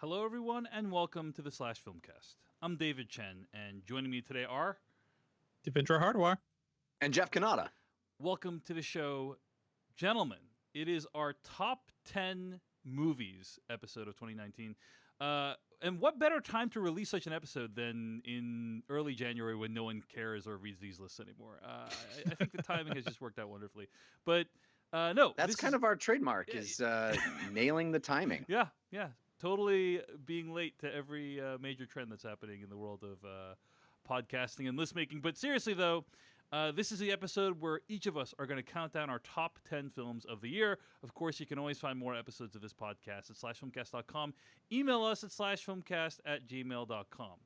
Hello, everyone, and welcome to the Slash Filmcast. I'm David Chen, and joining me today are Devendra Hardwar. And Jeff Kanata. welcome to the show, gentlemen. It is our top 10 movies episode of 2019. And what better time to release such an episode than in early January when no one cares or reads these lists anymore? I think the timing has just worked out wonderfully. But no, That's kind of our trademark is nailing the timing. Yeah. Totally being late to every major trend that's happening in the world of podcasting and list making. But seriously, though, this is the episode where each of us are going to count down our top 10 films of the year. Of course, you can always find more episodes of this podcast at slashfilmcast.com. Email us at slashfilmcast@gmail.com.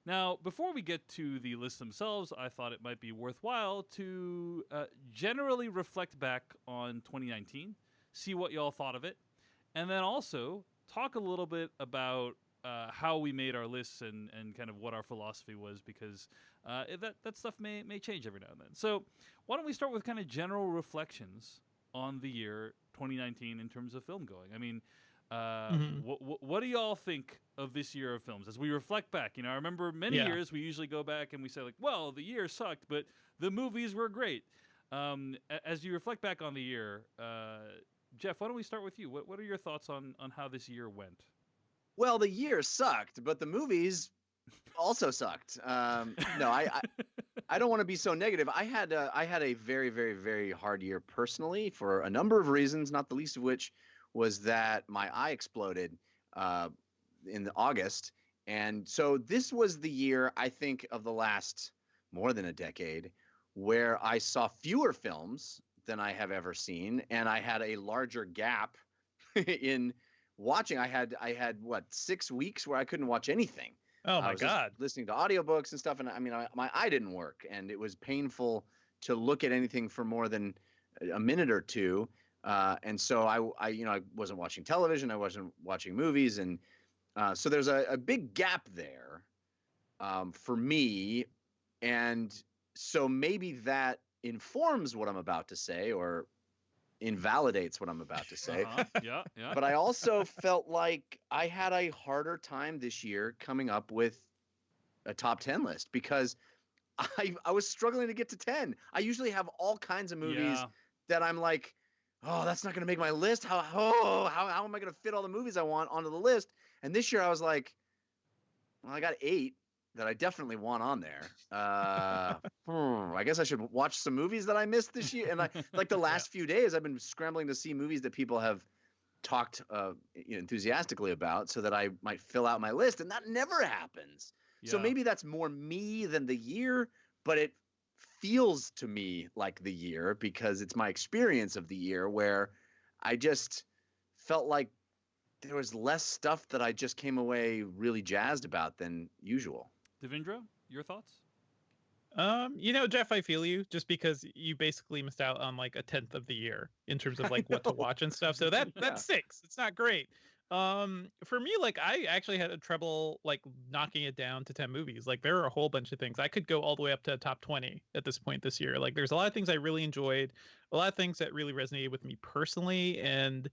Now, before we get to the list themselves, I thought it might be worthwhile to generally reflect back on 2019, see what y'all thought of it, and then also talk a little bit about how we made our lists and kind of what our philosophy was, because that stuff may change every now and then. So why don't we start with kind of general reflections on the year 2019 in terms of film going? I mean, what do y'all think of this year of films as we reflect back? I remember many years we usually go back and we say, like, well, the year sucked, but the movies were great. As you reflect back on the year, Jeff, why don't we start with you? What are your thoughts on how this year went? Well, the year sucked, but the movies also sucked. No, I don't want to be so negative. I had a very, very, very hard year personally for a number of reasons, not the least of which was that my eye exploded in August. And so this was the year, I think, of the last more than a decade where I saw fewer films than I have ever seen, and I had a larger gap in watching. I had what, 6 weeks where I couldn't watch anything. Oh my I was God. listening to audiobooks and stuff, and I mean, my eye didn't work, and it was painful to look at anything for more than a minute or two. And so I wasn't watching television, I wasn't watching movies, and so there's a big gap there for me, and so maybe that informs what I'm about to say or invalidates what I'm about to say. Yeah. But I also felt like I had a harder time this year coming up with a top 10 list because I was struggling to get to 10. I usually have all kinds of movies that I'm like, oh, that's not going to make my list. How am I going to fit all the movies I want onto the list? And this year I was like, well, I got 8 that I definitely want on there. I guess I should watch some movies that I missed this year. And like the last few days, I've been scrambling to see movies that people have talked enthusiastically about so that I might fill out my list. And that never happens. So maybe that's more me than the year, but it feels to me like the year because it's my experience of the year where I just felt like there was less stuff that I just came away really jazzed about than usual. Devendra, your thoughts? Jeff, I feel you just because you basically missed out on like a tenth of the year in terms of like what to watch and stuff. So that stinks. It's not great. For me, like I actually had a trouble like knocking it down to 10 movies. Like there are a whole bunch of things. I could go all the way up to top 20 at this point this year. Like there's a lot of things I really enjoyed, a lot of things that really resonated with me personally, and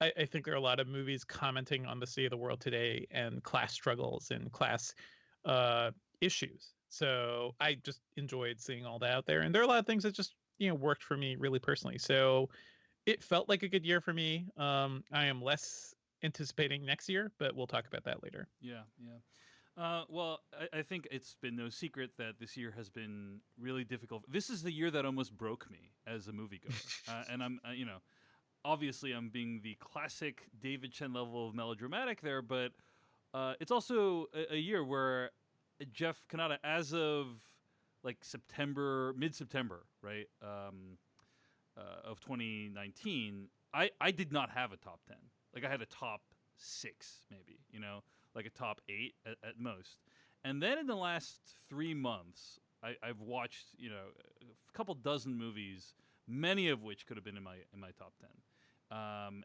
I think there are a lot of movies commenting on the state of the world today and class struggles and class issues. So I just enjoyed seeing all that out there. And there are a lot of things that just, worked for me really personally. So it felt like a good year for me. I am less anticipating next year, but we'll talk about that later. Yeah. Well, I think it's been no secret that this year has been really difficult. This is the year that almost broke me as a moviegoer. And I'm, obviously I'm being the classic David Chen level of melodramatic there, but it's also a year where Jeff Kanata, as of like mid-September, right, of 2019, I did not have a top 10. Like I had a top 6, maybe, like a top 8 at most. And then in the last 3 months, I've watched, a couple dozen movies, many of which could have been in my top 10.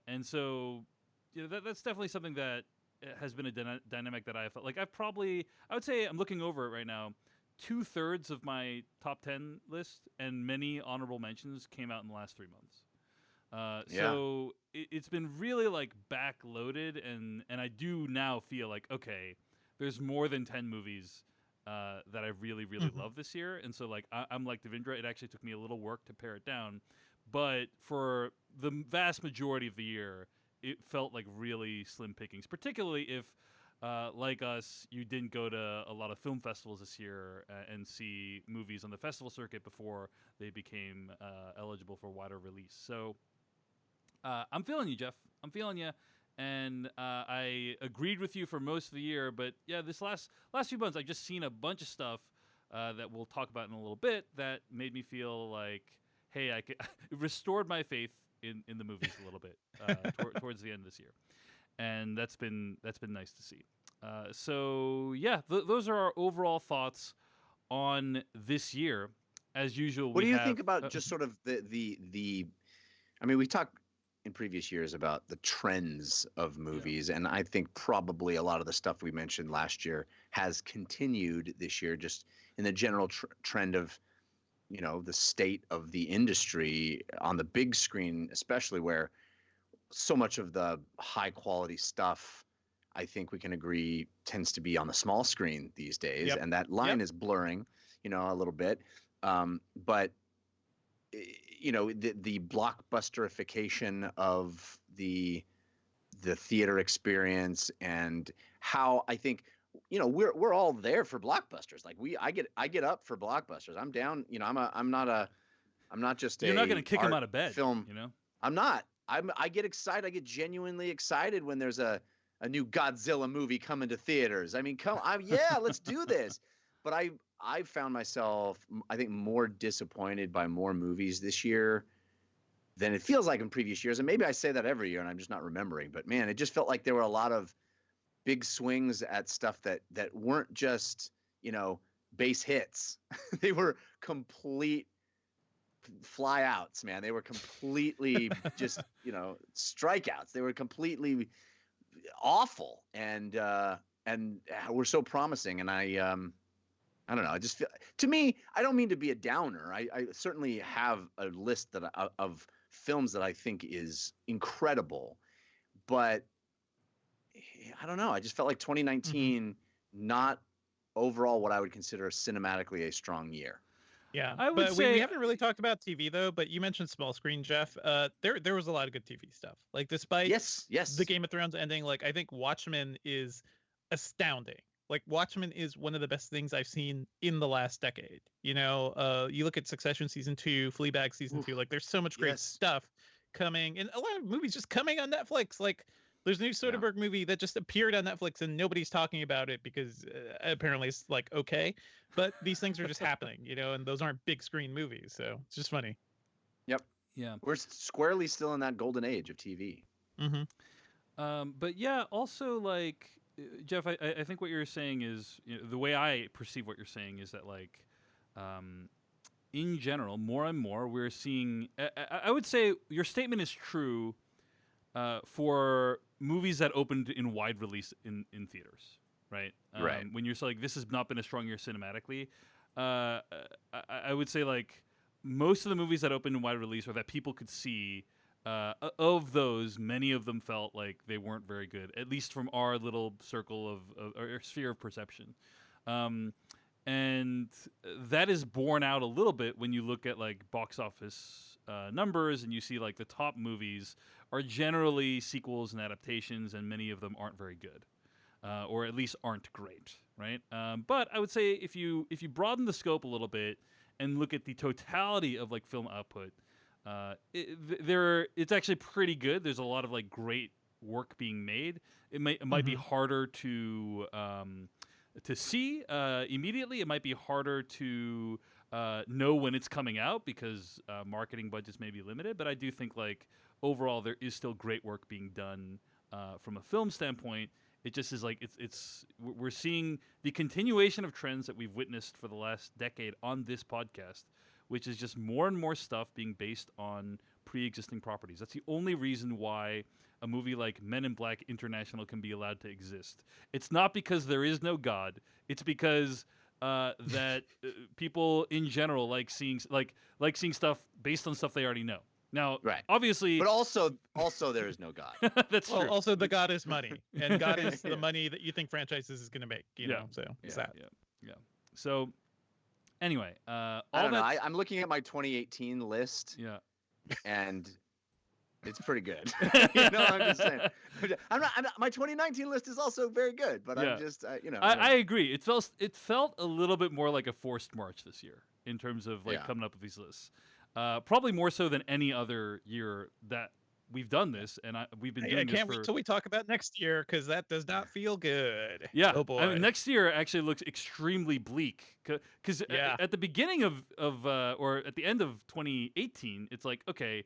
And so, that's definitely something that has been a dynamic that I felt like I would say I'm looking over it right now. 2/3 of my top 10 list and many honorable mentions came out in the last 3 months. Yeah. So it's been really like backloaded, and I do now feel like okay, there's more than 10 movies that I really really Mhm. love this year, and so like I'm like Devindra. It actually took me a little work to pare it down, but for the vast majority of the year, it felt like really slim pickings, particularly if. Like us, you didn't go to a lot of film festivals this year and see movies on the festival circuit before they became eligible for wider release. So I'm feeling you, Jeff. I'm feeling you, and I agreed with you for most of the year. But yeah, this last few months, I've just seen a bunch of stuff that we'll talk about in a little bit that made me feel like, hey, I could, it restored my faith in the movies a little bit towards the end of this year, and that's been nice to see. So yeah, those are our overall thoughts on this year. As usual, What we do you have think about just sort of the I mean, we talked in previous years about the trends of movies, and I think probably a lot of the stuff we mentioned last year has continued this year, just in the general trend of, the state of the industry on the big screen, especially where so much of the high quality stuff, I think we can agree, tends to be on the small screen these days, Yep. and that line is blurring, a little bit. But the blockbusterification of the theater experience, and how I think we're all there for blockbusters. Like I get up for blockbusters. I'm down. I'm not just you're not going a to kick him art out of bed, film. you know. I'm not. I get excited. I get genuinely excited when there's a new Godzilla movie coming to theaters. I mean, yeah, let's do this. But I found myself, I think, more disappointed by more movies this year than it feels like in previous years. And maybe I say that every year and I'm just not remembering. But man, it just felt like there were a lot of big swings at stuff that weren't just, base hits. They were complete flyouts, man. They were completely just, strikeouts. They were completely awful, and were so promising. And I don't know. I just feel, to me, I don't mean to be a downer. I certainly have a list of films that I think is incredible, but I don't know. I just felt like Mhm. 2019 not overall what I would consider cinematically a strong year. Yeah, I would but we say haven't really talked about TV though. But you mentioned small screen, Jeff. There was a lot of good TV stuff. Like despite Yes, yes. the Game of Thrones ending, like I think Watchmen is astounding. Like Watchmen is one of the best things I've seen in the last decade. You look at Succession season 2, Fleabag season Oof, 2. Like there's so much great yes. stuff coming, and a lot of movies just coming on Netflix. Like there's a new Soderbergh movie that just appeared on Netflix and nobody's talking about it because apparently it's like okay, but these things are just happening, and those aren't big screen movies, so it's just funny. Yep. yeah. We're squarely still in that golden age of TV. But yeah, also like Jeff, I think what you're saying is the way I perceive what you're saying is that like, in general, more and more we're seeing. I would say your statement is true for movies that opened in wide release in theaters, right? Right. When you're like, this has not been a strong year cinematically. I would say like most of the movies that opened in wide release or that people could see. Of those, many of them felt like they weren't very good, at least from our little circle of or sphere of perception. And that is borne out a little bit when you look at like box office numbers and you see like the top movies are generally sequels and adaptations, and many of them aren't very good, or at least aren't great, right? But I would say if you broaden the scope a little bit and look at the totality of like film output. It's actually pretty good. There's a lot of like great work being made. It might be harder to see immediately. It might be harder to know when it's coming out because marketing budgets may be limited. But I do think like overall there is still great work being done from a film standpoint. It just is like we're seeing the continuation of trends that we've witnessed for the last decade on this podcast, which is just more and more stuff being based on pre-existing properties. That's the only reason why a movie like Men in Black International can be allowed to exist. It's not because there is no God. It's because that people in general like seeing stuff based on stuff they already know. Now, Right. obviously, But also there is no God. that's Well, true. also the god is money, and God is Yeah. the money that you think franchises is going to make. You Yeah. know, so it's Yeah, that. yeah. So, anyway, I all don't know. that. I'm looking at my 2018 list, Yeah. and it's pretty good. I'm just saying. I'm not, my 2019 list is also very good, but Yeah. I'm just, I don't I know. agree. It felt a little bit more like a forced march this year in terms of like Yeah. coming up with these lists. Probably more so than any other year that we've done this, and we've been I doing this can't for. wait till we talk about next year because that does not feel good. Yeah. Oh boy. I mean, next year actually looks extremely bleak because Yeah. at the beginning of or at the end of 2018, it's like, okay,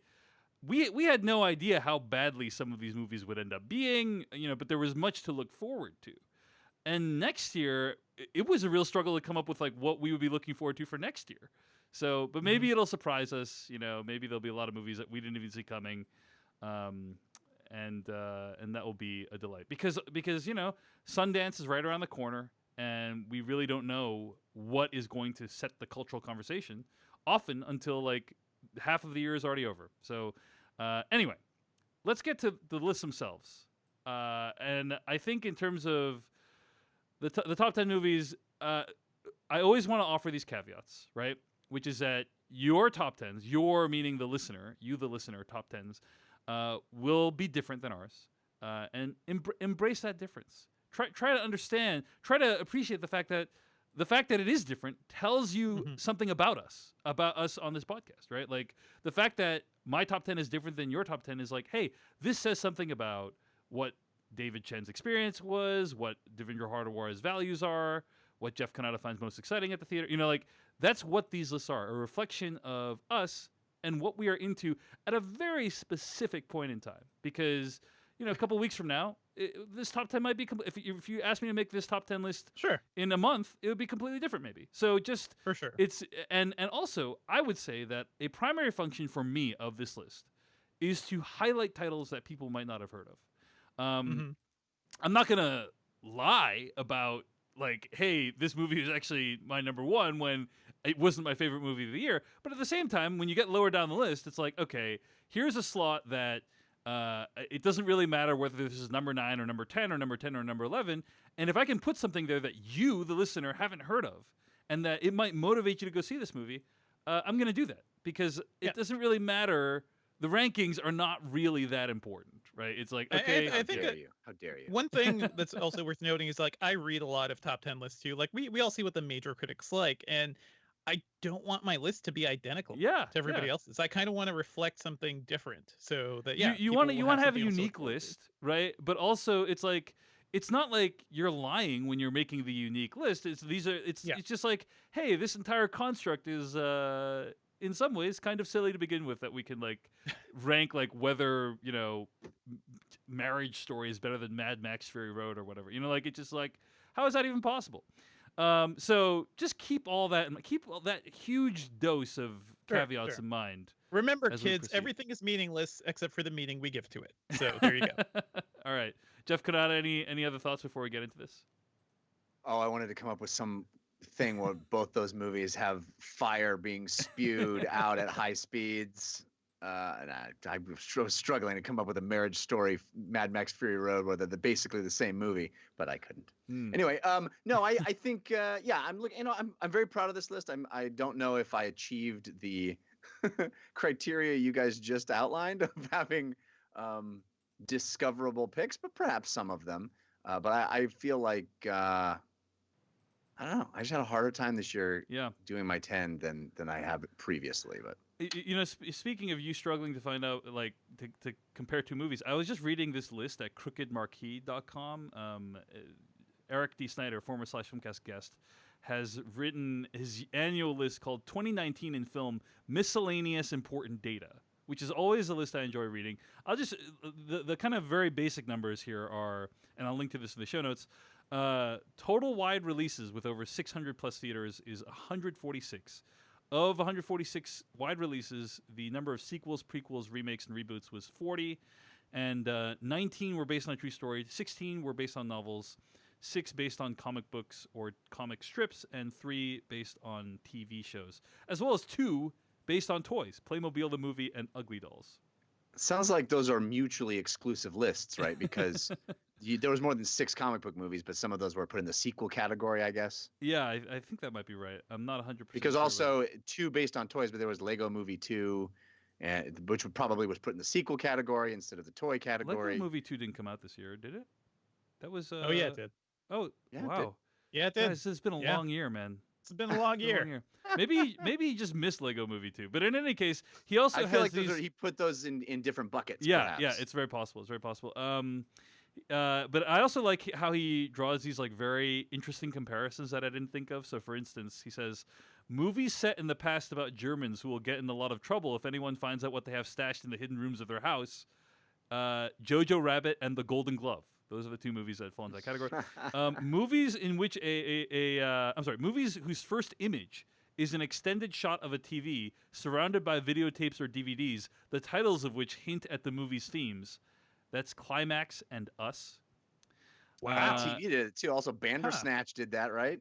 we had no idea how badly some of these movies would end up being, but there was much to look forward to. And next year, it was a real struggle to come up with like what we would be looking forward to for next year. So, but maybe it'll surprise us. Maybe there'll be a lot of movies that we didn't even see coming, and that will be a delight because Sundance is right around the corner, and we really don't know what is going to set the cultural conversation often until like half of the year is already over. So, anyway, let's get to the lists themselves. And I think in terms of the top 10 movies, I always want to offer these caveats, right? Which is that your top 10s, your meaning the listener, top 10s, will be different than ours. And embrace that difference. Try to understand, try to appreciate the fact that it is different tells you something about us on this podcast, right? Like the fact that my top 10 is different than your top 10 is like, hey, this says something about what David Chen's experience was, what Devendra Hardawara's values are, what Jeff Kanata finds most exciting at the theater. Like that's what these lists are, a reflection of us and what we are into at a very specific point in time. Because, a couple weeks from now, this top 10 might be if you ask me to make this top 10 list Sure. in a month, it would be completely different maybe. So just For sure. it's and also I would say that a primary function for me of this list is to highlight titles that people might not have heard of. I'm not going to lie about like, hey, this movie is actually my number one when it wasn't my favorite movie of the year. But at the same time, when you get lower down the list, it's like, okay, here's a slot that it doesn't really matter whether this is number 9 or number 10 or number 10 or number 11. And if I can put something there that you, the listener, haven't heard of and that it might motivate you to go see this movie, I'm going to do that because it doesn't really matter. The rankings are not really that important, right? It's like, okay. I think How dare you? One thing that's also worth noting is like I read a lot of top 10 lists too. Like we all see what the major critics like, and I don't want my list to be identical to everybody else's. I kind of want to reflect something different, so that you want to have a unique list, right? But also it's like it's not like you're lying when you're making the unique list. It's just like, hey, this entire construct is in some ways kind of silly to begin with, that we can like rank like whether Marriage Story is better than Mad Max Fury Road or whatever. Like it's just like, how is that even possible? So just keep all that and keep all that huge dose of caveats in mind. Remember, kids, everything is meaningless except for the meaning we give to it. So there you go. All right, Jeff Kanata, any other thoughts before we get into this? Oh, I wanted to come up with some thing where both those movies have fire being spewed out at high speeds. And I was struggling to come up with a Marriage Story, Mad Max Fury Road, where they're basically the same movie, but I couldn't. Anyway, no, I think, I'm looking. I'm very proud of this list. I don't know if I achieved the criteria you guys just outlined of having discoverable picks, but perhaps some of them. But I feel like I don't know. I just had a harder time this year doing my 10 than I have previously. But speaking of you struggling to find out, like to compare two movies, I was just reading this list at crookedmarquee.com. Eric D. Snyder, former Slash Filmcast guest, has written his annual list called 2019 in Film Miscellaneous Important Data, which is always a list I enjoy reading. I'll just the kind of very basic numbers here are, and I'll link to this in the show notes. Total wide releases with over 600 plus theaters is 146. Of 146 wide releases, the number of sequels, prequels, remakes, and reboots was 40, and 19 were based on a true story, 16 were based on novels, 6 based on comic books or comic strips, and 3 based on TV shows, as well as 2 based on toys, Playmobil the movie, and Ugly Dolls. Sounds like those are mutually exclusive lists, right? Because there was more than 6 comic book movies, but some of those were put in the sequel category, I guess. Yeah, I think that might be right. I'm not 100% Because sure, also 2 based on toys, but there was Lego Movie 2, which probably was put in the sequel category instead of the toy category. Lego Movie 2 didn't come out this year, did it? That was. Oh yeah, it did. Oh Yeah, it wow. Yeah, it did. Guys, it's been a long year, man. It's been a long It's been a year. long year. Maybe he just missed Lego Movie 2. But in any case, he also I has feel like these. he put those in different buckets. Yeah, perhaps. yeah, it's very possible. It's very possible. But I also like how he draws these like very interesting comparisons that I didn't think of. So, for instance, he says, movies set in the past about Germans who will get in a lot of trouble if anyone finds out what they have stashed in the hidden rooms of their house. Jojo Rabbit and The Golden Glove. Those are the 2 movies that fall into that category. Movies in which movies whose first image is an extended shot of a TV surrounded by videotapes or DVDs, the titles of which hint at the movie's themes. That's Climax and Us. Wow, TV did it too. Also, Bandersnatch did that, right?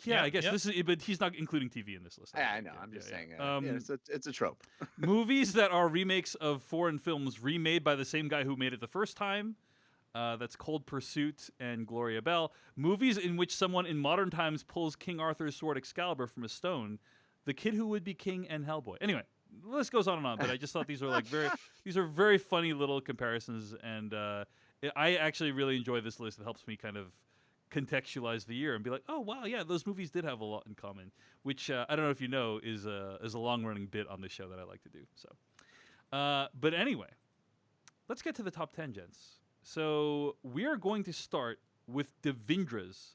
Yeah, I guess this is, but he's not including TV in this list. Yeah, I know. I'm just saying. It's a trope. Movies that are remakes of foreign films remade by the same guy who made it the first time. That's Cold Pursuit and Gloria Bell. Movies in which someone in modern times pulls King Arthur's sword Excalibur from a stone. The Kid Who Would Be King and Hellboy. Anyway, the list goes on and on, but I just thought these are very funny little comparisons, and I actually really enjoy this list. It helps me kind of contextualize the year and be like, oh wow, yeah, those movies did have a lot in common, which I don't know if you know is a long running bit on this show that I like to do. So, but anyway, let's get to the top 10, gents. So we are going to start with Devindra's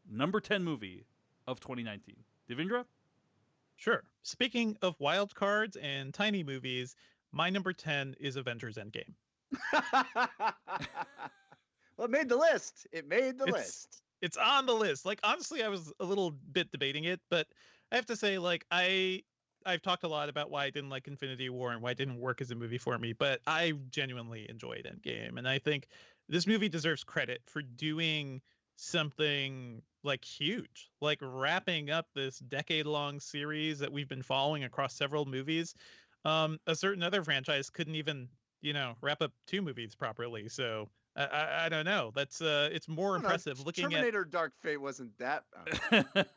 number 10 movie of 2019. Devindra? Sure. Speaking of wild cards and tiny movies, my number 10 is Avengers Endgame. Well, it made the list. It made the list. It's on the list. Like, honestly, I was a little bit debating it, but I have to say, like, I've talked a lot about why I didn't like Infinity War and why it didn't work as a movie for me, but I genuinely enjoyed Endgame. And I think this movie deserves credit for doing something like huge, like wrapping up this decade-long series that we've been following across several movies. A certain other franchise couldn't even, wrap up 2 movies properly. So I don't know. That's it's more impressive looking Terminator Dark Fate wasn't that.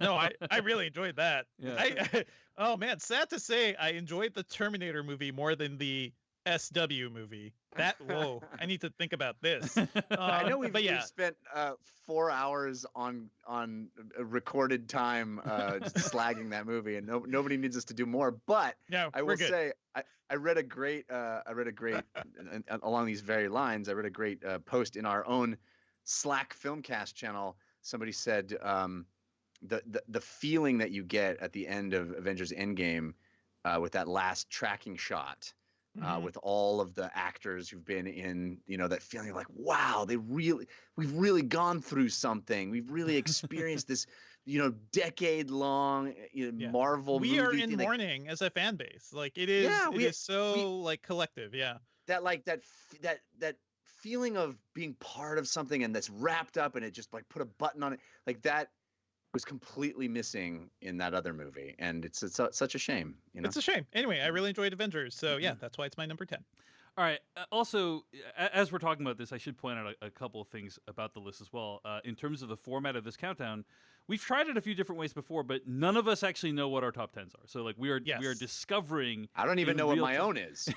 No, I really enjoyed that. Yeah. Oh man, sad to say, I enjoyed the Terminator movie more than the SW movie. Whoa, I need to think about this. I know we've spent 4 hours on recorded time just slagging that movie, and nobody needs us to do more. But no, I will say I read a great along these very lines. I read a great post in our own Slack Filmcast channel. Somebody said the feeling that you get at the end of Avengers Endgame with that last tracking shot. With all of the actors who've been in, that feeling of like, wow, we've really gone through something. We've really experienced this, decade-long Marvel movie. We are in thing. mourning as a fan base. Like it is, it is so like collective. Yeah. That feeling of being part of something and that's wrapped up and it just like put a button on it, like that was completely missing in that other movie, and it's such a shame. It's a shame. Anyway, I really enjoyed Avengers, so yeah, that's why it's my number 10. All right. Also, as we're talking about this, I should point out a couple of things about the list as well. In terms of the format of this countdown, we've tried it a few different ways before, but none of us actually know what our top 10s are. So, like, we are discovering. I don't even know what my own is.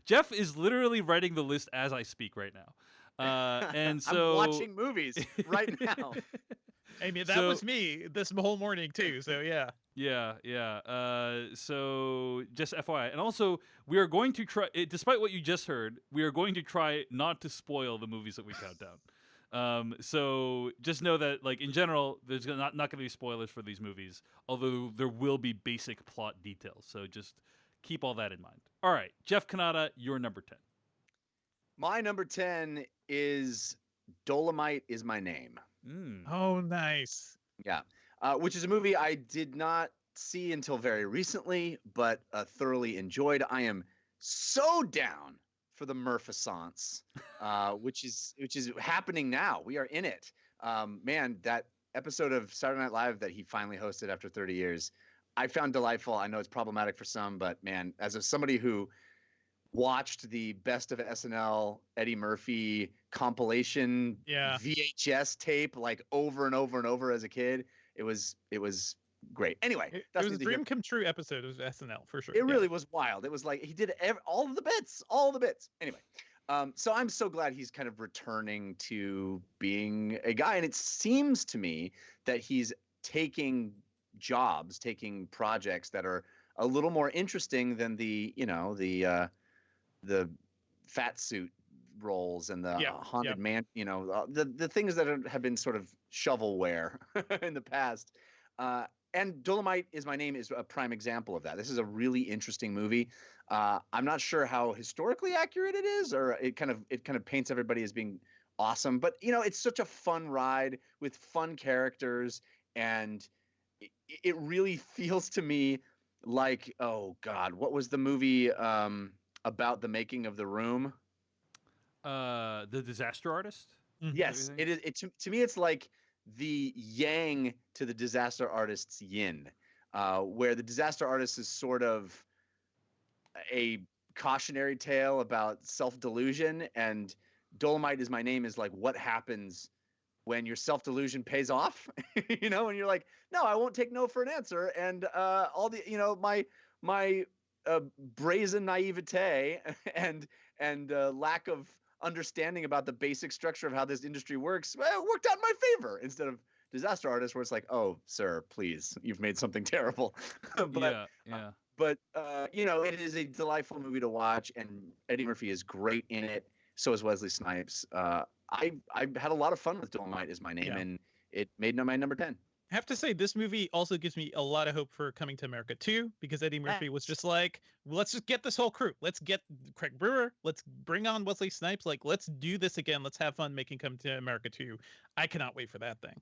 Jeff is literally writing the list as I speak right now, and so I'm watching movies right now. I mean, that was me this whole morning too. So yeah. Yeah. So just FYI, and also we are going to try, despite what you just heard, we are going to try not to spoil the movies that we count down. So just know that, like in general, there's not going to be spoilers for these movies, although there will be basic plot details. So just keep all that in mind. All right, Jeff Kanata, your number 10. My number 10 is Dolomite Is My Name. Oh, nice. Yeah, which is a movie I did not see until very recently, but thoroughly enjoyed. I am so down for the Murphisance, which is happening now. We are in it. Man, that episode of Saturday Night Live that he finally hosted after 30 years, I found delightful. I know it's problematic for some, but man, somebody who watched the Best of SNL Eddie Murphy compilation Yeah. VHS tape like over and over and over as a kid, it was great. Anyway, It that's was a neither here- dream come true episode of SNL for sure. It really was wild. It was like he did all the bits. Anyway, so I'm so glad he's kind of returning to being a guy, and it seems to me that he's taking projects that are a little more interesting than the fat suit roles and the haunted man, the things that have been sort of shovelware in the past. And Dolomite Is My Name is a prime example of that. This is a really interesting movie. I'm not sure how historically accurate it is, or it kind of paints everybody as being awesome. But it's such a fun ride with fun characters, and it really feels to me like, oh God, what was the movie about the making of The Room? The Disaster Artist. Mhm. Yes, it is. To me, it's like the yang to the Disaster Artist's yin, where the Disaster Artist is sort of a cautionary tale about self-delusion, and Dolomite Is My Name is like what happens when your self-delusion pays off, and you're like, no, I won't take no for an answer, and all the my brazen naivete and lack of understanding about the basic structure of how this industry works worked out in my favor, instead of Disaster Artist, where it's like, oh, sir, please, you've made something terrible. But it is a delightful movie to watch, and Eddie Murphy is great in it. So is Wesley Snipes. I had a lot of fun with Dolomite Is My Name, and it made my number 10. I have to say, this movie also gives me a lot of hope for Coming to America 2, because Eddie Murphy was just like, let's just get this whole crew. Let's get Craig Brewer. Let's bring on Wesley Snipes. Like, let's do this again. Let's have fun making Coming to America 2. I cannot wait for that thing.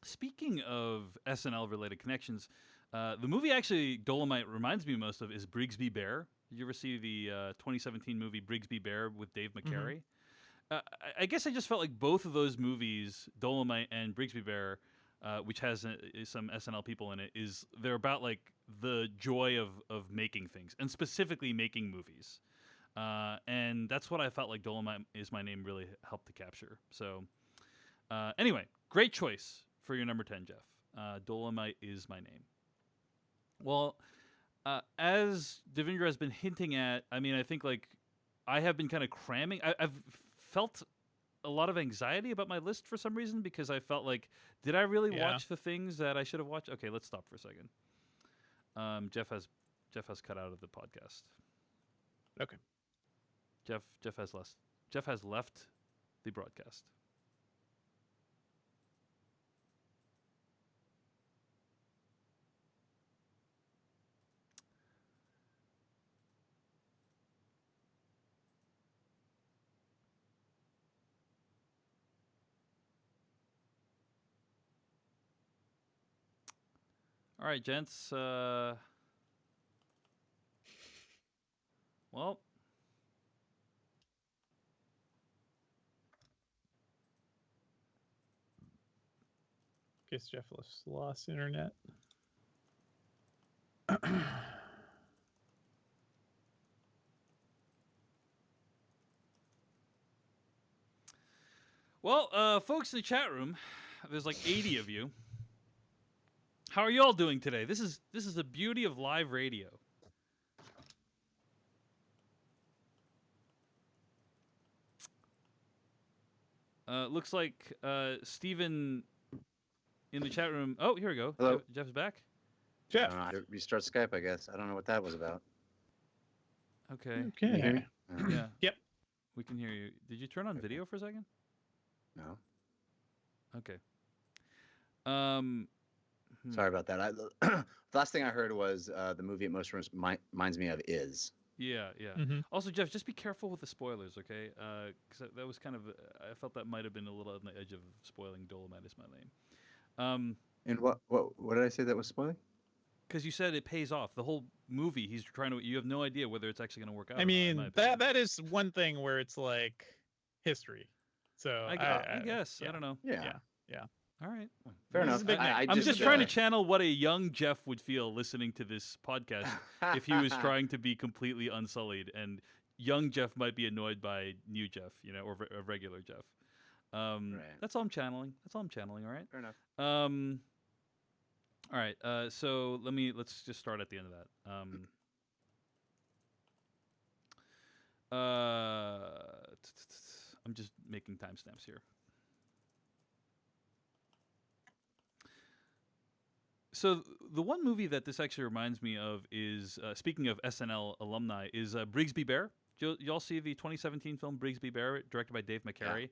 Speaking of SNL-related connections, the movie actually Dolomite reminds me most of is Brigsby Bear. Did you ever see the 2017 movie Brigsby Bear with Dave McCary? I guess I just felt like both of those movies, Dolomite and Brigsby Bear, which has some SNL people in it, they're about like the joy of making things, and specifically making movies. And that's what I felt like Dolomite Is My Name really helped to capture. So anyway, great choice for your number 10, Jeff. Dolomite Is My Name. Well, as Devindra has been hinting at, I mean, I think like I have been kind of cramming. I've felt a lot of anxiety about my list for some reason, because I felt like, did I really watch the things that I should have watched? Okay, let's stop for a second. Jeff has cut out of the podcast. Okay. Jeff has left the broadcast. All right, gents. Well, Guess Jeff lost internet. well, folks in the chat room, there's like 80 of you. How are you all doing today? This is the beauty of live radio. Looks like Steven in the chat room. Oh, here we go. Hello. Jeff's back. Jeff. Restart Skype, I guess. I don't know what that was about. Okay. Can you hear Okay. me? Yeah. Yep. We can hear you. Did you turn on video for a second? No. Okay. Sorry about that. The last thing I heard was the movie it most reminds me of is. Yeah. Mhm. Also, Jeff, just be careful with the spoilers, okay? Because that was kind of, I felt that might have been a little on the edge of spoiling Dolomite Is My Name. And what did I say that was spoiling? Because you said it pays off. The whole movie, he's trying to. You have no idea whether it's actually going to work out. I or mean, not, in my opinion. that is one thing where it's like history. So I guess. yeah. I don't know. Yeah. All right. Fair This enough. is a big I- name. I I'm just just, trying to uh, channel what a young Jeff would feel listening to this podcast if he was trying to be completely unsullied. And young Jeff might be annoyed by new Jeff, or a regular Jeff. Right. That's all I'm channeling. All right. Fair enough. All right. So let's just start at the end of that. I'm just making timestamps here. So the one movie that this actually reminds me of is, speaking of SNL alumni, is Brigsby Bear. Y'all see the 2017 film Brigsby Bear, directed by Dave McCary?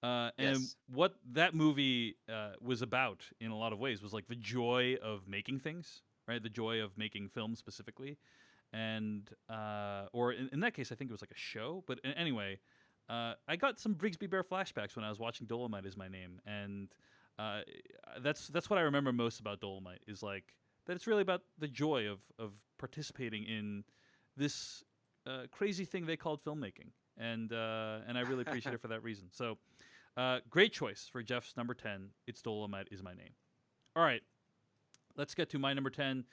And Yes. what that movie was about in a lot of ways was like the joy of making things, right? The joy of making films specifically. And, or in that case, I think it was like a show. But anyway, I got some Brigsby Bear flashbacks when I was watching Dolomite Is My Name. And that's what I remember most about Dolomite, is like that it's really about the joy of participating in this crazy thing they called filmmaking, and I really appreciate it for that reason. So, great choice for Jeff's number 10. It's Dolomite Is My Name. All right, let's get to my number 10.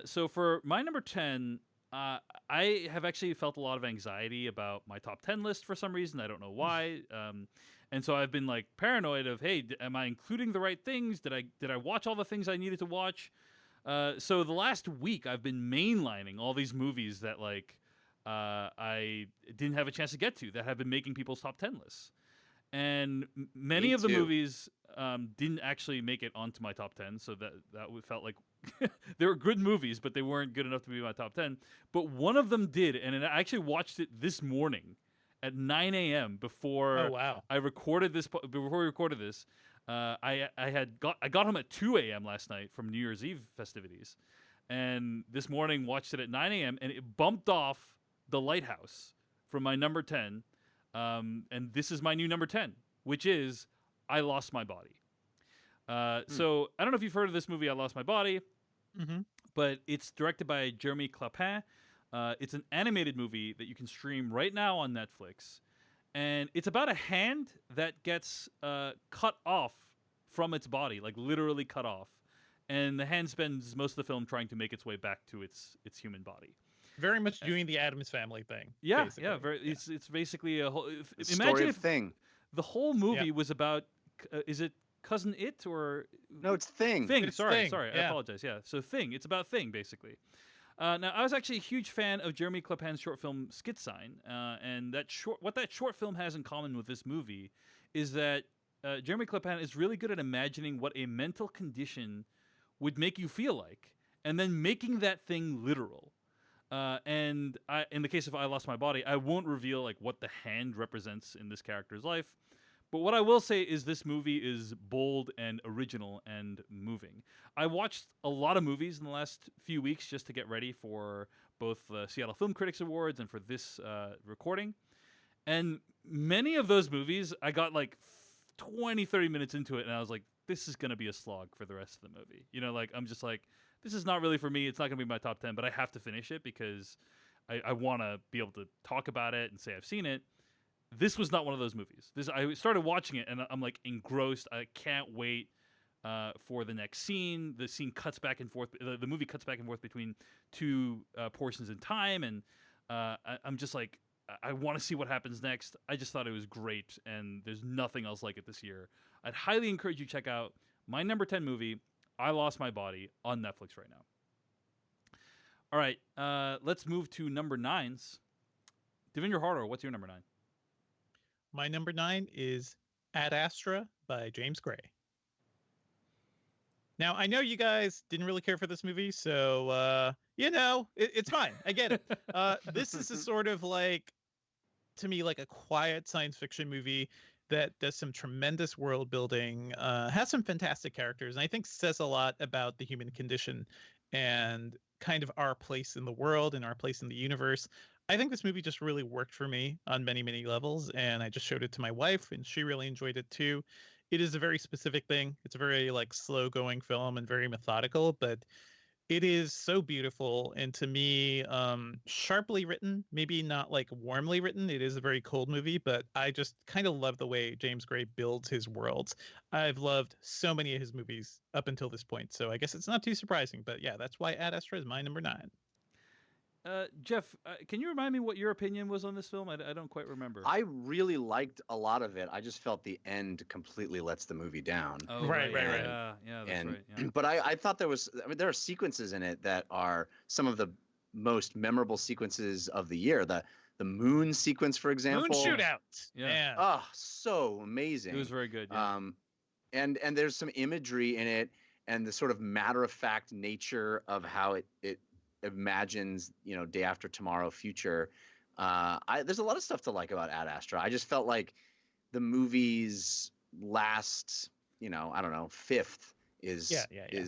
So for my number 10, I have actually felt a lot of anxiety about my top 10 list for some reason. I don't know why. And so I've been like paranoid of, hey, am I including the right things? Did I watch all the things I needed to watch? So the last week I've been mainlining all these movies that like I didn't have a chance to get to, that have been making people's top 10 lists. And many Me of the too. movies didn't actually make it onto my top 10, so that felt like they were good movies, but they weren't good enough to be my top 10. But one of them did, and I actually watched it this morning at 9 a.m. before Oh wow. I recorded this. Before we recorded this, I got home at 2 a.m. last night from New Year's Eve festivities, and this morning watched it at 9 a.m. and it bumped off The Lighthouse from my number 10, and this is my new number 10, which is I Lost My Body. So I don't know if you've heard of this movie, I Lost My Body, Mm-hmm. but it's directed by Jeremy Clapin. It's an animated movie that you can stream right now on Netflix. And it's about a hand that gets cut off from its body, like literally cut off. And the hand spends most of the film trying to make its way back to its human body. Very much doing the Addams Family thing. Yeah, basically. yeah. It's basically a whole. The story Imagine of if Thing. the whole movie was about. Is it Cousin It or No, it's Thing. Thing? It's Sorry, Thing, I yeah. apologize. Yeah, so Thing. It's about Thing basically. Now, I was actually a huge fan of Jeremy Clapin's short film Skit Sign, and what that short film has in common with this movie is that Jeremy Clapin is really good at imagining what a mental condition would make you feel like, and then making that thing literal. And in the case of I Lost My Body, I won't reveal like what the hand represents in this character's life. But what I will say is this movie is bold and original and moving. I watched a lot of movies in the last few weeks just to get ready for both the Seattle Film Critics Awards and for this recording. And many of those movies, I got like 20, 30 minutes into it, and I was like, this is going to be a slog for the rest of the movie. Like, I'm just like, this is not really for me. It's not going to be my top 10, but I have to finish it because I want to be able to talk about it and say I've seen it. This was not one of those movies. I started watching it, and I'm like engrossed. I can't wait for the next scene. The scene cuts back and forth. The movie cuts back and forth between two portions in time, and I'm just like, I want to see what happens next. I just thought it was great, and there's nothing else like it this year. I'd highly encourage you to check out my number 10 movie, I Lost My Body, on Netflix right now. All right, let's move to number 9s. Devindra Hardor, what's your number 9? My number 9 is Ad Astra by James Gray. Now, I know you guys didn't really care for this movie, so, it's fine. I get it. This is a sort of like, to me, like a quiet science fiction movie that does some tremendous world building, has some fantastic characters, and I think says a lot about the human condition and kind of our place in the world and our place in the universe. I think this movie just really worked for me on many, many levels, and I just showed it to my wife, and she really enjoyed it too. It is a very specific thing. It's a very like slow-going film and very methodical, but It is so beautiful, and to me, sharply written. Maybe not like warmly written. It is a very cold movie, but I just kind of love the way James Gray builds his worlds. I've loved so many of his movies up until this point, so I guess it's not too surprising. But yeah, that's why Ad Astra is my number 9. Jeff, can you remind me what your opinion was on this film? I don't quite remember. I really liked a lot of it. I just felt the end completely lets the movie down. Oh, Right. Yeah, that's And right. Yeah. but I thought there are sequences in it that are some of the most memorable sequences of the year. The moon sequence, for Moon example. Shootout. Yeah. Man. Oh, so amazing. It was very good. Yeah. And there's some imagery in it, and the sort of matter of fact nature of how it imagines, day after tomorrow future. There's a lot of stuff to like about Ad Astra. I just felt like the movie's last, I don't know, fifth is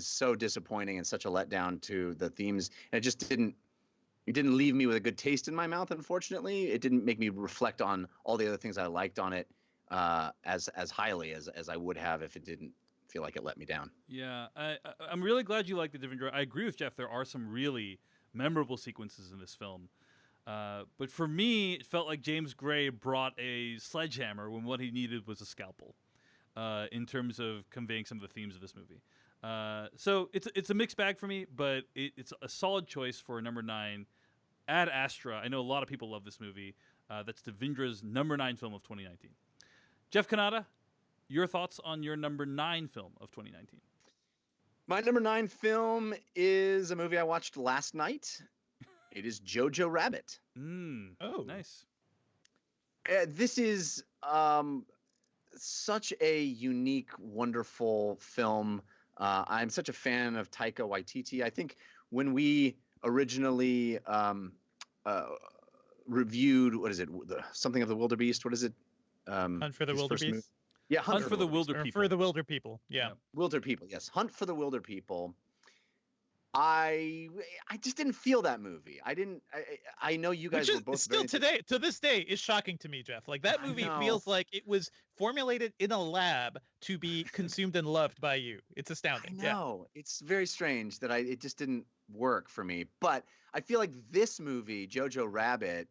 so disappointing and such a letdown to the themes. And it didn't leave me with a good taste in my mouth. Unfortunately, it didn't make me reflect on all the other things I liked on it as highly as I would have if it didn't feel like it let me down. Yeah, I'm really glad you like the different. I agree with Jeff. There are some really memorable sequences in this film, but for me, it felt like James Gray brought a sledgehammer when what he needed was a scalpel, in terms of conveying some of the themes of this movie. So it's a mixed bag for me, but it's a solid choice for number 9, Ad Astra. I know a lot of people love this movie. That's Devindra's number 9 film of 2019. Jeff Kanata, your thoughts on your number 9 film of 2019? My number 9 film is a movie I watched last night. It is Jojo Rabbit. Oh, Nice. This is such a unique, wonderful film. I'm such a fan of Taika Waititi. I think when we originally reviewed, what is it, something of the Wildebeest? What is it? Hunt for the Wildebeest. Yeah, Hunt for the Wilder Or People. for the Wilder People. Yeah. Wilder People. Yes, Hunt for the Wilder People. I just didn't feel that movie. I know you guys Which were is both still to this day is shocking to me, Jeff. Like that I movie know. feels like it was formulated in a lab to be consumed and loved by you. It's I astounding. know. It's very strange that it just didn't work for me. But I feel like this movie, Jojo Rabbit,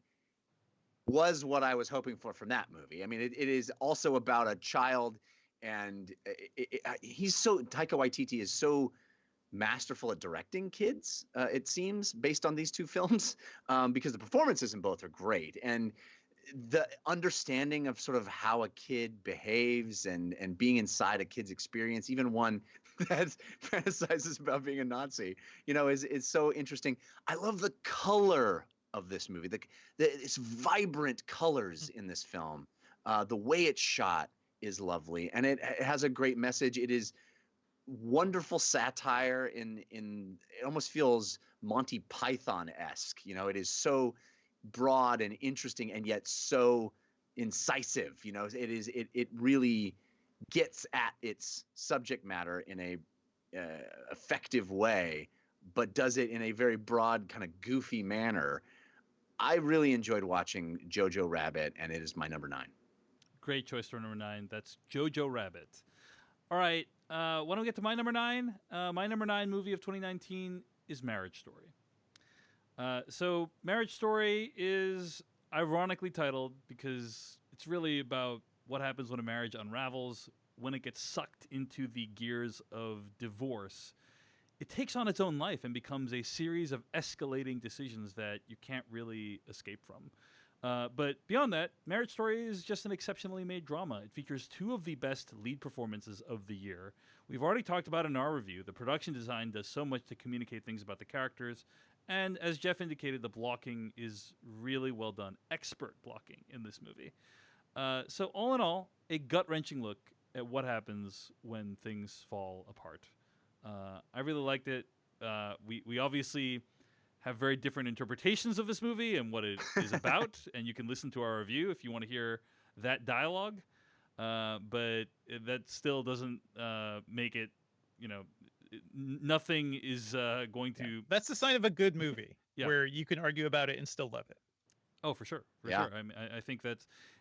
was what I was hoping for from that movie. I mean, it is also about a child, and Taika Waititi is so masterful at directing kids, it seems, based on these two films, because the performances in both are great. And the understanding of sort of how a kid behaves and being inside a kid's experience, even one that fantasizes about being a Nazi, is so interesting. I love the color of this movie, it's vibrant colors in this film. The way it's shot is lovely, and it has a great message. It is wonderful satire it almost feels Monty Python-esque. It is so broad and interesting and yet so incisive. It really gets at its subject matter in a effective way, but does it in a very broad, kind of goofy manner. I really enjoyed watching Jojo Rabbit, and it is my number 9. Great choice for number 9. That's Jojo Rabbit. All right. Why don't we get to my number 9? My number 9 movie of 2019 is Marriage Story. So Marriage Story is ironically titled because it's really about what happens when a marriage unravels, when it gets sucked into the gears of divorce. It takes on its own life and becomes a series of escalating decisions that you can't really escape from. But beyond that, Marriage Story is just an exceptionally made drama. It features 2 of the best lead performances of the year. We've already talked about in our review, the production design does so much to communicate things about the characters. And as Jeff indicated, the blocking is really well done. Expert blocking in this movie. So all in all, a gut-wrenching look at what happens when things fall apart. I really liked it. We obviously have very different interpretations of this movie and what it is about, and you can listen to our review if you want to hear that dialogue. But that still doesn't make it, nothing is going to... Yeah. That's the sign of a good movie, Yeah. where you can argue about it and still love it. Oh, for sure. Yeah. I mean, I think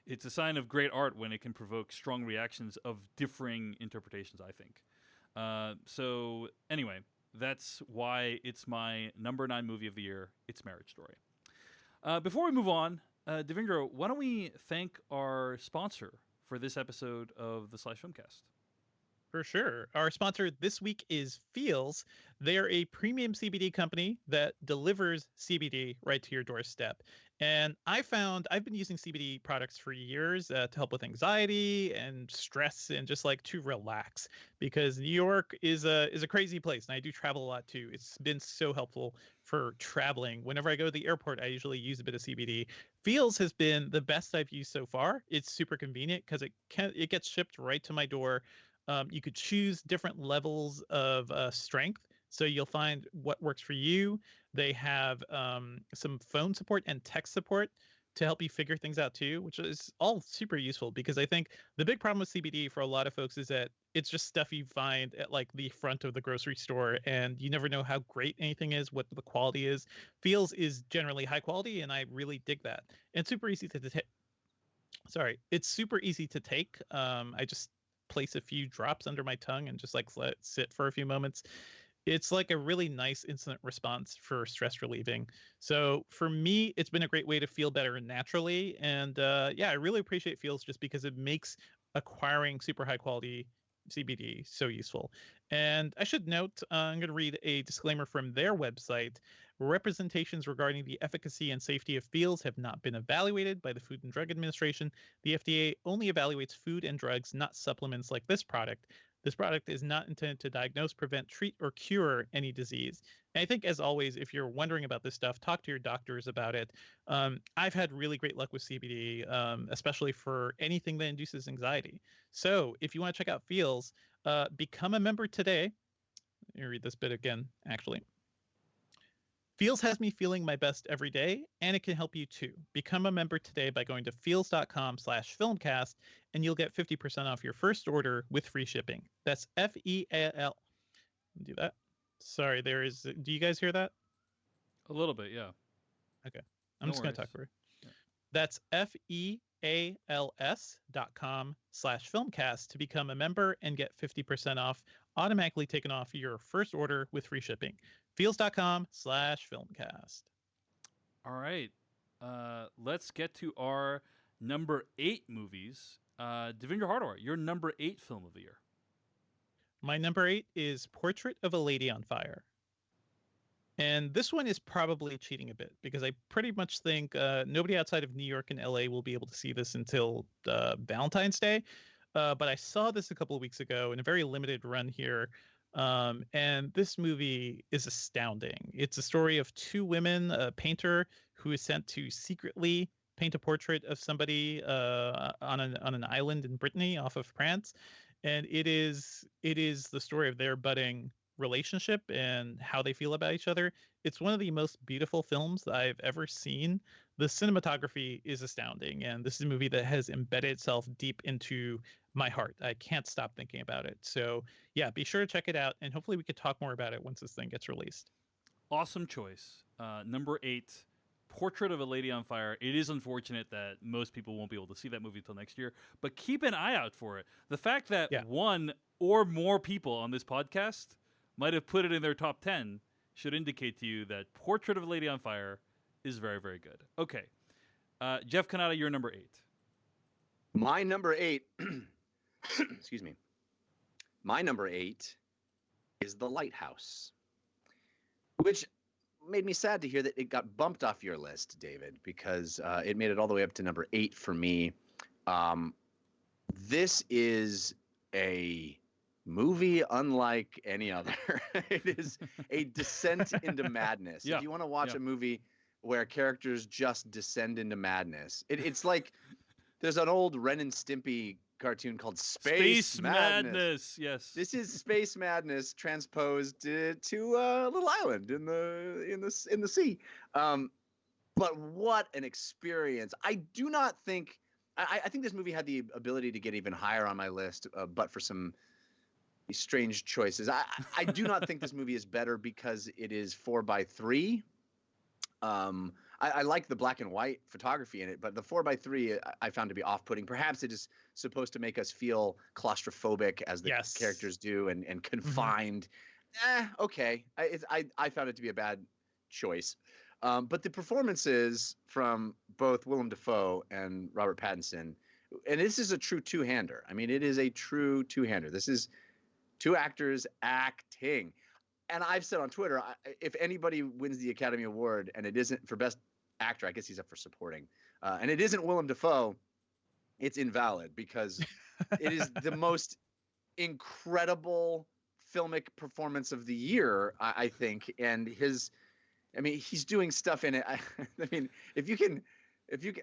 it's a sign of great art when it can provoke strong reactions of differing interpretations, I think. So anyway, That's why it's my number 9 movie of the year. It's Marriage Story. Before we move on, Devendra, why don't we thank our sponsor for this episode of the Slash Filmcast? For sure. Our sponsor this week is Feels. They're a premium CBD company that delivers CBD right to your doorstep. And I've been using CBD products for years to help with anxiety and stress and just like to relax, because New York is a crazy place and I do travel a lot too. It's been so helpful for traveling. Whenever I go to the airport, I usually use a bit of CBD. Feels has been the best I've used so far. It's super convenient because it gets shipped right to my door. You could choose different levels of strength, so you'll find what works for you. They have some phone support and text support to help you figure things out too, which is all super useful, because I think the big problem with CBD for a lot of folks is that it's just stuff you find at like the front of the grocery store, and you never know how great anything is, what the quality is. Feels is generally high quality, and I really dig that. And super easy to take. Sorry, it's super easy to take. I just place a few drops under my tongue and just like let it sit for a few moments. It's like a really nice instant response for stress relieving. So for me, it's been a great way to feel better naturally. And yeah, I really appreciate Feels just because it makes acquiring super high quality CBD so useful. And I should note, I'm going to read a disclaimer from their website. Representations regarding the efficacy and safety of Feels have not been evaluated by the Food and Drug Administration. The FDA only evaluates food and drugs, not supplements like this product. This product is not intended to diagnose, prevent, treat, or cure any disease. And I think, as always, if you're wondering about this stuff, talk to your doctors about it. I've had really great luck with CBD, especially for anything that induces anxiety. So if you want to check out Feels, become a member today. Let me read this bit again, actually. Feels has me feeling my best every day, and it can help you too. Become a member today by going to feels.com/filmcast, and you'll get 50% off your first order with free shipping. That's FEAL. Do that. Sorry, do you guys hear that? A little bit, yeah. Okay. I'm just going to talk for it. Yeah. That's FEALS.com/filmcast to become a member and get 50% off, automatically taken off your first order with free shipping. Feels.com/filmcast. All right. Let's get to our number 8 movies. Devendra Hardawar, your number 8 film of the year. My number 8 is Portrait of a Lady on Fire. And this one is probably cheating a bit, because I pretty much think nobody outside of New York and LA will be able to see this until Valentine's Day. But I saw this a couple of weeks ago in a very limited run here. And this movie is astounding. It's a story of two women, a painter who is sent to secretly paint a portrait of somebody on an island in Brittany off of France. And it is the story of their budding relationship and how they feel about each other. It's one of the most beautiful films that I've ever seen. The cinematography is astounding, and this is a movie that has embedded itself deep into my heart. I can't stop thinking about it. So yeah, be sure to check it out, and hopefully we could talk more about it once this thing gets released. Awesome choice. Number 8, Portrait of a Lady on Fire. It is unfortunate that most people won't be able to see that movie until next year, but keep an eye out for it. The fact that one or more people on this podcast might have put it in their top 10 should indicate to you that Portrait of a Lady on Fire is very, very good. Okay. Jeff Cannata, your number 8. My number 8, excuse me. My number 8 is The Lighthouse, which made me sad to hear that it got bumped off your list, David, because it made it all the way up to number 8 for me. This is a movie unlike any other. It is a descent into madness. Yeah. If you want to watch a movie where characters just descend into madness, it's like there's an old Ren and Stimpy cartoon called Space Madness. Yes. This is Space Madness transposed to a little island in the sea. But what an experience! I do not think I think this movie had the ability to get even higher on my list, but for some strange choices. I do not think this movie is better because it is 4:3. I like the black and white photography in it, but the 4:3 I found to be off-putting. Perhaps it is supposed to make us feel claustrophobic, as the characters do, and confined. Okay. I found it to be a bad choice. But the performances from both Willem Dafoe and Robert Pattinson, and this is a true two-hander. I mean, it is a true two-hander. This is two actors acting. And I've said on Twitter, if anybody wins the Academy Award and it isn't for Best Actor, I guess he's up for supporting, and it isn't Willem Dafoe, it's invalid because it is the most incredible filmic performance of the year, I think. And he's doing stuff in it. I mean, if you can,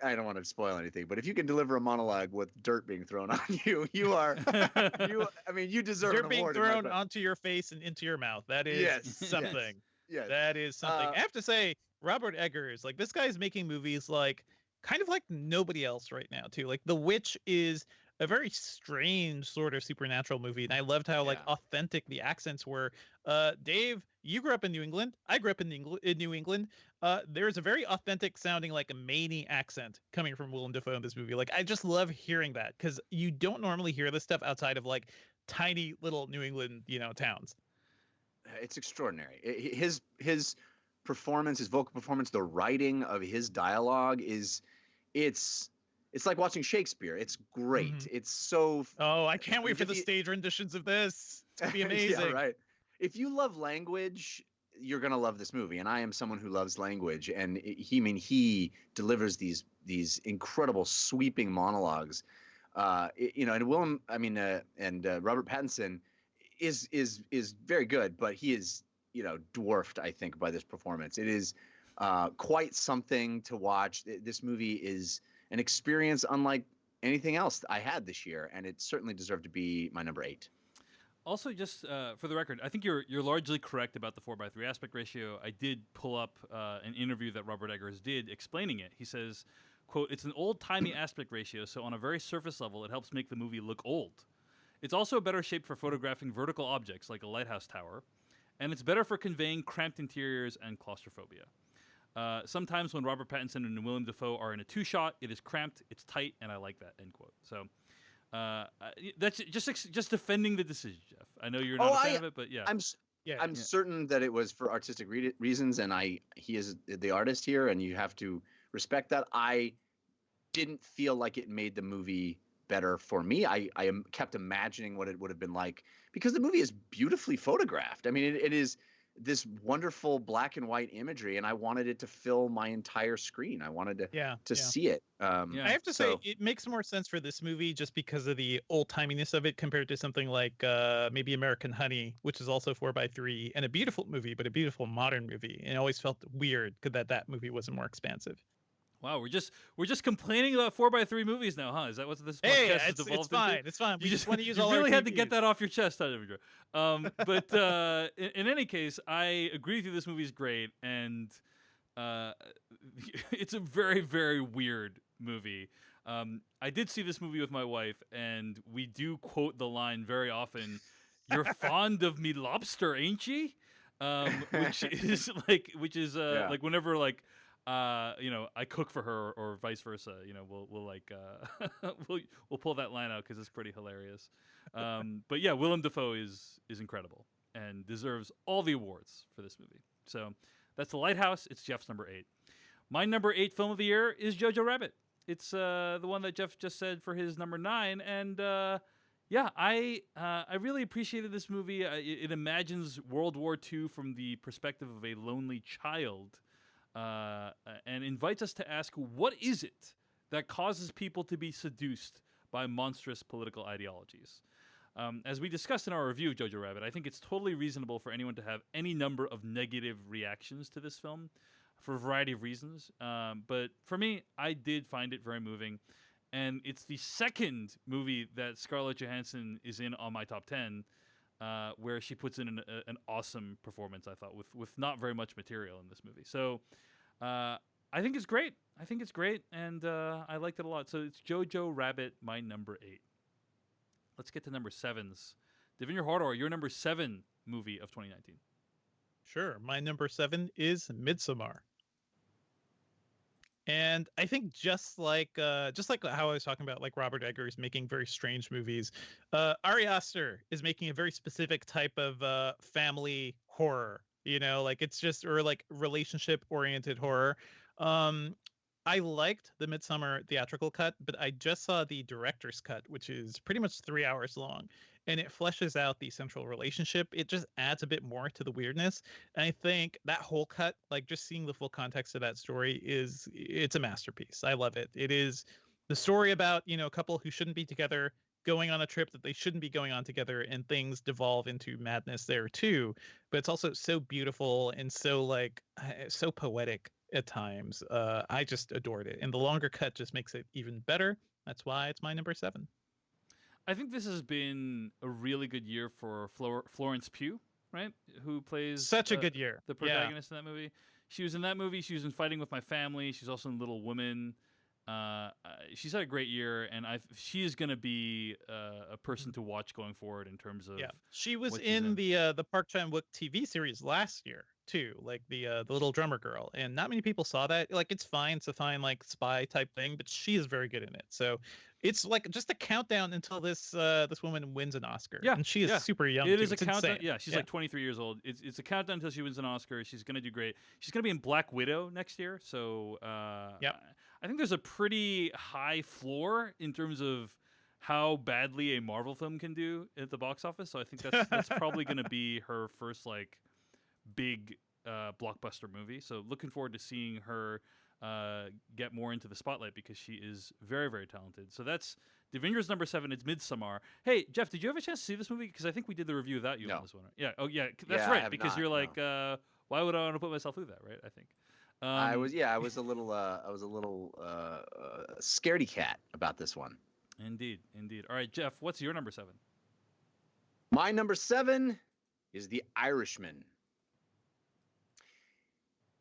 I don't want to spoil anything, but if you can deliver a monologue with dirt being thrown on you, you deserve Dirt an being award. thrown onto your face and into your mouth. That is something. Yes. That is something. I have to say, Robert Eggers, like this guy's making movies like kind of like nobody else right now too. Like The Witch is a very strange sort of supernatural movie, and I loved how like authentic the accents were. Dave, you grew up in New England. I grew up in New England. There's a very authentic sounding like a Maine accent coming from Willem Dafoe in this movie. Like I just love hearing that because you don't normally hear this stuff outside of like tiny little New England, towns. It's extraordinary. His performance, his vocal performance, the writing of his dialogue it's like watching Shakespeare. It's great. Mm-hmm. It's so. Oh, I can't wait for the stage renditions of this. It's gonna be amazing. Yeah, right. If you love language, you're gonna love this movie. And I am someone who loves language, and he delivers these incredible sweeping monologues. And Willem, and Robert Pattinson is very good, but he is dwarfed, I think, by this performance. It is quite something to watch. This movie is an experience unlike anything else I had this year, and it certainly deserved to be my number 8. Also, just for the record, I think you're largely correct about the 4:3 aspect ratio. I did pull up an interview that Robert Eggers did explaining it. He says, quote, "It's an old-timey aspect ratio, so on a very surface level, it helps make the movie look old. It's also better shaped for photographing vertical objects like a lighthouse tower, and it's better for conveying cramped interiors and claustrophobia. Sometimes when Robert Pattinson and Willem Dafoe are in a two-shot, it is cramped, it's tight, and I like that," end quote. So that's just defending the decision, Jeff. I know you're not a fan of it, but yeah. I'm certain that it was for artistic reasons, and he is the artist here, and you have to respect that. I didn't feel like it made the movie better for me. I kept imagining what it would have been like because the movie is beautifully photographed. I mean, it is this wonderful black and white imagery, and I wanted it to fill my entire screen. I wanted to see it. I have to say, it makes more sense for this movie just because of the old-timiness of it compared to something like maybe American Honey, which is also 4:3 and a beautiful movie, but a beautiful modern movie. And it always felt weird that movie wasn't more expansive. Wow, we're just complaining about 4:3 movies now, huh? Is that what this podcast has evolved it's fine. into? It's fine. We just want to use you all really our had to get that off your chest, Andrew. But in any case, I agree with you. This movie is great, and it's a very, very weird movie. I did see this movie with my wife, and we do quote the line very often. "You're fond of me lobster, ain't ye?" Which is like whenever like. I cook for her, or vice versa. We'll like we'll pull that line out because it's pretty hilarious. But yeah, Willem Dafoe is incredible and deserves all the awards for this movie. So that's The Lighthouse. It's Jeff's number 8. My number 8 film of the year is Jojo Rabbit. It's the one that Jeff just said for his number 9, and I really appreciated this movie. It imagines World War II from the perspective of a lonely child. And invites us to ask, what is it that causes people to be seduced by monstrous political ideologies? As we discussed in our review of Jojo Rabbit, I think it's totally reasonable for anyone to have any number of negative reactions to this film for a variety of reasons. But for me, I did find it very moving. And it's the second movie that Scarlett Johansson is in on my top 10, where she puts in an awesome performance, I thought, with not very much material in this movie. So I think it's great. And I liked it a lot. So it's Jojo Rabbit, my number 8. Let's get to number 7s. Devin Hardor, your number 7 movie of 2019. Sure. My number 7 is Midsommar. And I think just like how I was talking about, like Robert Eggers making very strange movies, Ari Aster is making a very specific type of family horror. You know, like it's just or like relationship oriented horror. Um, I liked the Midsummer theatrical cut, but I just saw the director's cut, which is pretty much 3 hours long, and it fleshes out the central relationship. It just adds a bit more to the weirdness. And I think that whole cut, like just seeing the full context of that story it's a masterpiece. I love it. It is the story about, a couple who shouldn't be together going on a trip that they shouldn't be going on together, and things devolve into madness there too. But it's also so beautiful and so like so poetic at times. I just adored it. And the longer cut just makes it even better. That's why it's my number 7. I think this has been a really good year for Florence Pugh, right? Who plays Such a good year. the Yeah. protagonist in that movie. She was in that movie. She was in Fighting with My Family. She's also in Little Women. She's had a great year, and she is going to be a person to watch going forward in terms of. Yeah, she was what she's in in. the Park Chan-wook TV series last year too, like the little drummer girl, and not many people saw that. Like it's fine, it's a fine like spy type thing, but she is very good in it. So it's like just a countdown until this woman wins an Oscar. Yeah, and she is yeah. super young. It too. is a It's countdown. insane. Yeah, she's like 23 years old. It's a countdown until she wins an Oscar. She's going to do great. She's going to be in Black Widow next year. So Yep. I think there's a pretty high floor in terms of how badly a Marvel film can do at the box office. So I think that's probably going to be her first like big blockbuster movie. So looking forward to seeing her get more into the spotlight because she is very, very talented. So that's Devinder's number 7. It's Midsommar. Hey, Jeff, did you have a chance to see this movie? Because I think we did the review without you No. on this one. Yeah. Oh, yeah. That's Yeah, I right. have Because not, you're no. like, why would I want to put myself through that? Right. I think. I was a little scaredy cat about this one. Indeed. All right, Jeff, what's your number 7? My number 7 is The Irishman.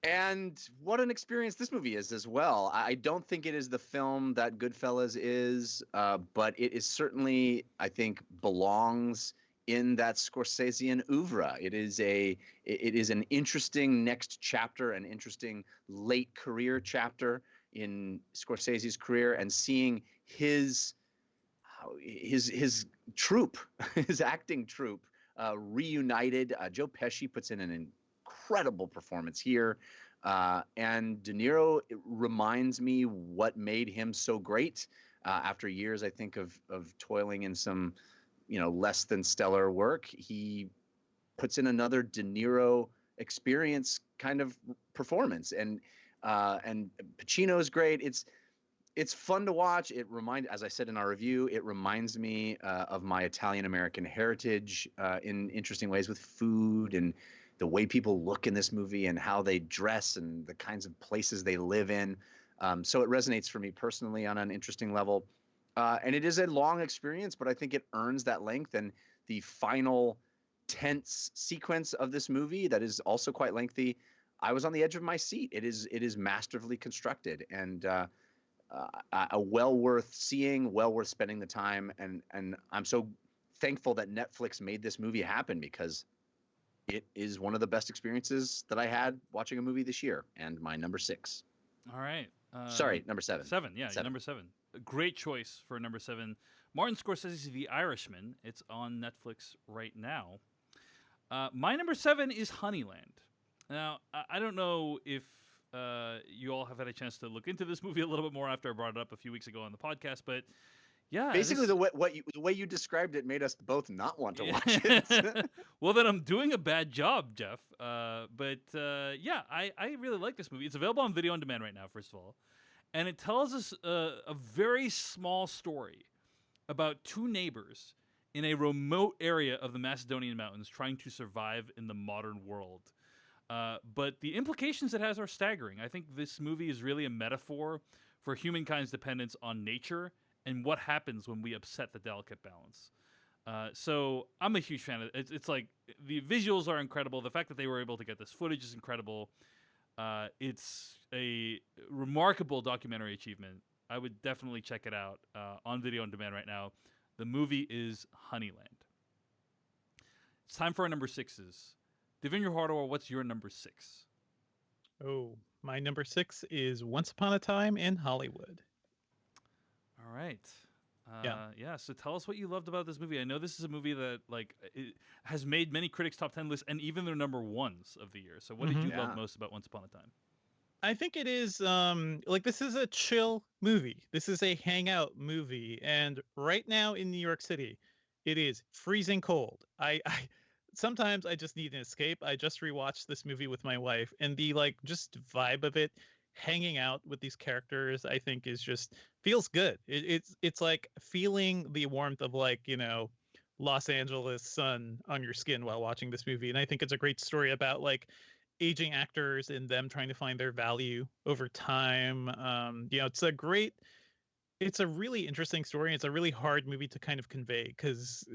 And what an experience this movie is as well. I don't think it is the film that Goodfellas is, but it is certainly, I think, belongs in that Scorsesean oeuvre. It is an interesting next chapter, an interesting late career chapter in Scorsese's career, and seeing his troupe, his acting troupe, reunited. Joe Pesci puts in an incredible performance here, and De Niro reminds me what made him so great. After years, I think, of toiling in some, less than stellar work, he puts in another De Niro experience kind of performance, and Pacino is great. It's fun to watch. As I said in our review, it reminds me of my Italian-American heritage in interesting ways with food and the way people look in this movie and how they dress and the kinds of places they live in. So it resonates for me personally on an interesting level. And it is a long experience, but I think it earns that length. And the final tense sequence of this movie that is also quite lengthy, I was on the edge of my seat. It is masterfully constructed, and well worth seeing, well worth spending the time. And I'm so thankful that Netflix made this movie happen, because it is one of the best experiences that I had watching a movie this year, and my number 6. All right. Sorry, number 7. 7, yeah, 7. number 7. A great choice for number 7. Martin Scorsese's The Irishman. It's on Netflix right now. My number 7 is Honeyland. Now, I don't know if you all have had a chance to look into this movie a little bit more after I brought it up a few weeks ago on the podcast, but yeah. Basically, the way you described it made us both not want to watch it. Well, then I'm doing a bad job, Jeff. But yeah, I really like this movie. It's available on video on demand right now, first of all. And it tells us a very small story about 2 neighbors in a remote area of the Macedonian Mountains trying to survive in the modern world. But the implications it has are staggering. I think this movie is really a metaphor for humankind's dependence on nature and what happens when we upset the delicate balance. So I'm a huge fan of it. It's like the visuals are incredible. The fact that they were able to get this footage is incredible. It's a remarkable documentary achievement. I would definitely check it out on video on demand right now. The movie is Honeyland. It's time for our number 6s. Devinder Hardawar, what's your number 6? Oh, My number 6 is Once Upon a Time in Hollywood. All right. Yeah. So tell us what you loved about this movie. I know this is a movie that it has made many critics' top 10 lists and even their number ones of the year. So what did you love most about Once Upon a Time? I think it is this is a chill movie. This is a hangout movie, and right now in New York City, it is freezing cold. I sometimes I just need an escape. I just rewatched this movie with my wife, and the just vibe of it, hanging out with these characters, I think is just feels good. It's like feeling the warmth of Los Angeles sun on your skin while watching this movie, and I think it's a great story about aging actors and them trying to find their value over time. It's a really interesting story. It's a really hard movie to kind of convey because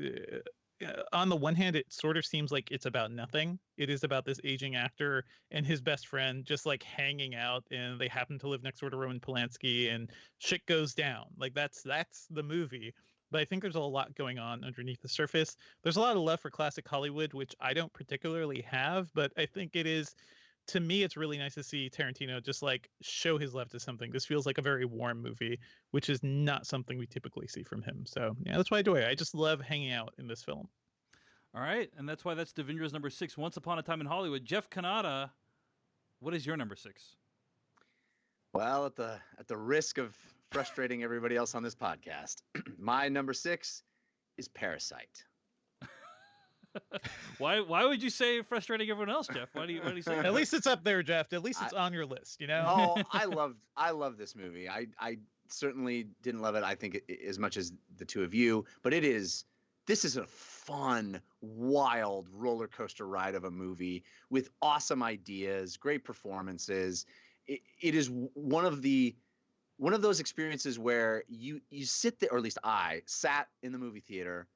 on the one hand, it sort of seems like it's about nothing. It is about this aging actor and his best friend just hanging out, and they happen to live next door to Roman Polanski, and shit goes down. That's the movie. But I think there's a lot going on underneath the surface. There's a lot of love for classic Hollywood, which I don't particularly have, but I think it is, to me, it's really nice to see Tarantino just show his love to something. This feels like a very warm movie, which is not something we typically see from him. So yeah, that's why I do it. I just love hanging out in this film. All right, and that's why that's Devindra's number 6, Once Upon a Time in Hollywood. Jeff Kanata, what is your number 6? Well, at the risk of frustrating everybody else on this podcast, my number 6 is Parasite. Why would you say frustrating everyone else, Jeff? Why do you say that? At least it's up there, Jeff. At least it's on your list, Oh, I love this movie. I certainly didn't love it, I think, as much as the two of you, but this is a fun, wild roller coaster ride of a movie with awesome ideas, great performances. It is one of those experiences where you sit there, or at least I sat in the movie theater,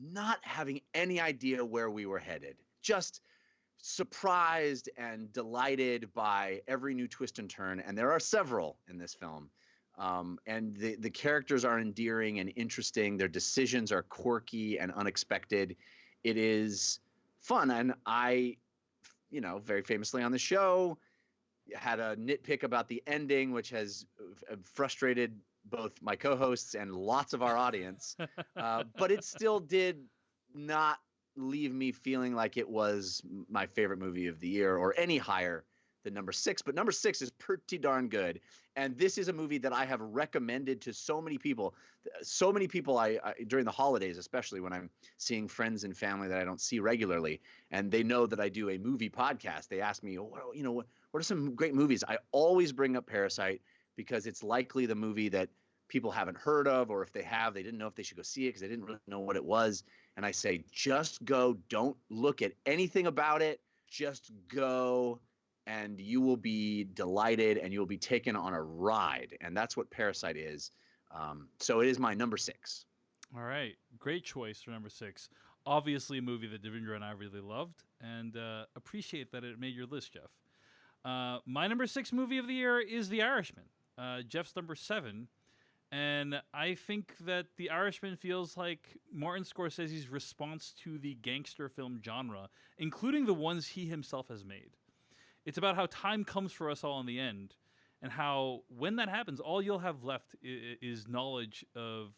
not having any idea where we were headed, just surprised and delighted by every new twist and turn. And there are several in this film. And the characters are endearing and interesting. Their decisions are quirky and unexpected. It is fun. And I, very famously on the show, had a nitpick about the ending, which has frustrated both my co-hosts and lots of our audience. But it still did not leave me feeling like it was my favorite movie of the year or any higher than number 6. But number 6 is pretty darn good. And this is a movie that I have recommended to so many people. So many people I during the holidays, especially when I'm seeing friends and family that I don't see regularly, and they know that I do a movie podcast. They ask me, what are some great movies? I always bring up Parasite because it's likely the movie that people haven't heard of, or if they have, they didn't know if they should go see it because they didn't really know what it was. And I say, just go. Don't look at anything about it. Just go. And you will be delighted and you'll be taken on a ride. And that's what Parasite is. So it is my number 6. All right. Great choice for number 6. Obviously a movie that Devindra and I really loved, and appreciate that it made your list, Jeff. My number 6 movie of the year is The Irishman. Jeff's number 7. And I think that The Irishman feels like Martin Scorsese's response to the gangster film genre, including the ones he himself has made. It's about how time comes for us all in the end, and how when that happens, all you'll have left is knowledge of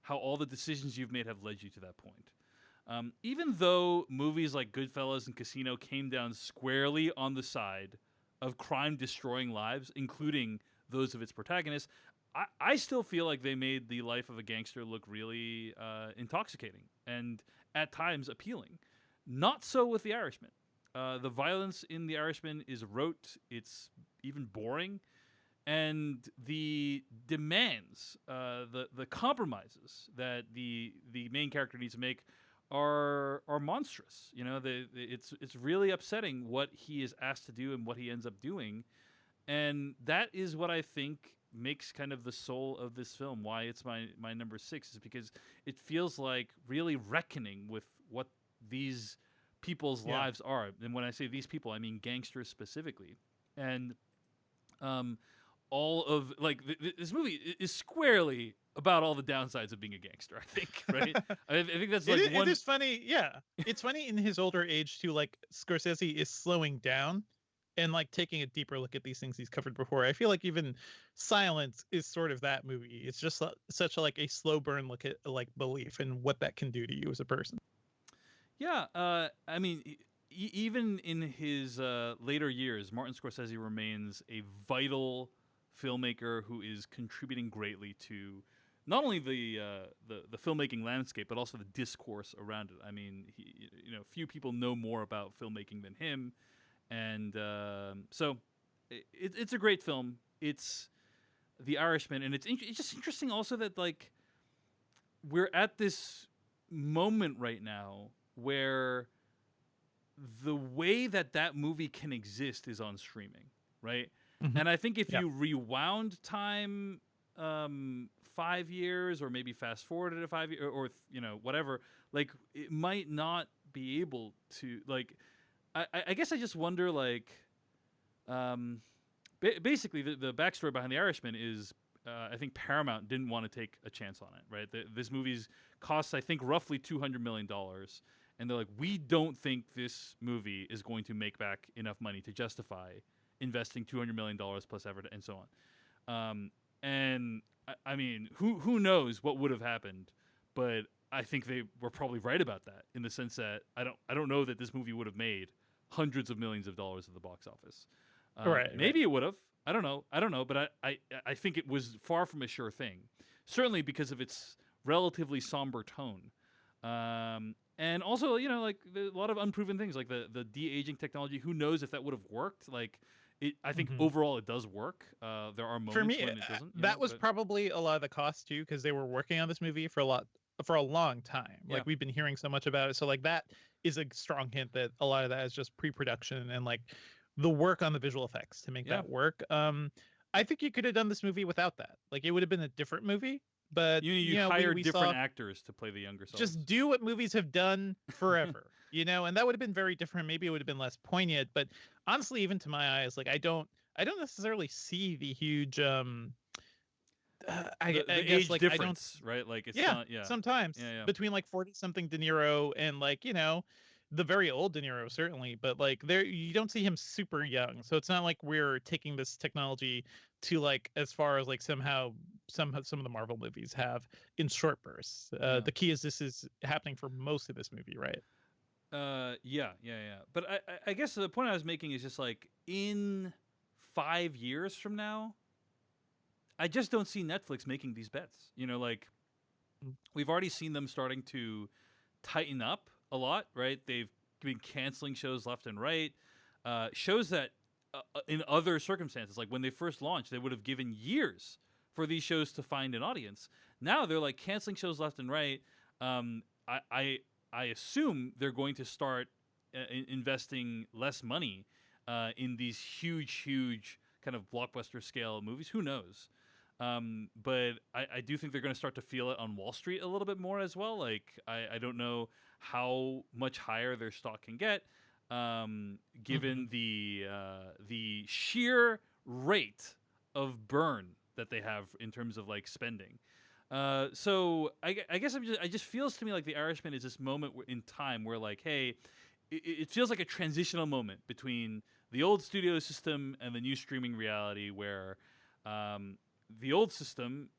how all the decisions you've made have led you to that point. Even though movies like Goodfellas and Casino came down squarely on the side of crime destroying lives, including those of its protagonists, I still feel like they made the life of a gangster look really intoxicating and at times appealing. Not so with The Irishman. The violence in The Irishman is rote, it's even boring, and the demands, the compromises that the main character needs to make are monstrous. It's really upsetting what he is asked to do and what he ends up doing, and that is what I think makes kind of the soul of this film. Why it's my number 6 is because it feels like really reckoning with what these people's lives are. And when I say these people, I mean gangsters specifically. And all of this movie is squarely about all the downsides of being a gangster, I think, right? I think that's it is funny. Yeah. It's funny in his older age too, Scorsese is slowing down and like taking a deeper look at these things he's covered before. I feel like even Silence is sort of that movie. It's just such a, like a slow burn look at like belief and what that can do to you as a person. Yeah, I mean, even in his later years, Martin Scorsese remains a vital filmmaker who is contributing greatly to not only the filmmaking landscape but also the discourse around it. I mean, few people know more about filmmaking than him, and so it's a great film. It's The Irishman, and it's just interesting also that like we're at this moment right now where the way that movie can exist is on streaming, right? Mhm. And I think if Yeah. you rewound time 5 years, or maybe fast forwarded to 5 years, or whatever, like it might not be able to. Like, I guess I just wonder, like, basically the backstory behind The Irishman is. I think Paramount didn't want to take a chance on it, right? This movie's costs, I think, roughly $200 million. And they're like, we don't think this movie is going to make back enough money to justify investing $200 million plus effort and so on. And I mean, who knows what would have happened? But I think they were probably right about that, in the sense that I don't know that this movie would have made hundreds of millions of dollars at the box office. Maybe it would have. I don't know, but I think it was far from a sure thing. Certainly because of its relatively somber tone. And also, like a lot of unproven things, like the de-aging technology. Who knows if that would have worked? Like, I think overall it does work. There are moments For me, when it doesn't. that was probably a lot of the cost too, because they were working on this movie for a long time. Yeah. Like we've been hearing so much about it. So like that is a strong hint that a lot of that is just pre-production and like the work on the visual effects to make that work. I think you could have done this movie without that. Like it would have been a different movie. But you hire different actors to play the younger selves. Just do what movies have done forever, and that would have been very different. Maybe it would have been less poignant. But honestly, even to my eyes, like I don't necessarily see the huge I guess age like difference, right? Like it's not, sometimes between like 40-something De Niro and like the very old De Niro certainly, but like there you don't see him super young, so it's not like we're taking this technology to like as far as like somehow some of the Marvel movies have in short bursts. The key is this is happening for most of this movie, right? Yeah. But I guess the point I was making is just like in 5 years from now, I just don't see Netflix making these bets. Like we've already seen them starting to tighten up a lot, right? They've been canceling shows left and right. Shows that in other circumstances, like when they first launched, they would have given years for these shows to find an audience. Now they're like canceling shows left and right. I assume they're going to start investing less money in these huge kind of blockbuster scale movies. Who knows? But I do think they're going to start to feel it on Wall Street a little bit more as well. Like I don't know how much higher their stock can get, given the sheer rate of burn that they have in terms of like spending. So I guess it just feels to me like The Irishman is this moment in time where like, hey, it feels like a transitional moment between the old studio system and the new streaming reality, where the old system,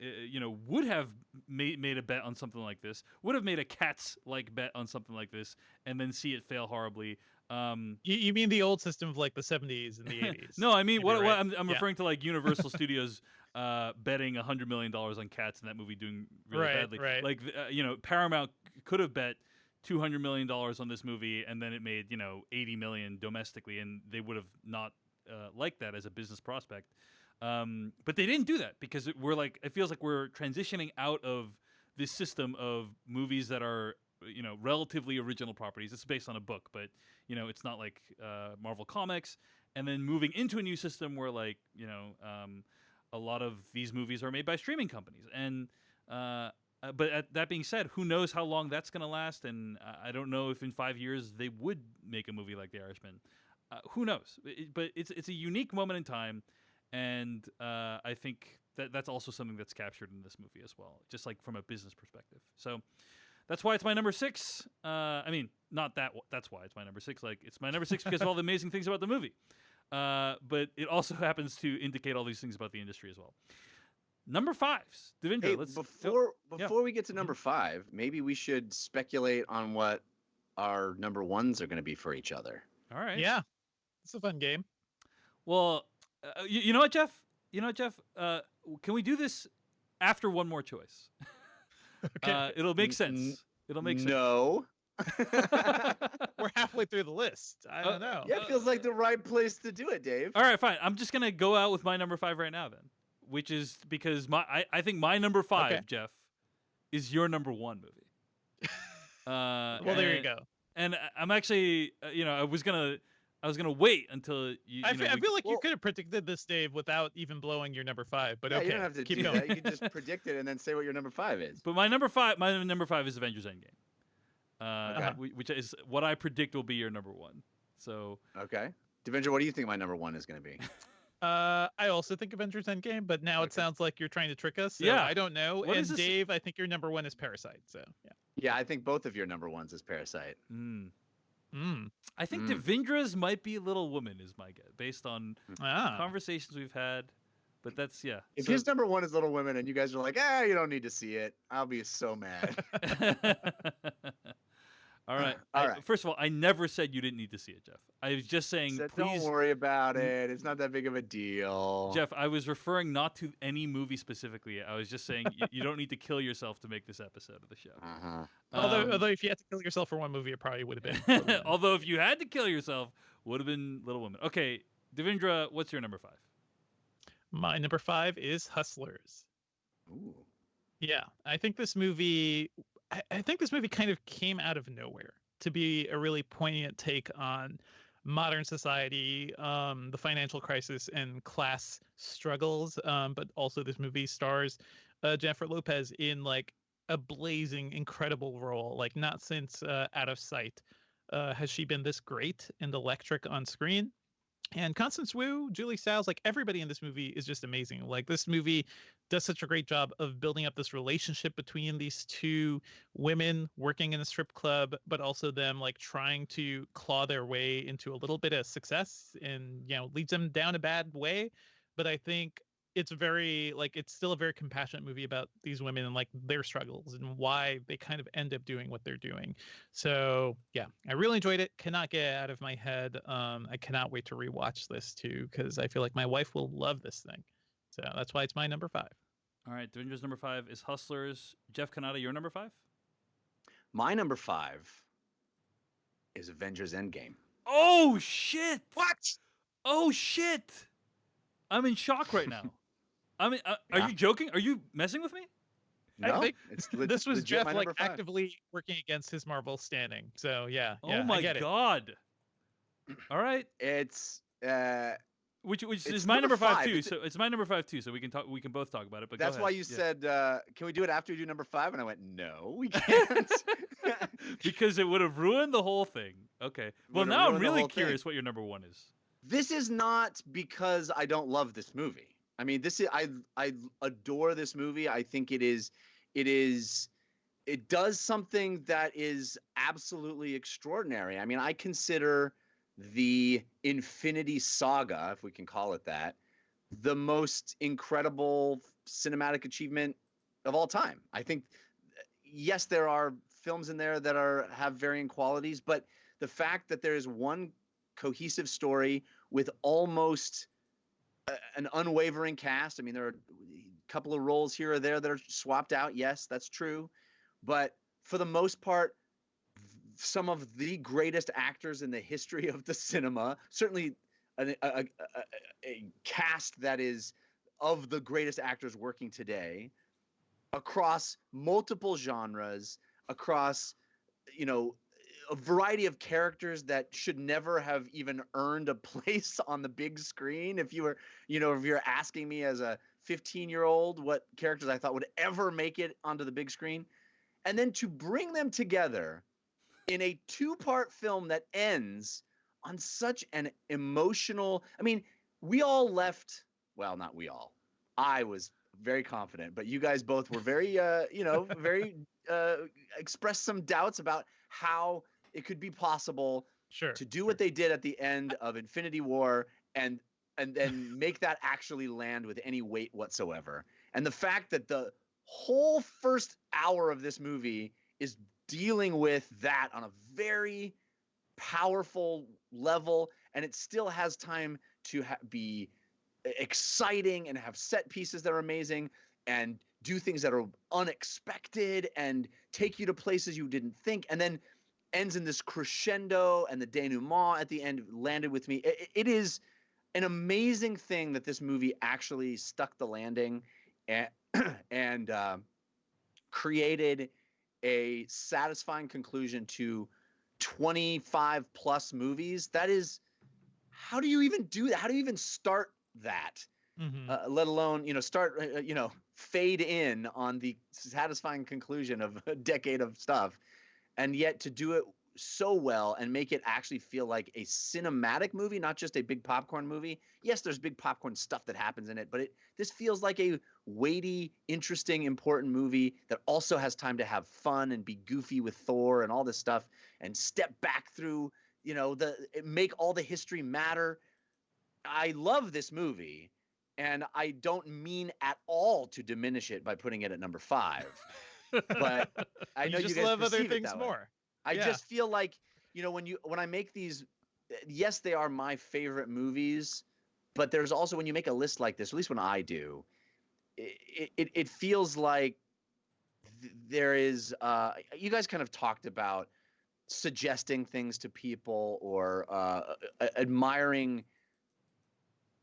would have made a bet on something like this, would have made a Cats-like bet on something like this, and then see it fail horribly. You mean the old system of like the 70s and the 80s? No, I mean what I'm referring to, like Universal Studios betting $100 million on Cats and that movie doing really badly. Right. Like Paramount could have bet $200 million on this movie, and then it made $80 million domestically, and they would have not liked that as a business prospect. But they didn't do that because it feels like we're transitioning out of this system of movies that are relatively original properties. It's based on a book, but it's not like Marvel Comics, and then moving into a new system where like a lot of these movies are made by streaming companies. And but that being said, who knows how long that's going to last, and I don't know if in 5 years they would make a movie like The Irishman. Who knows? But it's a unique moment in time. And I think that's also something that's captured in this movie as well, just like from a business perspective. So that's why it's my number 6. I mean, not that. That's why it's my number 6. Like it's my number 6 because of all the amazing things about the movie. but it also happens to indicate all these things about the industry as well. Number 5's Devindra. Hey, let's before we get to number 5, maybe we should speculate on what our number 1s are going to be for each other. All right. Yeah, it's a fun game. Well, you know what, Jeff? Can we do this after one more choice? Okay. It'll make sense. It'll make sense. No. We're halfway through the list. I don't know. Yeah, it feels like the right place to do it, Dave. All right, fine. I'm just gonna go out with my number 5 right now, then, which is because I think my number 5, Okay. Jeff, is your number 1 movie. Well, there you go. And I'm actually, I was gonna wait until you. I feel like you well- could have predicted this, Dave, without even blowing your number 5. But Yeah, okay, you don't have to keep do going. that. You can just predict it and then say what your number 5 is. But my number 5 is Avengers Endgame, Okay. which is what I predict will be your number 1. So Okay. Devendra, what do you think my number 1 is going to be? I also think Avengers Endgame, but now it Okay. sounds like you're trying to trick us. So Yeah. I don't know. What and is this- Dave, I think your number 1 is Parasite. So yeah. Yeah, I think both of your number 1s is Parasite. I think Mm. Devindra's might be Little Woman, is my guess, based on Ah. conversations we've had. But that's If So- his number 1 is Little Women and you guys are like, you don't need to see it, I'll be so mad. All right. All right. First of all, I never said you didn't need to see it, Jeff. I was just saying, Said, please, don't worry about it. It's not that big of a deal. Jeff. I was referring not to any movie specifically. I was just saying you don't need to kill yourself to make this episode of the show. Uh-huh. Although if you had to kill yourself for one movie, it probably would have been. Little Women. Although if you had to kill yourself, would have been Little Women. Okay, Devindra, what's your number 5? My number 5 is Hustlers. Ooh. Yeah, I think this movie. I think this movie kind of came out of nowhere to be a really poignant take on modern society, the financial crisis and class struggles. But also, this movie stars Jennifer Lopez in like a blazing, incredible role. Like not since Out of Sight has she been this great and electric on screen. And Constance Wu, Julie Stiles, like everybody in this movie is just amazing. Like this movie does such a great job of building up this relationship between these two women working in a strip club, but also them like trying to claw their way into a little bit of success and, leads them down a bad way. But I think it's it's still a very compassionate movie about these women and like their struggles and why they kind of end up doing what they're doing. So yeah, I really enjoyed it. Cannot get it out of my head. I cannot wait to rewatch this too, because I feel like my wife will love this thing. So that's why it's my number 5. All right, Devindra's number 5 is Hustlers. Jeff Kanata, your number 5? My number 5 is Avengers Endgame. Oh shit! What? Oh shit! I'm in shock right now. Are Yeah. you joking? Are you messing with me? I No, think it's this was legit Jeff my like number 5. actively working against his Marvel standing. So yeah, Oh I my get it. god! All right, It's which It's is my number number 5 5. too. It's So it's my number 5 too. So we can talk. We can both talk about it. But that's go why ahead. you Yeah. said, can we do it after we do number 5? And I went, no, we can't. Because it would have ruined the whole thing. Okay. Well, Would've now I'm ruined the really whole thing. curious what your number 1 is. This is not because I don't love this movie. I mean, I adore this movie. I think it does something that is absolutely extraordinary. I mean, I consider the Infinity Saga, if we can call it that, the most incredible cinematic achievement of all time. I think, yes, there are films in there that have varying qualities, but the fact that there is one cohesive story with almost an unwavering cast. I mean, there are a couple of roles here or there that are swapped out. Yes, that's true. But for the most part, some of the greatest actors in the history of the cinema, certainly a cast that is of the greatest actors working today, across multiple genres, across, a variety of characters that should never have even earned a place on the big screen. If you're asking me as a 15-year-old what characters I thought would ever make it onto the big screen, and then to bring them together in a 2-part film that ends on such an emotional, I mean, we all left, well, not we all. I was very confident, but you guys both were very, expressed some doubts about how it could be possible Sure. to do what they did at the end of Infinity War and then make that actually land with any weight whatsoever. And the fact that the whole first hour of this movie is dealing with that on a very powerful level, and it still has time to be exciting and have set pieces that are amazing and do things that are unexpected and take you to places you didn't think, and then ends in this crescendo, and the denouement at the end landed with me. It is an amazing thing that this movie actually stuck the landing and created a satisfying conclusion to 25 plus movies. That is, how do you even do that? How do you even start that? Let alone, start, fade in on the satisfying conclusion of a decade of stuff, and yet to do it so well and make it actually feel like a cinematic movie, not just a big popcorn movie. Yes, there's big popcorn stuff that happens in it, but this feels like a weighty, interesting, important movie that also has time to have fun and be goofy with Thor and all this stuff and step back through, make all the history matter. I love this movie, and I don't mean at all to diminish it by putting it at number 5. But I know you just guys love other perceive it things that way. more. I just feel like, when I make these, yes, they are my favorite movies, but there's also, when you make a list like this, at least when I do, it feels like there is, you guys kind of talked about suggesting things to people or admiring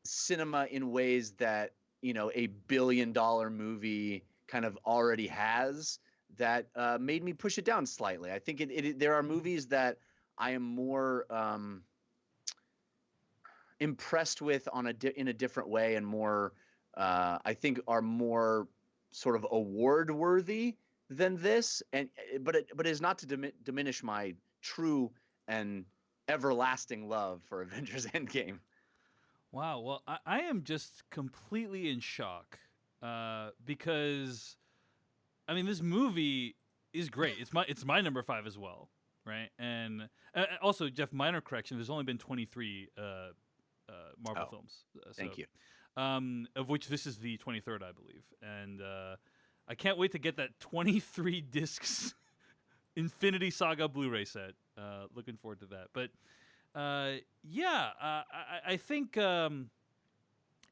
cinema in ways that, a billion-dollar movie kind of already has, that made me push it down slightly. I think there are movies that I am more impressed with in a different way, and more, I think, are more sort of award worthy than this. But it is not to diminish my true and everlasting love for Avengers Endgame. Wow. Well, I am just completely in shock because, I mean, this movie is great. It's my number 5 as well, right? And also, Jeff, minor correction. There's only been 23 Marvel films. Thank you. Of which this is the 23rd, I believe. And I can't wait to get that 23 discs Infinity Saga Blu-ray set. Looking forward to that. But I think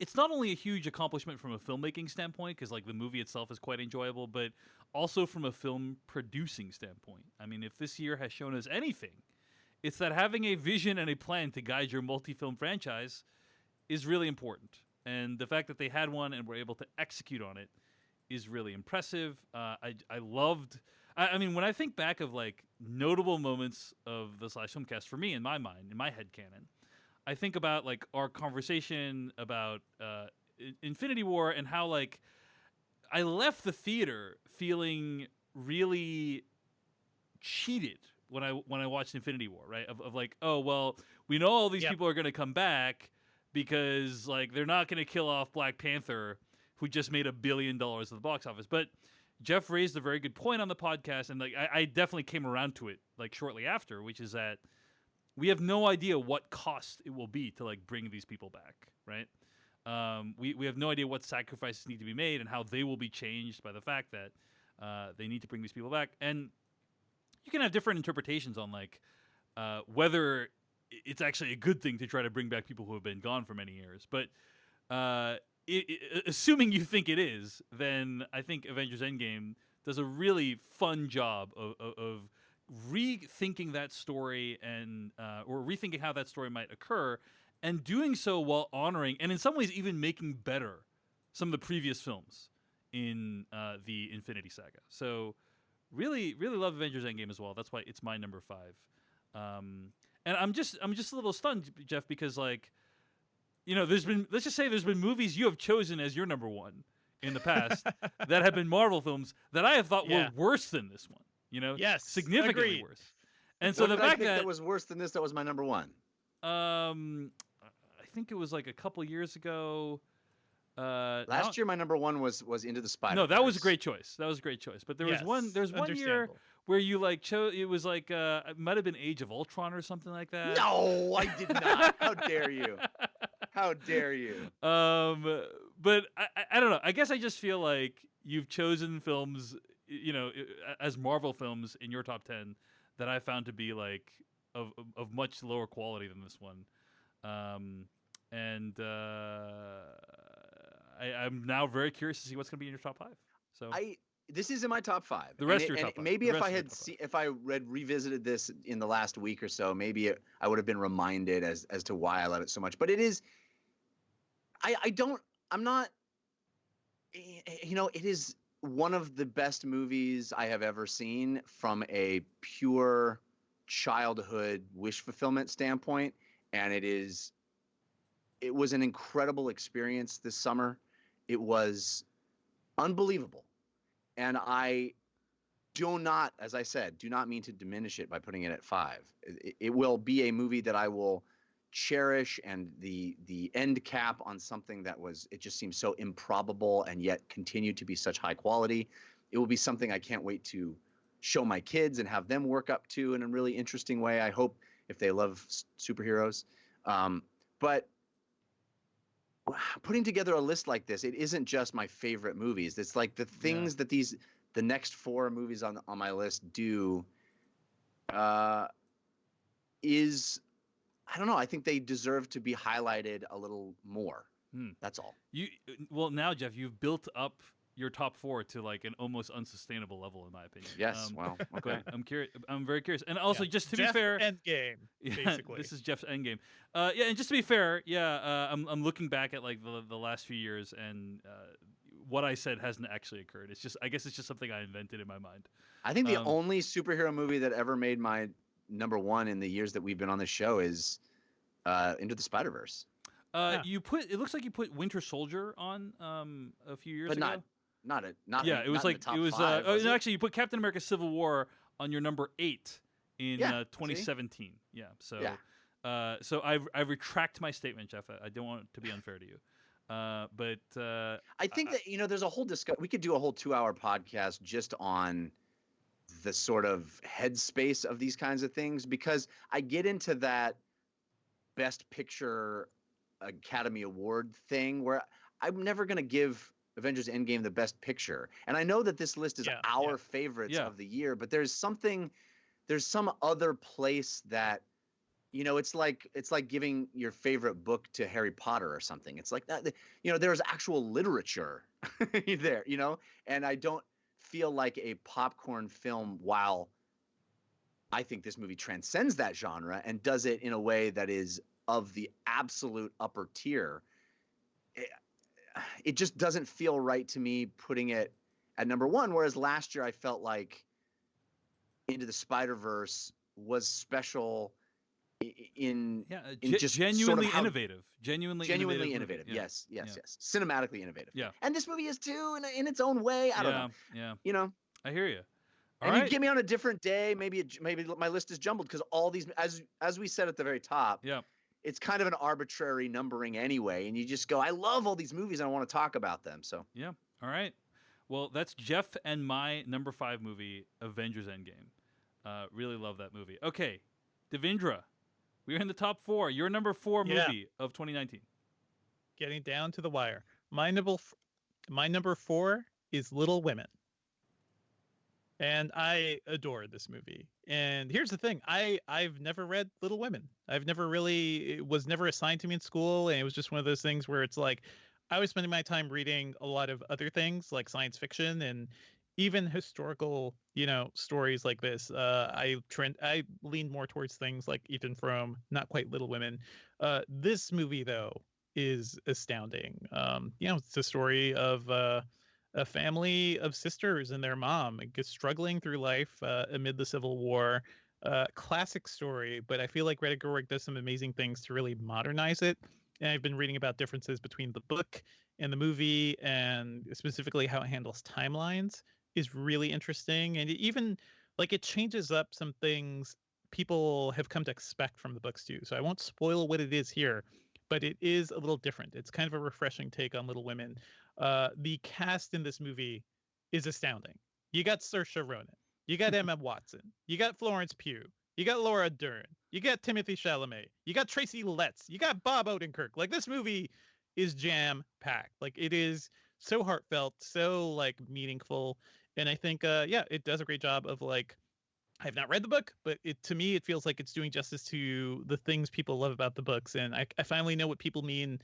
it's not only a huge accomplishment from a filmmaking standpoint, because like the movie itself is quite enjoyable, but also from a film producing standpoint. I mean, if this year has shown us anything, it's that having a vision and a plan to guide your multi-film franchise is really important. And the fact that they had one and were able to execute on it is really impressive. I loved. I mean, when I think back of like notable moments of the Slash Filmcast for me, in my mind, in my headcanon, I think about like our conversation about Infinity War and how like I left the theater feeling really cheated when I watched Infinity War, right? Of like, oh well, we know all these people are going to come back because like they're not going to kill off Black Panther, who just made $1 billion at the box office. But Jeff raised a very good point on the podcast, and like I definitely came around to it like shortly after, which is that we have no idea what cost it will be to like bring these people back, right? We have no idea what sacrifices need to be made and how they will be changed by the fact that they need to bring these people back. And you can have different interpretations on like whether it's actually a good thing to try to bring back people who have been gone for many years. But assuming you think it is, then I think Avengers Endgame does a really fun job of rethinking that story and or rethinking how that story might occur, and doing so while honoring and in some ways even making better some of the previous films in the Infinity Saga. So really love Avengers Endgame as well. That's why it's my number 5. And I'm just a little stunned, Jeff, because like, let's just say there's been movies you have chosen as your number 1 in the past that have been Marvel films that I have thought were worse than this one. Yes, significantly agreed. worse. And so the fact that was worse than this, that was my number 1. I think it was like a couple years ago. Last year, my number 1 was Into the Spider-Verse. No, that was a great choice. But there was one. There's one year where you like chose. It was like it might have been Age of Ultron or something like that. No, I did not. How dare you? How dare you? But I don't know. I guess I just feel like you've chosen films, as Marvel films in your top 10 that I found to be like of much lower quality than this one. And I'm now very curious to see what's going to be in your top 5. So This is in my top 5. The rest of your top 5. Maybe The if rest I of your had top 5. if I read revisited this in the last week or so, maybe I would have been reminded as to why I love it so much. But it is, I'm not, it is one of the best movies I have ever seen from a pure childhood wish fulfillment standpoint, and it was an incredible experience this summer. It was unbelievable. And I do not, as I said, do not mean to diminish it by putting it at 5. It will be a movie that I will cherish, and the end cap on something it just seems so improbable and yet continued to be such high quality. It will be something I can't wait to show my kids and have them work up to in a really interesting way, I hope, if they love superheroes. But putting together a list like this, it isn't just my favorite movies. It's like the things that the next 4 movies on my list do is, I don't know, I think they deserve to be highlighted a little more. That's all. Well, now, Jeff, you've built up your top 4 to like an almost unsustainable level, in my opinion. Yes. Well, okay. But I'm curious. I'm very curious. And also, just to Jeff be fair, Endgame, basically. This is Jeff's Endgame. And just to be fair, I'm looking back at like the last few years, and what I said hasn't actually occurred. I guess it's just something I invented in my mind. I think the only superhero movie that ever made my number 1 in the years that we've been on the show is Into the Spider-Verse. It looks like you put Winter Soldier on a few years ago. It was like it was 5, actually you put Captain America: Civil War on your number 8 in 2017. See? Yeah. So I retract my statement, Jeff. I don't want to be unfair to you. But I think that there's a whole we could do a whole 2-hour podcast just on the sort of headspace of these kinds of things, because I get into that Best Picture Academy Award thing where I'm never going to give Avengers Endgame the Best Picture. And I know that this list is our favorites of the year, but there's some other place that, it's like giving your favorite book to Harry Potter or something. It's like that, there's actual literature there, and I don't feel like a popcorn film, while I think this movie transcends that genre and does it in a way that is of the absolute upper tier. It just doesn't feel right to me putting it at number 1, whereas last year I felt like Into the Spider-Verse was special in just genuinely sort of innovative. Genuinely innovative. Yeah. Yes. Cinematically innovative. Yeah. And this movie is too in its own way. I don't know. Yeah. I hear you. You get me on a different day, maybe my list is jumbled because all these, as we said at the very top, it's kind of an arbitrary numbering anyway, and you just go, I love all these movies and I want to talk about them. So yeah. All right. Well, that's Jeff and my number 5 movie, Avengers Endgame. Really love that movie. Okay, Devindra, we're in the top 4. Your number 4 movie of 2019. Getting down to the wire. My number 4 is Little Women. And I adore this movie. And here's the thing. I've never read Little Women. It was never assigned to me in school. And it was just one of those things where it's like, I was spending my time reading a lot of other things like science fiction and even historical, stories like this. I leaned more towards things like Ethan Frome, not quite Little Women. This movie, though, is astounding. It's a story of a family of sisters and their mom struggling through life amid the Civil War. Classic story, but I feel like Greta Gerwig does some amazing things to really modernize it. And I've been reading about differences between the book and the movie, and specifically how it handles timelines is really interesting. And it changes up some things people have come to expect from the books too. So I won't spoil what it is here, but it is a little different. It's kind of a refreshing take on Little Women. The cast in this movie is astounding. You got Saoirse Ronan, you got Emma Watson, you got Florence Pugh, You got Laura Dern. You got Timothy Chalamet. You got Tracy Letts. You got Bob Odenkirk. Like, this movie is jam packed. Like, it is so heartfelt, so like meaningful, and I think yeah, it does a great job of like. I've not read the book, but to me it feels like it's doing justice to the things people love about the books, and I finally know what people mean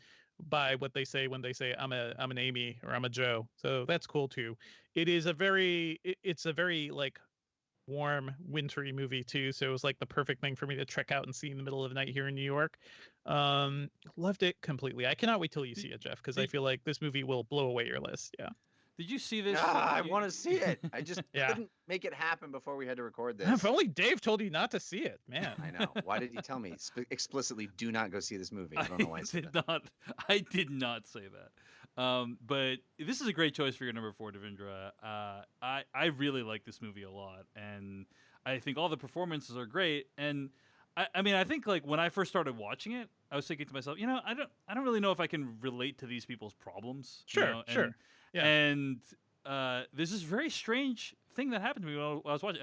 by what they say when they say I'm an Amy or I'm a Joe. So that's cool too. It is a very it's a very like warm, wintry movie too. So it was like the perfect thing for me to trek out and see in the middle of the night here in New York. Loved it completely. I cannot wait till you see it, Jeff, because I feel like this movie will blow away your list. Yeah. Did you see this? I want to see it. I just Yeah. couldn't make it happen before we had to record this. If only Dave told you not to see it, man. I know. Why did you tell me explicitly? Do not go see this movie. I don't know why I said that. I did not say that. But this is a great choice for your number 4, Devindra. I really like this movie a lot, and I think all the performances are great. And I mean, I think like when I first started watching it, I was thinking to myself, I don't really know if I can relate to these people's problems. Sure. Yeah. And there's this very strange thing that happened to me when I was watching.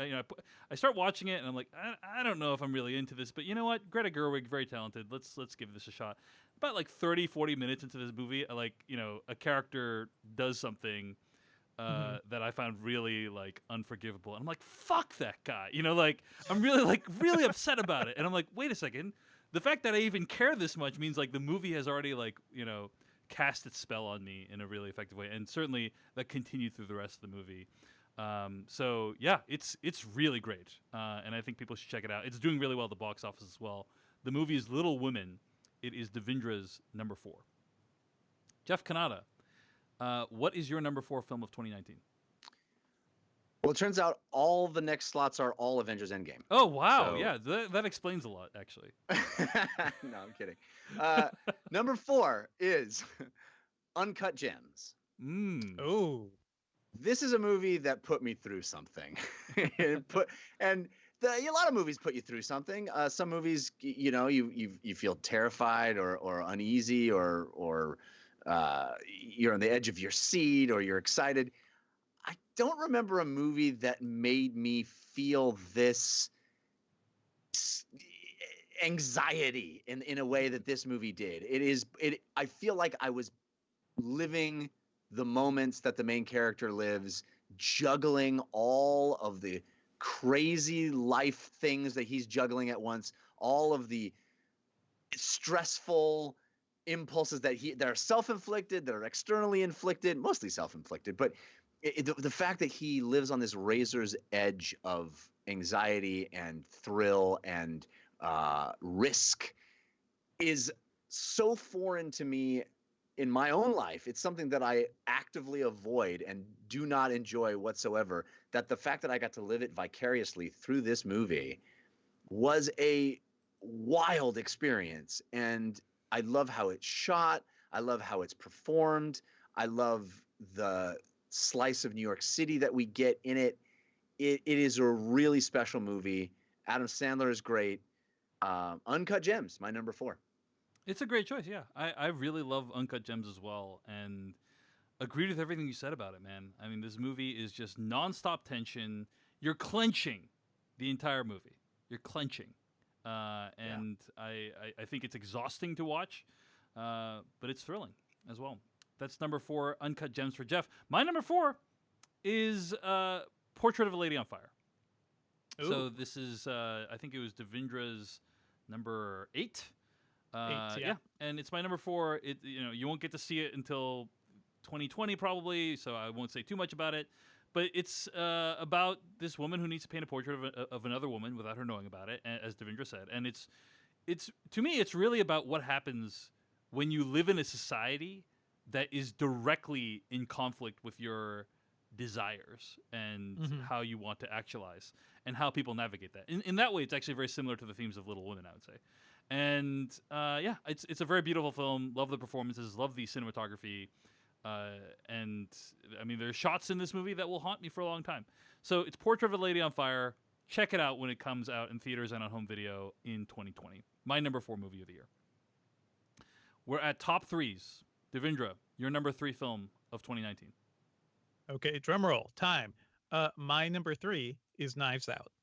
I start watching it, and I'm like, I don't know if I'm really into this, but you know what? Greta Gerwig, very talented. Let's give this a shot. About like 30, 40 minutes into this movie, a character does something that I found really like unforgivable, and I'm like, fuck that guy. I'm really upset about it, and I'm like, wait a second. The fact that I even care this much means like the movie has already cast its spell on me in a really effective way, and certainly that continued through the rest of the movie. So yeah, it's really great, and I think people should check it out. It's doing really well at the box office as well. The movie is Little Women. It is Devindra's number 4. Jeff Kanata, what is your number 4 film of 2019? Well, it turns out all the next slots are all Avengers Endgame. Oh wow, So- yeah, that explains a lot actually. No, I'm kidding. Number 4 is Uncut Gems. Oh. This is a movie that put me through something. A lot of movies put you through something. Some movies, you feel terrified or uneasy or you're on the edge of your seat or you're excited. I don't remember a movie that made me feel this anxiety in a way that this movie did. I feel like I was living the moments that the main character lives, juggling all of the crazy life things that he's juggling at once, all of the stressful impulses that are self-inflicted, that are externally inflicted, mostly self-inflicted, but the fact that he lives on this razor's edge of anxiety and thrill and risk is so foreign to me in my own life. It's something that I actively avoid and do not enjoy whatsoever, that the fact that I got to live it vicariously through this movie was a wild experience. And I love how it's shot. I love how it's performed. I love the slice of New York City that we get in it. It is a really special movie. Adam Sandler is great. Uncut Gems, my number 4. It's a great choice, yeah. I really love Uncut Gems as well, and agreed with everything you said about it, man. I mean, this movie is just nonstop tension. You're clenching the entire movie. You're clenching. And I think it's exhausting to watch, but it's thrilling as well. That's number 4, Uncut Gems for Jeff. My number 4 is Portrait of a Lady on Fire. Ooh. So this is, I think it was Devindra's number 8. Yeah. And it's my number 4. You won't get to see it until 2020 probably, so I won't say too much about it. But it's about this woman who needs to paint a portrait of another woman without her knowing about it, as Devindra said. And it's to me, it's really about what happens when you live in a society that is directly in conflict with your desires and how you want to actualize and how people navigate that. In that way, it's actually very similar to the themes of Little Women, I would say. And it's a very beautiful film. Love the performances. Love the cinematography. And I mean, there's shots in this movie that will haunt me for a long time. So it's Portrait of a Lady on Fire. Check it out when it comes out in theaters and on home video in 2020. My number 4 movie of the year. We're at top 3s. Devindra, your number 3 film of 2019. Okay, drum roll, time. My number 3 is Knives Out.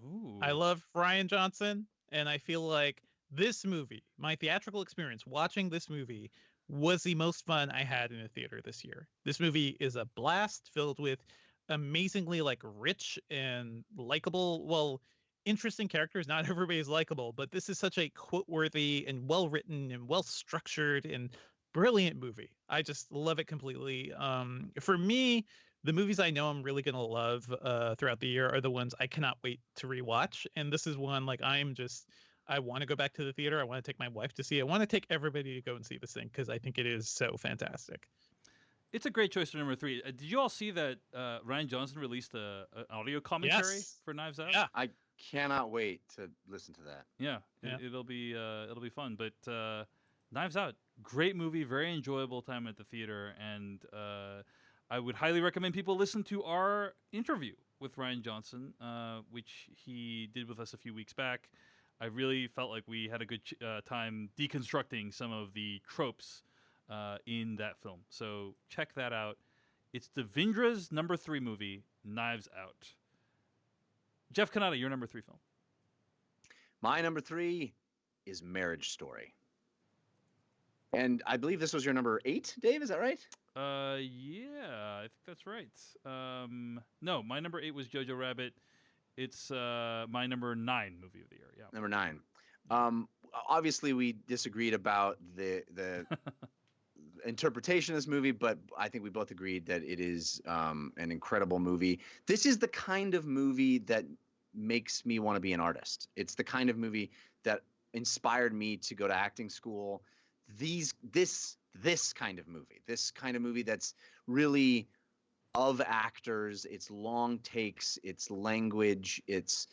Ooh. I love Ryan Johnson, and I feel like this movie, my theatrical experience watching this movie, was the most fun I had in a theater this year. This movie is a blast filled with amazingly like rich and likable, well, interesting characters. Not everybody's likable, but this is such a quote-worthy and well-written and well-structured and brilliant movie. I just love it completely. For me, the movies I know I'm really gonna love throughout the year are the ones I cannot wait to rewatch. And this is one like I want to go back to the theater. I want to take my wife to see it. I want to take everybody to go and see this thing because I think it is so fantastic. It's a great choice for number 3. Did you all see that Ryan Johnson released an audio commentary Yes. for Knives Out? Yeah. I cannot wait to listen to that. Yeah, Yeah. it'll be fun. But Knives Out, great movie, very enjoyable time at the theater, and I would highly recommend people listen to our interview with Ryan Johnson, which he did with us a few weeks back. I really felt like we had a good time deconstructing some of the tropes in that film. So check that out. It's Devindra's number 3 movie, Knives Out. Jeff Kanata, your number 3 film. My number 3 is Marriage Story. And I believe this was your number 8, Dave, is that right? Yeah, I think that's right. No, my number 8 was Jojo Rabbit. It's my number 9 movie of the year. Yeah. Number 9. Obviously we disagreed about the interpretation of this movie, but I think we both agreed that it is an incredible movie. This is the kind of movie that makes me want to be an artist. It's the kind of movie that inspired me to go to acting school. This kind of movie that's really of actors, it's long takes, it's language, it's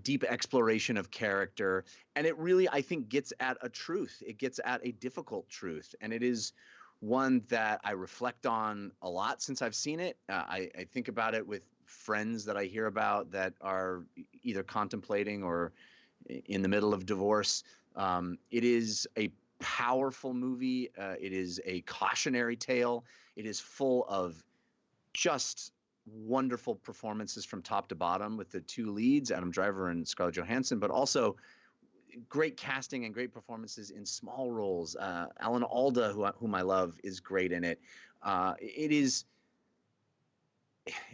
deep exploration of character, and it really, I think, gets at a truth. It gets at a difficult truth, and it is one that I reflect on a lot since I've seen it. I think about it with friends that I hear about that are either contemplating or in the middle of divorce. It is a powerful movie. It is a cautionary tale. It is full of just wonderful performances from top to bottom with the 2 leads, Adam Driver and Scarlett Johansson, but also great casting and great performances in small roles. Alan Alda, whom I love, is great in it. It is,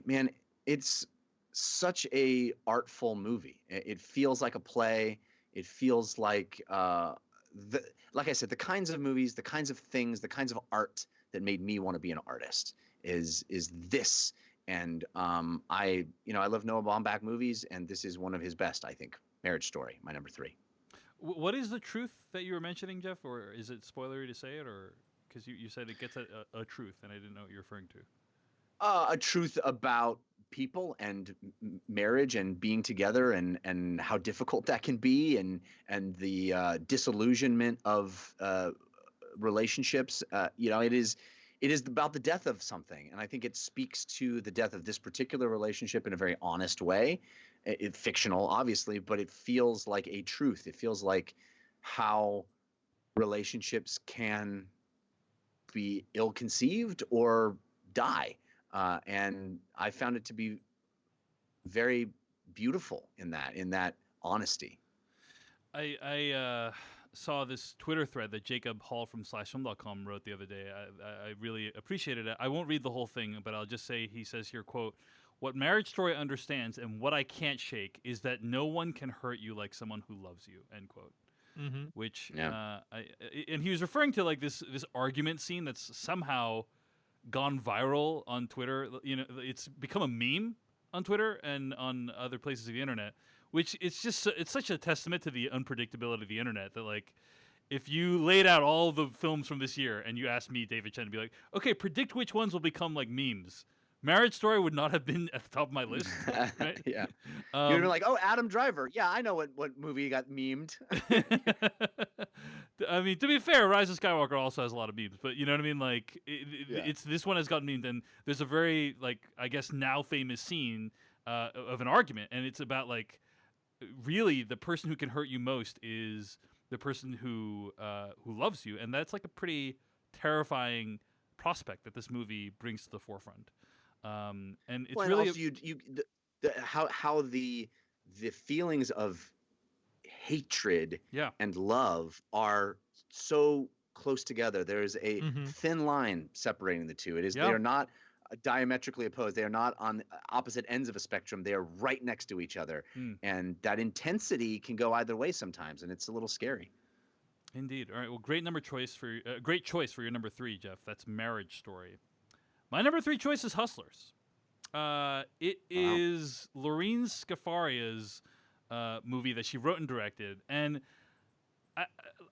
man, it's such a artful movie. It feels like a play. It feels like, like I said, the kinds of movies, the kinds of things, the kinds of art that made me want to be an artist is this. And I love Noah Baumbach movies, and this is one of his best, I think. Marriage Story, my number 3. What is the truth that you were mentioning, Jeff? Or is it spoilery to say it? Or because you said it gets at a truth, and I didn't know what you're referring to. A truth about people and marriage and being together, and how difficult that can be, and the disillusionment of relationships. It is about the death of something, and I think it speaks to the death of this particular relationship in a very honest way. It's fictional, obviously, but it feels like a truth. It feels like how relationships can be ill-conceived or die. And I found it to be very beautiful in that honesty. I saw this Twitter thread that Jacob Hall from /film.com wrote the other day. I really appreciated it. I won't read the whole thing, but I'll just say he says here, quote, "What Marriage Story understands and what I can't shake is that no one can hurt you like someone who loves you," end quote. Mm-hmm. Which, and he was referring to like this argument scene that's somehow gone viral on Twitter. You know, it's become a meme on Twitter and on other places of the internet, which it's such a testament to the unpredictability of the internet that, like, if you laid out all the films from this year and you asked me, David Chen, to be like, okay, predict which ones will become like memes, Marriage Story would not have been at the top of my list. Right? Yeah. You'd have been like, oh, Adam Driver. Yeah, I know what movie got memed. I mean, to be fair, Rise of Skywalker also has a lot of memes, but you know what I mean? Like, it's this one has gotten memed, and there's a very, like, I guess now famous scene of an argument, and it's about, like, really the person who can hurt you most is the person who loves you, and that's like a pretty terrifying prospect that this movie brings to the forefront. And it's well, really and also how the feelings of hatred Yeah. and love are so close together. There is a Hmm. thin line separating the two. They Yeah. are not diametrically opposed. They are not on opposite ends of a spectrum. They are right next to each other. Mm. And that intensity can go either way sometimes, and it's a little scary. Indeed. All right. Well, great choice for your number 3, Jeff. That's Marriage Story. My number 3 choice is Hustlers. It is Lorene Scafaria's movie that she wrote and directed, and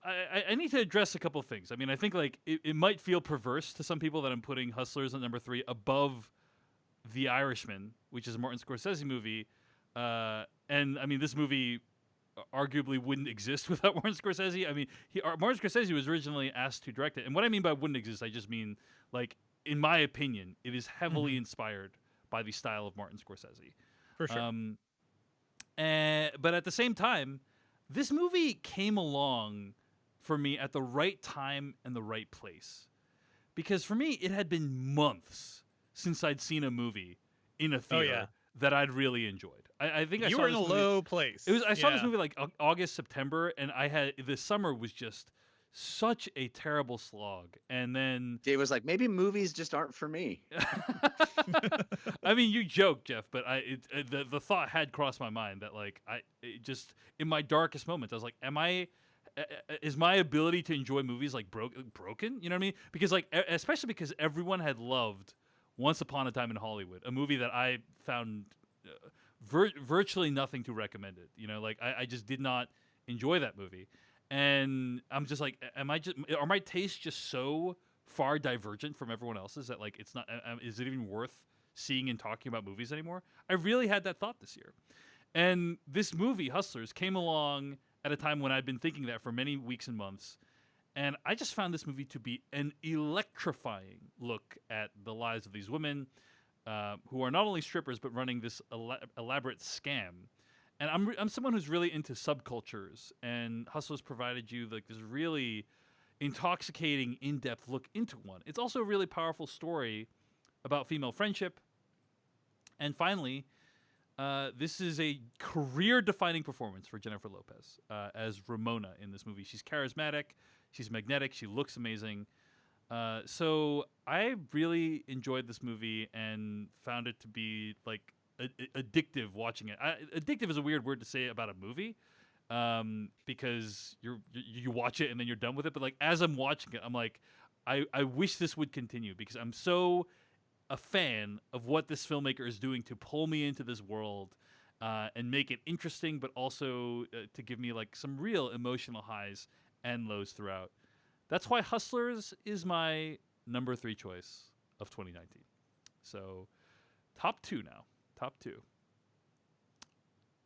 I need to address a couple of things. I mean, I think like it might feel perverse to some people that I'm putting Hustlers at number 3 above The Irishman, which is a Martin Scorsese movie, and I mean this movie arguably wouldn't exist without Martin Scorsese. I mean, Martin Scorsese was originally asked to direct it, and what I mean by wouldn't exist, I just mean like in my opinion, it is heavily inspired by the style of Martin Scorsese. For sure. But at the same time, this movie came along for me at the right time and the right place. Because for me, it had been months since I'd seen a movie in a theater that I'd really enjoyed. I think you were in a low place. I saw this movie like August, September, and this summer was just such a terrible slog. And then Dave was like, maybe movies just aren't for me. I mean, you joke, Jeff, but the thought had crossed my mind that like just in my darkest moments, I was like, is my ability to enjoy movies like broken? You know what I mean? Because like especially because everyone had loved Once Upon a Time in Hollywood, a movie that I found virtually nothing to recommend it. You know, like I just did not enjoy that movie. And I'm just like, are my tastes just so far divergent from everyone else's that like it's not? Is it even worth seeing and talking about movies anymore? I really had that thought this year, and this movie Hustlers came along at a time when I'd been thinking that for many weeks and months, and I just found this movie to be an electrifying look at the lives of these women who are not only strippers but running this elaborate scam. And I'm someone who's really into subcultures, and Hustlers provided you like this really intoxicating, in-depth look into one. It's also a really powerful story about female friendship. And finally, this is a career-defining performance for Jennifer Lopez as Ramona in this movie. She's charismatic, she's magnetic, she looks amazing. So I really enjoyed this movie and found it to be like addictive watching it. Addictive is a weird word to say about a movie because you watch it and then you're done with it. But like as I'm watching it, I'm like, I wish this would continue because I'm so a fan of what this filmmaker is doing to pull me into this world and make it interesting, but also to give me like some real emotional highs and lows throughout. That's why Hustlers is my number 3 choice of 2019. So top 2 now. Top 2.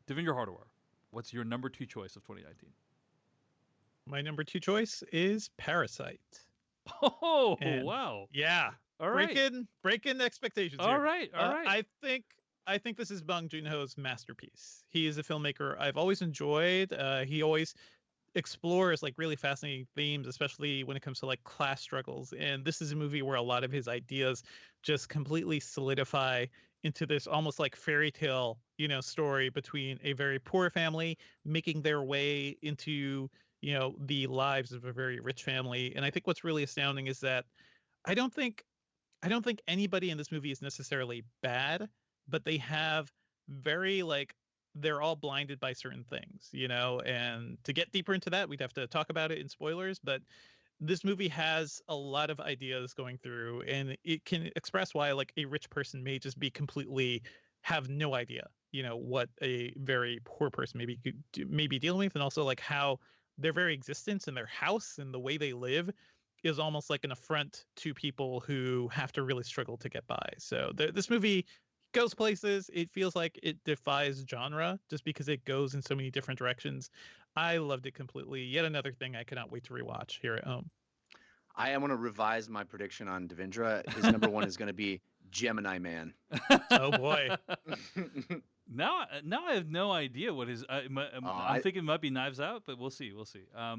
Devindra Hardawar, what's your number 2 choice of 2019? My number 2 choice is Parasite. Oh, wow. Yeah. All right. Breaking expectations All here. right. I think this is Bong Joon-ho's masterpiece. He is a filmmaker I've always enjoyed. He always explores like really fascinating themes, especially when it comes to like class struggles. And this is a movie where a lot of his ideas just completely solidify into this almost like fairy tale, story between a very poor family making their way into, the lives of a very rich family. And I think what's really astounding is that I don't think anybody in this movie is necessarily bad, but they have very like they're all blinded by certain things, and to get deeper into that, we'd have to talk about it in spoilers, but this movie has a lot of ideas going through, and it can express why like a rich person may just be completely have no idea, what a very poor person may be dealing with, and also like how their very existence and their house and the way they live is almost like an affront to people who have to really struggle to get by. So this movie goes places. It feels like it defies genre just because it goes in so many different directions. I loved it completely. Yet another thing I cannot wait to rewatch here at home. I want to revise my prediction on Devindra. His number 1 is going to be Gemini Man. Oh boy. Now I have no idea what his. I'm thinking it might be Knives Out, but we'll see. I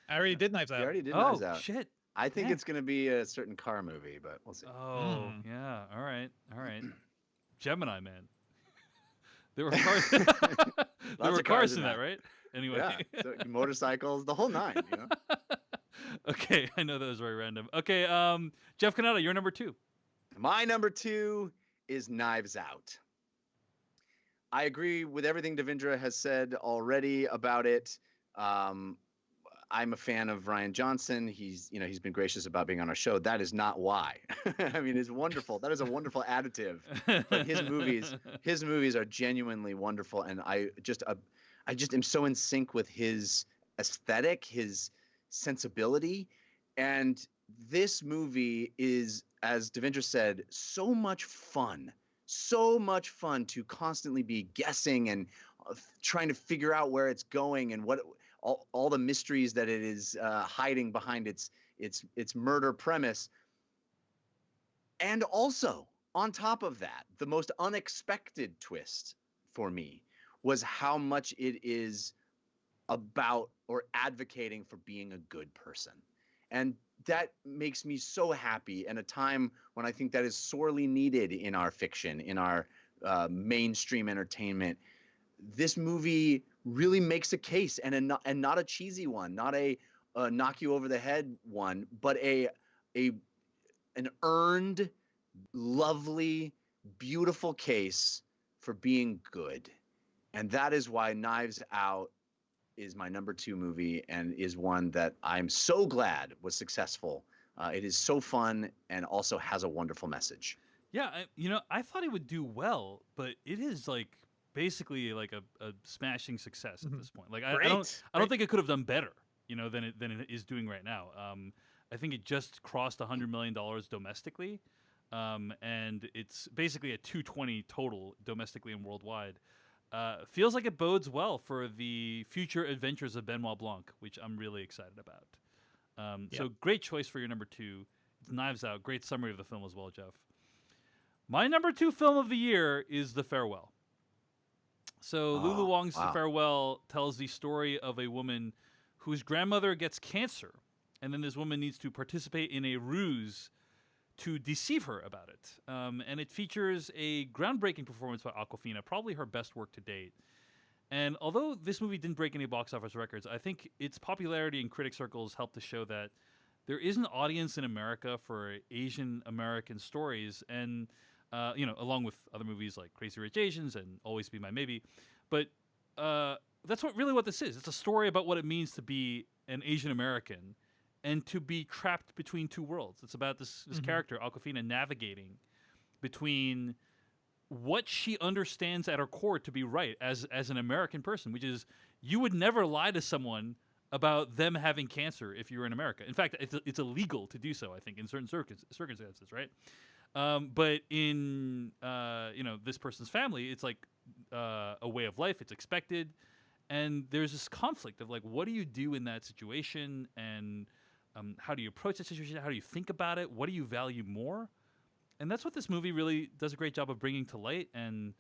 already did Knives Out. You already did Knives Out. Oh shit! I think it's going to be a certain car movie, but we'll see. Oh yeah. All right. Gemini Man. There were cars. There Lots were of cars in that, right? Anyway. Yeah, so motorcycles, the whole nine. You know. Okay, I know that was very random. Okay, Jeff Canada, you're number 2. My number 2 is Knives Out. I agree with everything Devindra has said already about it. I'm a fan of Ryan Johnson. He's been gracious about being on our show. That is not why. I mean, it's wonderful. That is a wonderful additive. But his movies are genuinely wonderful, and I just am so in sync with his aesthetic, his sensibility, and this movie is, as Devindra said, so much fun to constantly be guessing and trying to figure out where it's going and what all the mysteries that it is hiding behind its murder premise. And also, on top of that, the most unexpected twist for me was how much it is about or advocating for being a good person. And that makes me so happy in a time when I think that is sorely needed in our fiction, in our mainstream entertainment. This movie really makes a case, and not a cheesy one, not a knock you over the head one, but an earned, lovely, beautiful case for being good. And that is why Knives Out is my number 2 movie, and is one that I'm so glad was successful. It is so fun and also has a wonderful message. Yeah, I thought it would do well, but it is like basically like a smashing success at this point. Like I don't think it could have done better, than it is doing right now. I think it just crossed $100 million domestically, and it's basically a 220 total domestically and worldwide. Feels like it bodes well for the future adventures of Benoit Blanc, which I'm really excited about. So great choice for your number 2. It's Knives Out. Great summary of the film as well, Jeff. My number 2 film of the year is The Farewell. So Lulu Wang's The Farewell tells the story of a woman whose grandmother gets cancer, and then this woman needs to participate in a ruse to deceive her about it. And it features a groundbreaking performance by Awkwafina, probably her best work to date. And although this movie didn't break any box office records, I think its popularity in critic circles helped to show that there is an audience in America for Asian American stories, and along with other movies like Crazy Rich Asians and Always Be My Maybe. But that's what this is. It's a story about what it means to be an Asian American and to be trapped between two worlds. It's about this character, Awkwafina, navigating between what she understands at her core to be right as an American person, which is you would never lie to someone about them having cancer if you're in America. In fact, it's illegal to do so, I think, in certain circumstances, right? But in this person's family, it's like a way of life. It's expected, and there's this conflict of like, what do you do in that situation, and how do you approach that situation? How do you think about it? What do you value more? And that's what this movie really does a great job of bringing to light and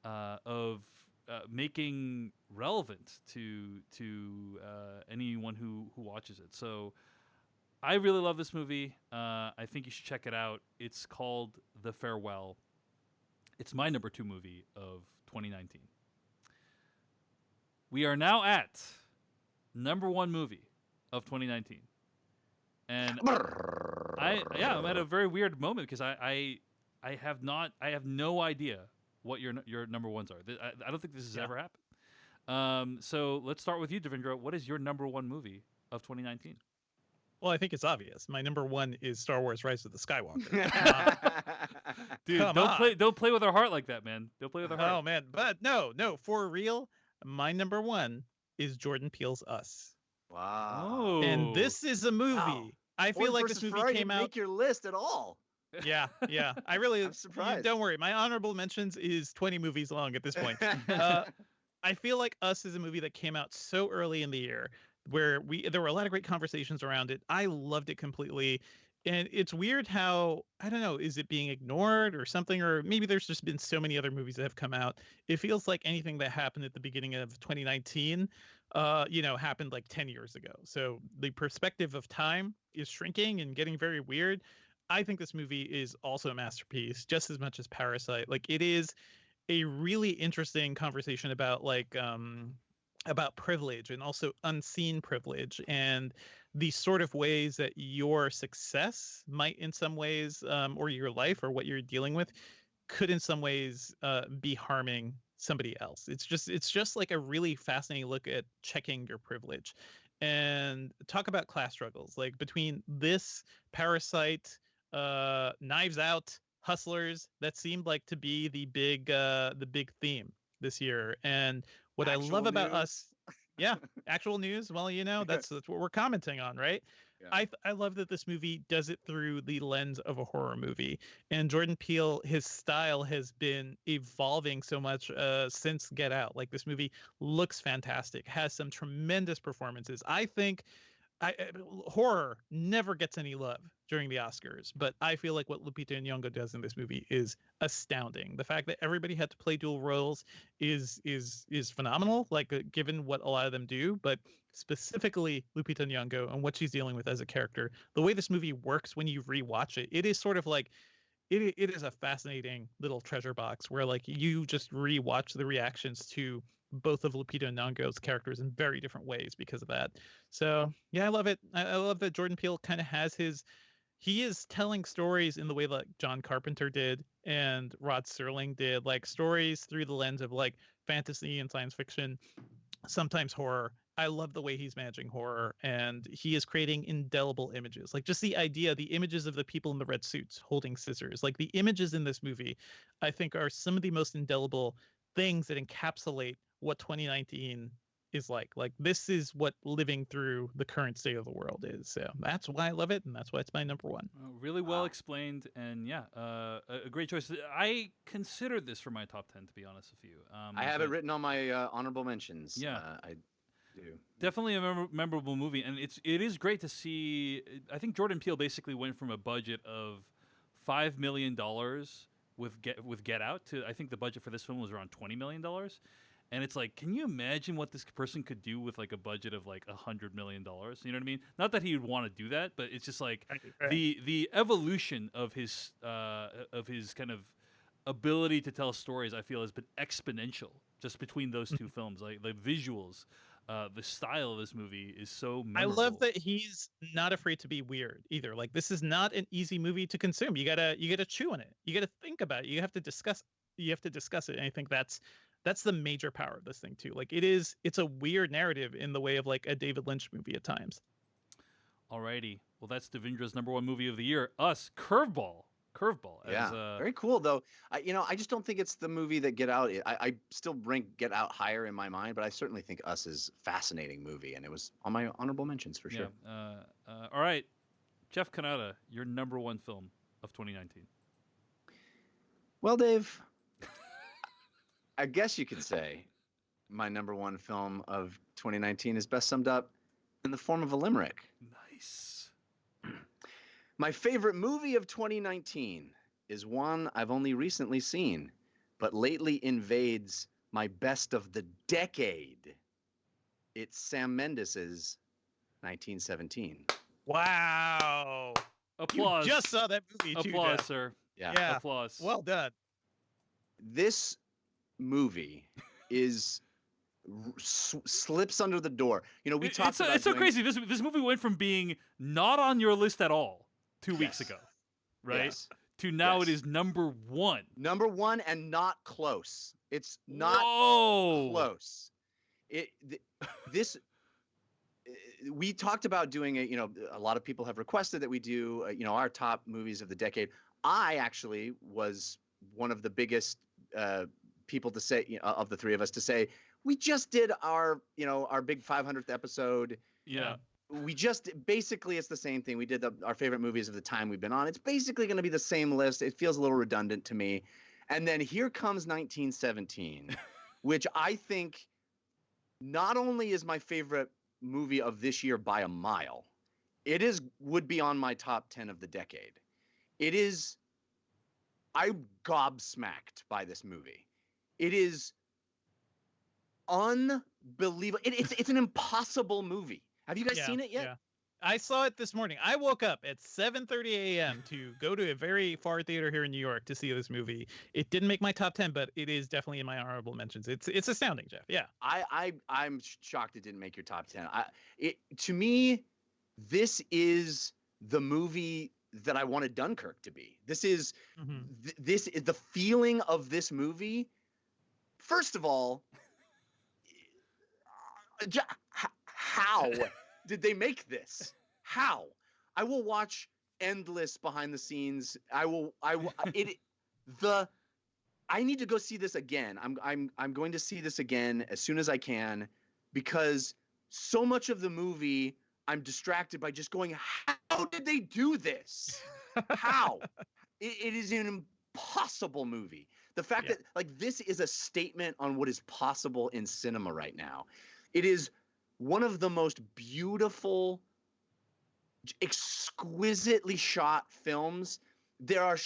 of making relevant to anyone who watches it. So I really love this movie. I think you should check it out. It's called The Farewell. It's my number 2 movie of 2019. We are now at number 1 movie of 2019. And I'm at a very weird moment because I have no idea what your number ones are. I don't think this has ever happened. So let's start with you, Devindra. What is your number 1 movie of 2019? Well, I think it's obvious. My number 1 is Star Wars: Rise of the Skywalker. Dude, don't play with our heart like that, man. Don't play with our heart. Oh man, but no, for real. My number 1 is Jordan Peele's Us. Wow. And this is a movie. Wow. I feel like this movie came out. Make your list at all. Yeah. I really. I'm surprised. Don't worry. My honorable mentions is 20 movies long at this point. I feel like Us is a movie that came out so early in the year where there were a lot of great conversations around it. I loved it completely. And it's weird how, I don't know, is it being ignored or something? Or maybe there's just been so many other movies that have come out. It feels like anything that happened at the beginning of 2019, happened like 10 years ago. So the perspective of time is shrinking and getting very weird. I think this movie is also a masterpiece, just as much as Parasite. Like, it is a really interesting conversation about privilege and also unseen privilege and the sort of ways that your success might in some ways or your life or what you're dealing with could in some ways be harming somebody else. It's just like a really fascinating look at checking your privilege and talk about class struggles like between this Parasite, Knives Out, Hustlers. That seemed like to be the big theme this year. And what I love about us, yeah, actual news. Well, that's what we're commenting on, right? Yeah. I love that this movie does it through the lens of a horror movie, and Jordan Peele, his style has been evolving so much since Get Out. Like this movie looks fantastic, has some tremendous performances. I think horror never gets any love during the Oscars, but I feel like what Lupita Nyong'o does in this movie is astounding. The fact that everybody had to play dual roles is phenomenal, like given what a lot of them do, but specifically Lupita Nyong'o and what she's dealing with as a character. The way this movie works when you rewatch it, it is sort of like it is a fascinating little treasure box where like you just rewatch the reactions to both of Lupita Nyong'o's characters in very different ways because of that. So yeah, I love it. I love that Jordan Peele kind of has he is telling stories in the way that John Carpenter did and Rod Serling did, like stories through the lens of like fantasy and science fiction, sometimes horror. I love the way he's managing horror, and he is creating indelible images. Like just the idea, the images of the people in the red suits holding scissors, like the images in this movie, I think are some of the most indelible things that encapsulate what 2019 is like. Like this is what living through the current state of the world is. So that's why I love it, and that's why it's my number one. Really well explained, and yeah, a great choice. I considered this for my top 10, to be honest with you. I have it written on my honorable mentions. Yeah. I do. Definitely a memorable movie, and it is great to see. I think Jordan Peele basically went from a budget of $5 million with Get Out to, I think the budget for this film was around $20 million. And it's like, can you imagine what this person could do with like a budget of like $100 million? You know what I mean? Not that he would want to do that, but it's just like Right. the evolution of his kind of ability to tell stories, I feel, has been exponential just between those two films. Like the visuals, the style of this movie is so memorable. I love that he's not afraid to be weird either. Like this is not an easy movie to consume. You gotta chew on it. You gotta think about it. You have to discuss it. And I think that's the major power of this thing too. Like it's a weird narrative in the way of like a David Lynch movie at times. Alrighty. Well, that's Devindra's number one movie of the year. Us, Curveball. Yeah, very cool though. I just don't think it's the movie that Get Out. I still rank Get Out higher in my mind, but I certainly think Us is a fascinating movie, and it was on my honorable mentions for sure. All right, Jeff Kanata, your number one film of 2019. Well, Dave, I guess you could say my number one film of 2019 is best summed up in the form of a limerick. Nice. My favorite movie of 2019 is one I've only recently seen, but lately invades my best of the decade. It's Sam Mendes's 1917. Wow. Applause. You just saw that movie too. Applause, Jeff. sir. Yeah. Applause. Well done. This movie slips under the door. We talked about it's so crazy. This movie went from being not on your list at all 2 weeks ago, right? Yes. To now Yes. it is number one. Number one and not close. It's not close. We talked about doing it. A lot of people have requested that we do, our top movies of the decade. I actually was one of the biggest people to say, of the three of us, to say we just did our big 500th episode. Yeah. We just basically it's the same thing. We did our favorite movies of the time we've been on. It's basically going to be the same list. It feels a little redundant to me. And then here comes 1917, which I think not only is my favorite movie of this year by a mile, would be on my top 10 of the decade. I'm gobsmacked by this movie. It is unbelievable. It's an impossible movie. Have you guys seen it yet? Yeah. I saw it this morning. I woke up at 7:30 a.m. to go to a very far theater here in New York to see this movie. It didn't make my top 10, but it is definitely in my honorable mentions. It's astounding, Jeff. Yeah. I'm shocked it didn't make your top 10. To me, this is the movie that I wanted Dunkirk to be. This is this is the feeling of this movie. First of all, how did they make this? How? I will watch endless behind the scenes. I need to go see this again. I'm going to see this again as soon as I can, because so much of the movie I'm distracted by just going, how did they do this? How? It is an impossible movie. The fact that like this is a statement on what is possible in cinema right now. It is one of the most beautiful, exquisitely shot films. I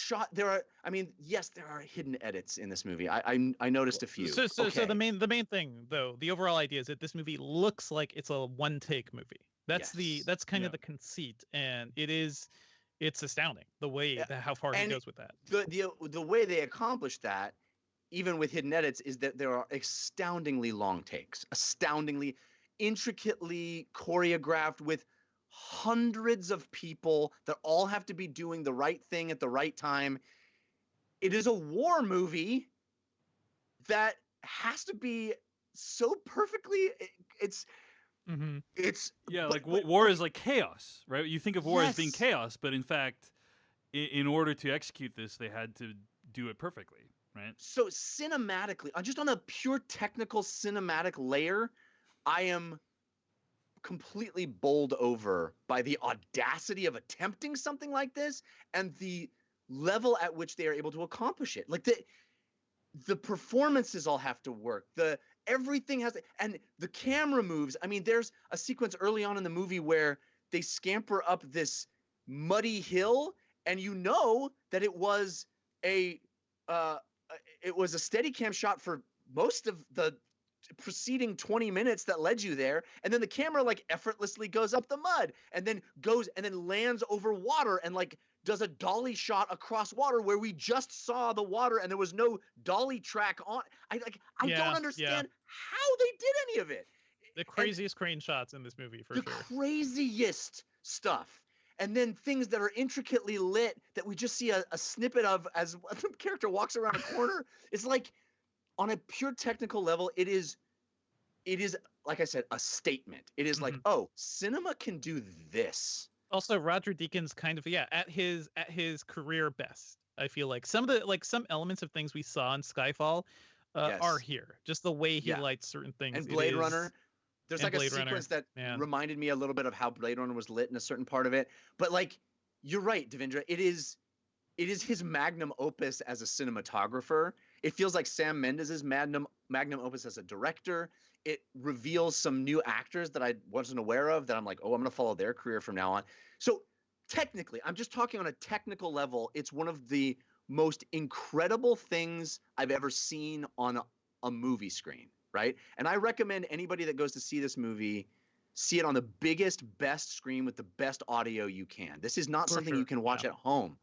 mean, yes, there are hidden edits in this movie. I noticed a few. So the main thing though, the overall idea is that this movie looks like it's a one take movie. That's kind of the conceit, and it's astounding the way how far he goes with that. The way they accomplish that, even with hidden edits, is that there are astoundingly long takes, astoundingly intricately choreographed with hundreds of people that all have to be doing the right thing at the right time. It is a war movie that has to be so perfectly. It's war is like chaos, right? You think of war as being chaos, but in fact, in order to execute this, they had to do it perfectly, right? So cinematically, just on a pure technical cinematic layer, I am completely bowled over by the audacity of attempting something like this and the level at which they are able to accomplish it. Like the performances all have to work. Everything has to, and the camera moves. I mean, there's a sequence early on in the movie where they scamper up this muddy hill, and you know that it was a Steadicam shot for most of the preceding 20 minutes that led you there, and then the camera like effortlessly goes up the mud and then lands over water and like does a dolly shot across water where we just saw the water and there was no dolly track on. I don't understand how they did any of it. The craziest crane shots in this movie, for sure. The craziest stuff. And then things that are intricately lit that we just see a snippet of as the character walks around a corner. It's like, on a pure technical level, it is, like I said, a statement. It is like, oh, cinema can do this. Also, Roger Deakins kind of at his career best. I feel like some elements of things we saw in Skyfall are here. Just the way he lights certain things. And Blade Runner. There's like a sequence that reminded me a little bit of how Blade Runner was lit in a certain part of it. But like, you're right, Devindra. It is his magnum opus as a cinematographer. It feels like Sam Mendes' magnum opus as a director. It reveals some new actors that I wasn't aware of that I'm like, oh, I'm going to follow their career from now on. So technically, I'm just talking on a technical level. It's one of the most incredible things I've ever seen on a movie screen, right? And I recommend anybody that goes to see this movie, see it on the biggest, best screen with the best audio you can. This is not something you can watch at home.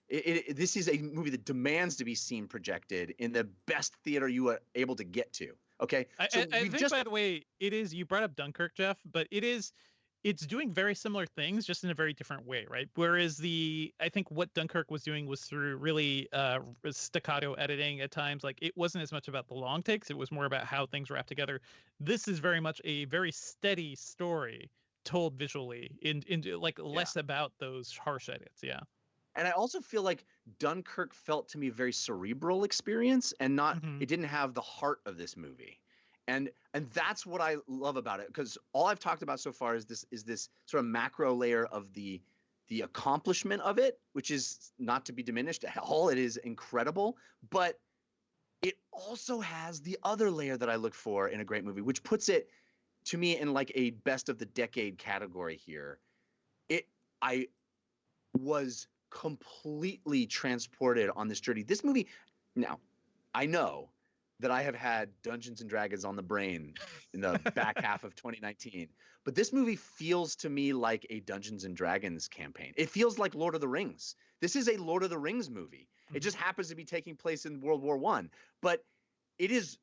This is a movie that demands to be seen projected in the best theater you are able to get to. Okay, I think, by the way, it is. You brought up Dunkirk, Jeff, but it's doing very similar things, just in a very different way, right? Whereas I think what Dunkirk was doing was through really staccato editing at times. Like, it wasn't as much about the long takes; it was more about how things wrap together. This is very much a very steady story told visually, into like less about those harsh edits. Yeah. And I also feel like Dunkirk felt to me a very cerebral experience, and not it didn't have the heart of this movie. And that's what I love about it, because all I've talked about so far is this sort of macro layer of the accomplishment of it, which is not to be diminished at all. It is incredible, but it also has the other layer that I look for in a great movie, which puts it to me in like a best of the decade category here. I was completely transported on this journey. This movie, now, I know that I have had Dungeons and Dragons on the brain in the back half of 2019. But this movie feels to me like a Dungeons and Dragons campaign. It feels like Lord of the Rings. This is a Lord of the Rings movie. It just happens to be taking place in World War I. But it is,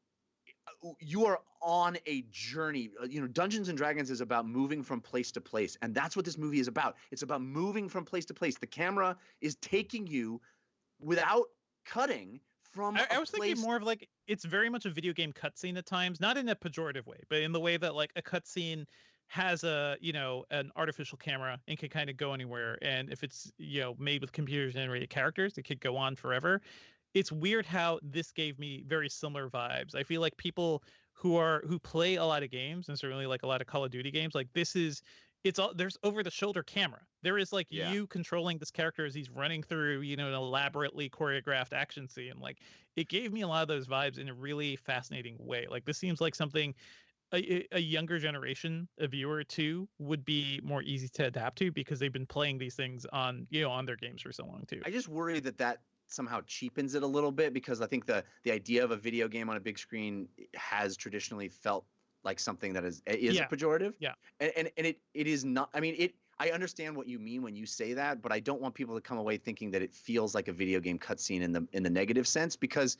you are on a journey. Dungeons and Dragons is about moving from place to place, and that's what this movie is about. It's about moving from place to place. The camera is taking you without cutting from I was place. thinking more of like it's very much a video game cutscene at times, not in a pejorative way, but in the way that like a cutscene has a an artificial camera and can kind of go anywhere, and if it's made with computer generated characters, it could go on forever. It's weird how this gave me very similar vibes. I feel like people who play a lot of games, and certainly like a lot of Call of Duty games, like it's all there's over the shoulder camera. There is like you controlling this character as he's running through, an elaborately choreographed action scene. Like it gave me a lot of those vibes in a really fascinating way. Like this seems like something a younger generation, a viewer too, would be more easy to adapt to because they've been playing these things on on their games for so long too. I just worry that somehow cheapens it a little bit, because I think the idea of a video game on a big screen has traditionally felt like something that is a pejorative. Yeah. And it is not. I mean, I understand what you mean when you say that, but I don't want people to come away thinking that it feels like a video game cutscene in the negative sense, because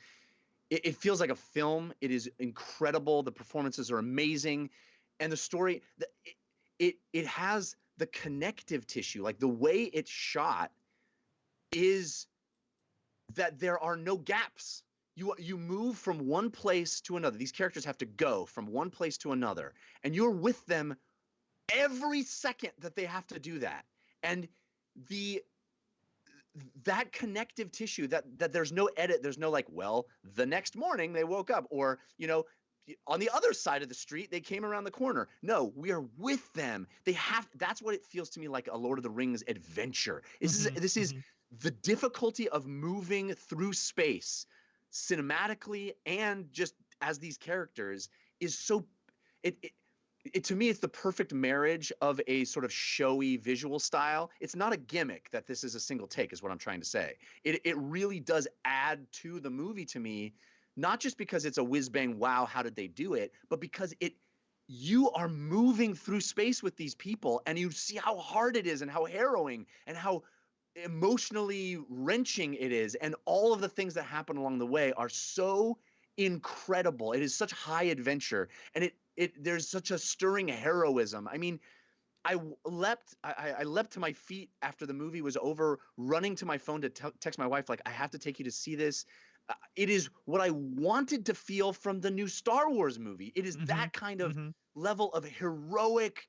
it feels like a film. It is incredible. The performances are amazing, and the story, it has the connective tissue. Like the way it's shot is that there are no gaps. You move from one place to another. These characters have to go from one place to another, and you're with them every second that they have to do that. And that connective tissue, that there's no edit, there's no like, well, the next morning they woke up, or on the other side of the street they came around the corner. No, we are with them. That's what it feels to me like, a Lord of the Rings adventure. This is the difficulty of moving through space cinematically and just as these characters is so it to me, it's the perfect marriage of a sort of showy visual style. It's not a gimmick that this is a single take, is what I'm trying to say. It really does add to the movie to me, not just because it's a whiz bang, wow, how did they do it, but because you are moving through space with these people, and you see how hard it is and how harrowing and how emotionally wrenching it is, and all of the things that happen along the way are so incredible. It is such high adventure, and there's such a stirring heroism. I mean, I leapt to my feet after the movie was over, running to my phone to text my wife, like, I have to take you to see this. It is what I wanted to feel from the new Star Wars movie. It is that kind of level of heroic,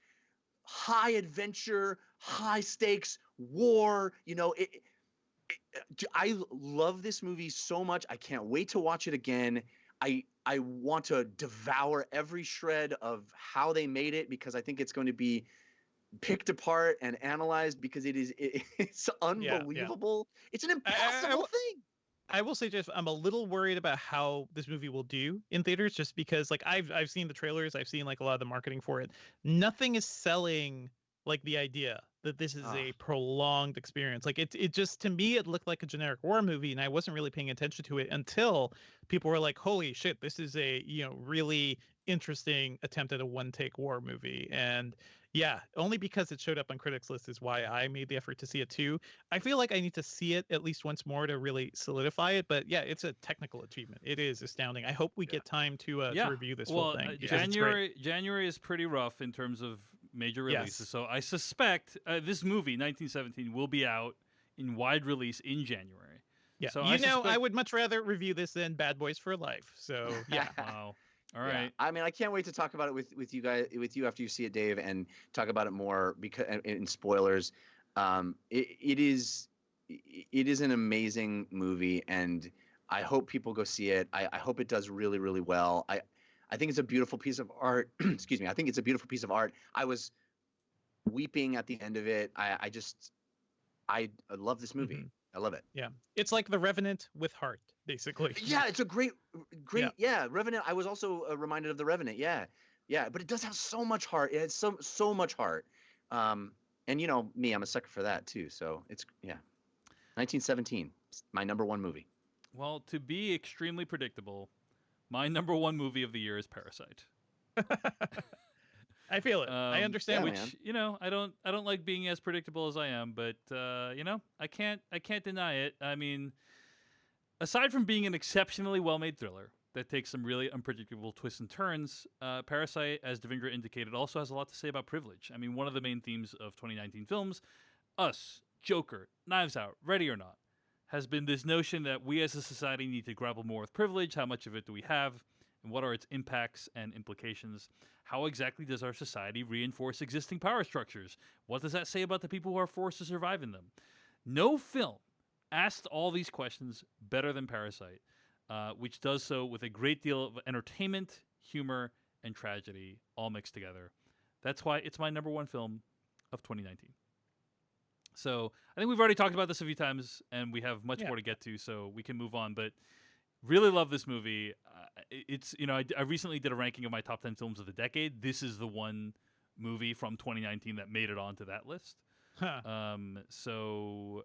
high adventure, high stakes war. I love this movie so much. I can't wait to watch it again. I want to devour every shred of how they made it, because I think it's going to be picked apart and analyzed, because it's unbelievable. Yeah. It's an impossible thing. I will say, Jeff, I'm a little worried about how this movie will do in theaters, just because like I've seen the trailers, I've seen like a lot of the marketing for it. Nothing is selling like the idea that this is a prolonged experience. Like it just, to me, it looked like a generic war movie, and I wasn't really paying attention to it until people were like, holy shit, this is a, really interesting attempt at a one-take war movie. And yeah, only because it showed up on critics list is why I made the effort to see it too. I feel like I need to see it at least once more to really solidify it. But yeah, it's a technical achievement. It is astounding. I hope we get time to review this whole thing. January is pretty rough in terms of major releases. Yes. So I suspect this movie, 1917, will be out in wide release in January. Yeah, so I would much rather review this than Bad Boys for Life. So yeah. Wow. All right. Yeah. I mean, I can't wait to talk about it with you guys, with you after you see it, Dave, and talk about it more, because in spoilers. It is an amazing movie, and I hope people go see it. I hope it does really, really well. I think it's a beautiful piece of art. Excuse me. I think it's a beautiful piece of art. I was weeping at the end of it. I love this movie. Mm-hmm. I love it. Yeah. It's like The Revenant with heart, basically. Yeah, it's a great, Revenant. I was also reminded of The Revenant. Yeah. Yeah. But it does have so much heart. It has so much heart. And me, I'm a sucker for that too. So it's, 1917, my number one movie. Well, to be extremely predictable, My number one movie of the year is Parasite. I feel it. I understand. yeah, Which man. I don't like being as predictable as I am, but I can't deny it. I mean, aside from being an exceptionally well-made thriller that takes some really unpredictable twists and turns, Parasite, as Devindra indicated, also has a lot to say about privilege. I mean, one of the main themes of 2019 films, Us, Joker, Knives Out, Ready or Not, has been this notion that we as a society need to grapple more with privilege. How much of it do we have? And what are its impacts and implications? How exactly does our society reinforce existing power structures? What does that say about the people who are forced to survive in them? No film asked all these questions better than Parasite, which does so with a great deal of entertainment, humor, and tragedy all mixed together. That's why it's my number one film of 2019. So I think we've already talked about this a few times, and we have much more to get to, so we can move on. But really love this movie. It's I recently did a ranking of my top 10 films of the decade. This is the one movie from 2019 that made it onto that list. Huh. So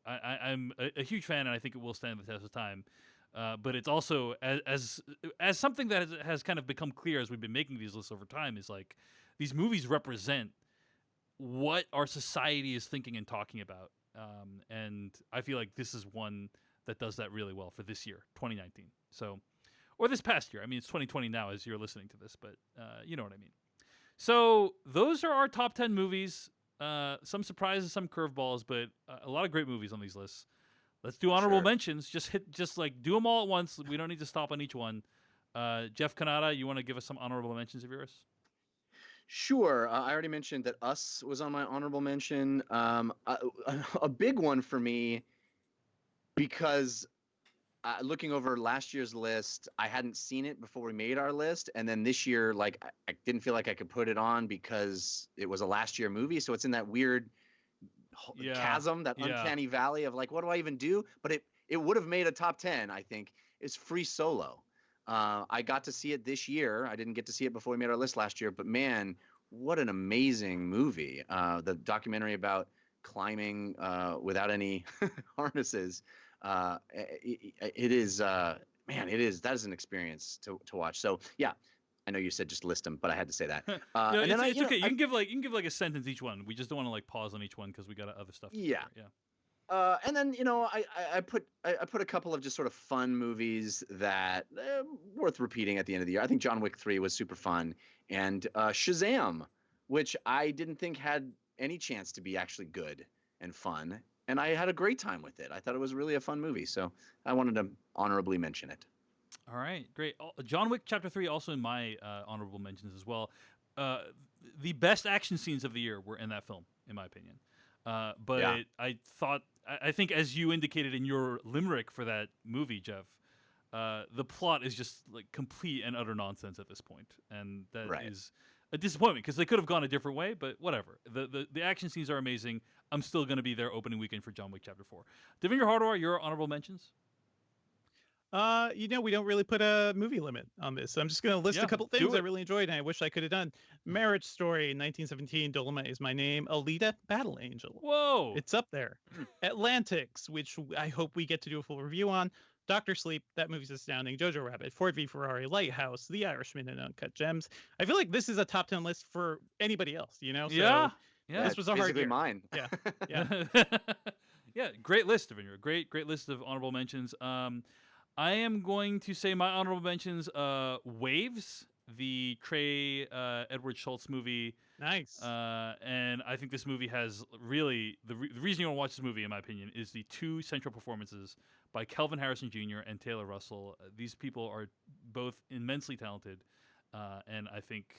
I'm a huge fan, and I think it will stand the test of time. But it's also as something that has kind of become clear as we've been making these lists over time is like these movies represent what our society is thinking and talking about. And I feel like this is one that does that really well for this year, 2019. So, or this past year. I mean, it's 2020 now as you're listening to this, but you know what I mean. So those are our top 10 movies. Some surprises, some curveballs, but a lot of great movies on these lists. Let's do honorable mentions. Just do them all at once. We don't need to stop on each one. Jeff Kanata, you want to give us some honorable mentions of yours? Sure. I already mentioned that Us was on my honorable mention. A big one for me because looking over last year's list, I hadn't seen it before we made our list. And then this year, like, I didn't feel like I could put it on because it was a last year movie. So it's in that weird chasm, that uncanny valley of like, what do I even do? But it would have made a top 10, I think, is Free Solo. I got to see it this year. I didn't get to see it before we made our list last year, but man, what an amazing movie. The documentary about climbing without any harnesses. It is, man, that is an experience to watch. So yeah, I know you said just list them, but I had to say that. And then it's okay. You can give like a sentence each one. We just don't want to like pause on each one because we got other stuff. Yeah. And then I put a couple of just sort of fun movies that worth repeating at the end of the year. I think John Wick 3 was super fun, and Shazam, which I didn't think had any chance to be actually good and fun, and I had a great time with it. I thought it was really a fun movie, so I wanted to honorably mention it. All right, great. John Wick Chapter 3 also in my honorable mentions as well. The best action scenes of the year were in that film, in my opinion. But I think as you indicated in your limerick for that movie, Jeff, the plot is just like complete and utter nonsense at this point, and that is a disappointment because they could have gone a different way. But whatever. The action scenes are amazing. I'm still going to be there opening weekend for John Wick Chapter 4. Devindra Hardawar, your honorable mentions? We don't really put a movie limit on this. So I'm just going to list a couple things I really enjoyed and I wish I could have done. Marriage Story, 1917, Dolomite Is My Name, Alita, Battle Angel. Whoa. It's up there. Atlantics, which I hope we get to do a full review on. Dr. Sleep, that movie's astounding. Jojo Rabbit, Ford v Ferrari, Lighthouse, The Irishman, and Uncut Gems. I feel like this is a top 10 list for anybody else, So yeah. This was a hard year. Mine. Yeah. Yeah. Great list, Devindra. Great list of honorable mentions. I am going to say my honorable mentions, Waves, the Trey Edward Schultz movie. Nice. And I think this movie has really, the reason you want to watch this movie, in my opinion, is the two central performances by Kelvin Harrison Jr. and Taylor Russell. These people are both immensely talented, and I think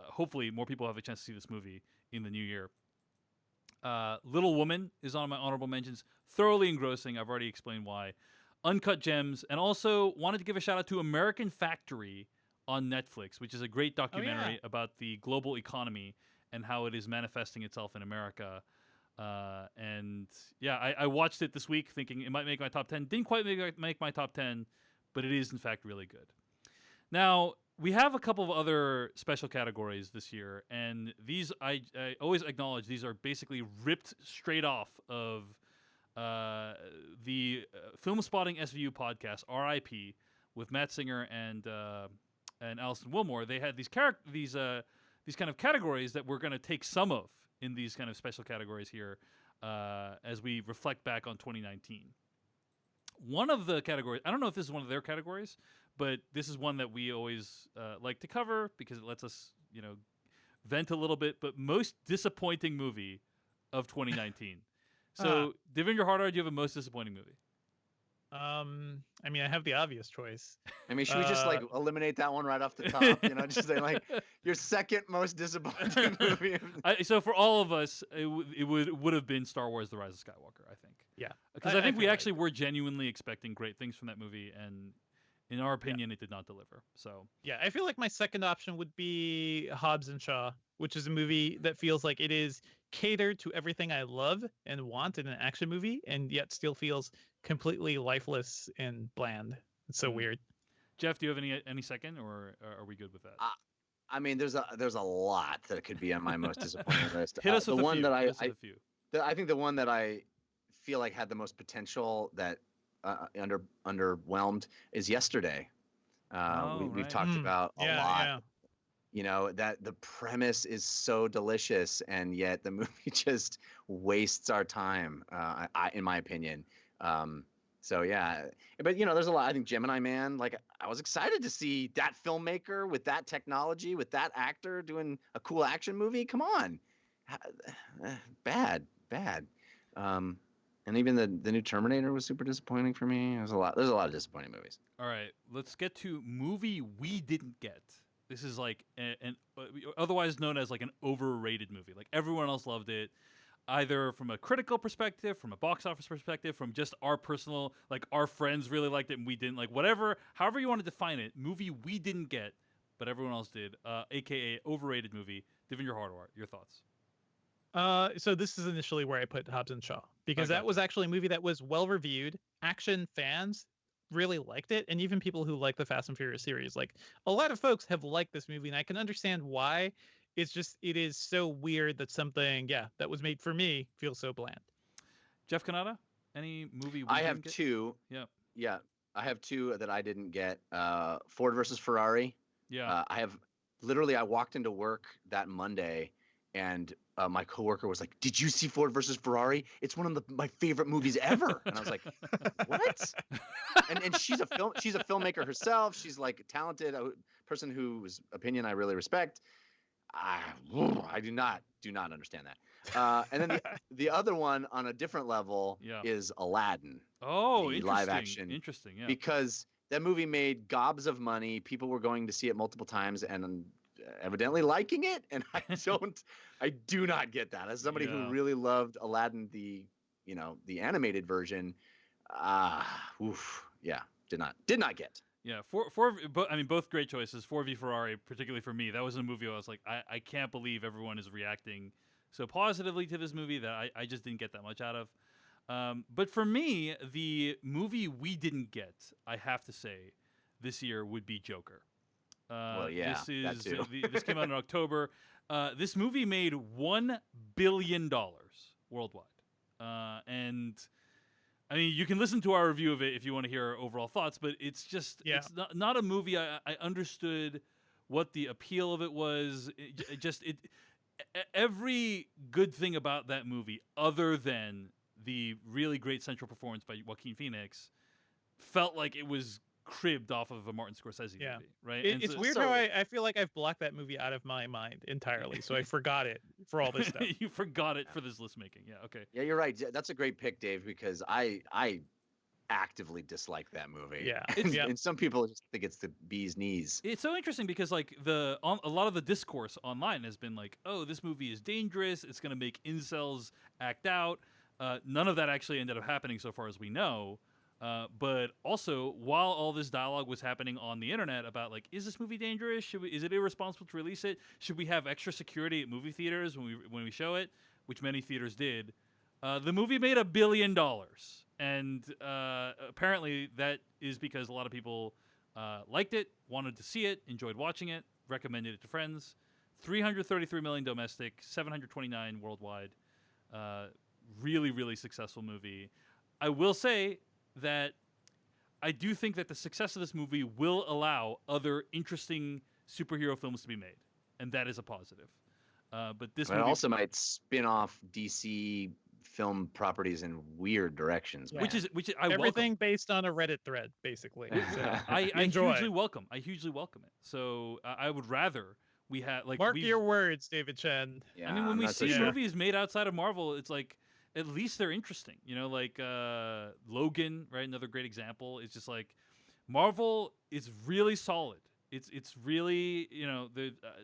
hopefully more people have a chance to see this movie in the new year. Little Woman is on my honorable mentions. Thoroughly engrossing. I've already explained why. Uncut Gems, and also wanted to give a shout out to American Factory on Netflix, which is a great documentary about the global economy and how it is manifesting itself in America. I watched it this week thinking it might make my top 10. Didn't quite make my top 10, but it is in fact really good. Now, we have a couple of other special categories this year, and these I always acknowledge these are basically ripped straight off of the Film Spotting SVU podcast, RIP, with Matt Singer and Alison Wilmore. They had these kind of categories that we're going to take some of in these kind of special categories here as we reflect back on 2019. One of the categories, I don't know if this is one of their categories, but this is one that we always like to cover because it lets us, vent a little bit. But most disappointing movie of 2019. So, Devendra Hardar, do you have a most disappointing movie? I mean, I have the obvious choice. I mean, should we just eliminate that one right off the top? Just say like your second most disappointing movie. So for all of us, it would have been Star Wars: The Rise of Skywalker. I think. Yeah. Because I think we actually were genuinely expecting great things from that movie, and in our opinion, it did not deliver. So. Yeah, I feel like my second option would be Hobbs and Shaw, which is a movie that feels like it is catered to everything I love and want in an action movie, and yet still feels completely lifeless and bland. It's so weird. Jeff, do you have any second, or are we good with that? I mean, there's a lot that could be on my most disappointing list. Hit us with the one few. that I think the one that I feel like had the most potential that underwhelmed is Yesterday. We've talked about a lot. Yeah. That the premise is so delicious, and yet the movie just wastes our time, in my opinion. So yeah, but there's a lot. I think Gemini Man, like I was excited to see that filmmaker with that technology, with that actor doing a cool action movie. Come on, bad. And even the new Terminator was super disappointing for me. There's a lot of disappointing movies. All right, let's get to movie we didn't get. This is like an otherwise known as like an overrated movie. Like everyone else loved it, either from a critical perspective, from a box office perspective, from just our personal, like our friends really liked it and we didn't. Like whatever, however you want to define it, movie we didn't get, but everyone else did. AKA overrated movie. Devendra Hardar, your thoughts? So this is initially where I put Hobbs and Shaw, because that was actually a movie that was well reviewed. Action fans really liked it, and even people who like the Fast and Furious series, like a lot of folks have liked this movie, and I can understand why. It is so weird that something that was made for me feels so bland. Jeff Cannata, any movie I have two. Yeah, I have two that I didn't get. Ford versus Ferrari. Yeah. I walked into work that Monday, and my coworker was like, "Did you see Ford versus Ferrari? It's one of my favorite movies ever." And I was like, "What?" And she's a filmmaker herself. She's like a talented person whose opinion I really respect. I do not understand that. And then the other one on a different level is Aladdin. Oh, the interesting. Live action. Interesting, yeah. Because that movie made gobs of money. People were going to see it multiple times and evidently liking it. And I do not get that. As somebody who really loved Aladdin, the animated version, did not get. Yeah, both great choices. Ford v Ferrari, particularly for me, that was a movie I was like, I can't believe everyone is reacting so positively to this movie that I just didn't get that much out of. But for me, the movie we didn't get, I have to say, this year would be Joker. This came out in October. This movie made $1 billion worldwide, and. I mean, you can listen to our review of it if you want to hear our overall thoughts, but it's just it's not a movie I understood what the appeal of it was. Every good thing about that movie, other than the really great central performance by Joaquin Phoenix, felt like it was cribbed off of a Martin Scorsese movie, right? It's weird how I feel like I've blocked that movie out of my mind entirely, so I forgot it for all this stuff. You forgot it for this list making. Yeah, okay. Yeah, you're right. That's a great pick, Dave, because I actively dislike that movie. Yeah. And some people just think it's the bee's knees. It's so interesting because like a lot of the discourse online has been like, oh, this movie is dangerous. It's going to make incels act out. None of that actually ended up happening so far as we know. But also, while all this dialogue was happening on the internet about like, is this movie dangerous? Is it irresponsible to release it? Should we have extra security at movie theaters when we show it? Which many theaters did. The movie made $1 billion, and apparently that is because a lot of people liked it, wanted to see it, enjoyed watching it, recommended it to friends. 333 million domestic, 729 worldwide. really, really successful movie. I will say that I do think that the success of this movie will allow other interesting superhero films to be made, and that is a positive. But this But it movie, also might spin off DC film properties in weird directions. Yeah. Man. which is, I welcome. Everything based on a Reddit thread, basically. So, I enjoy. hugely welcome. I hugely welcome it. So I would rather we had like Mark we've- your words, David Chen. Yeah, I mean, when I'm we not so see sure. movies made outside of Marvel, it's like at least they're interesting. You know, like Logan, right? Another great example. It's just like Marvel is really solid. It's really, you know,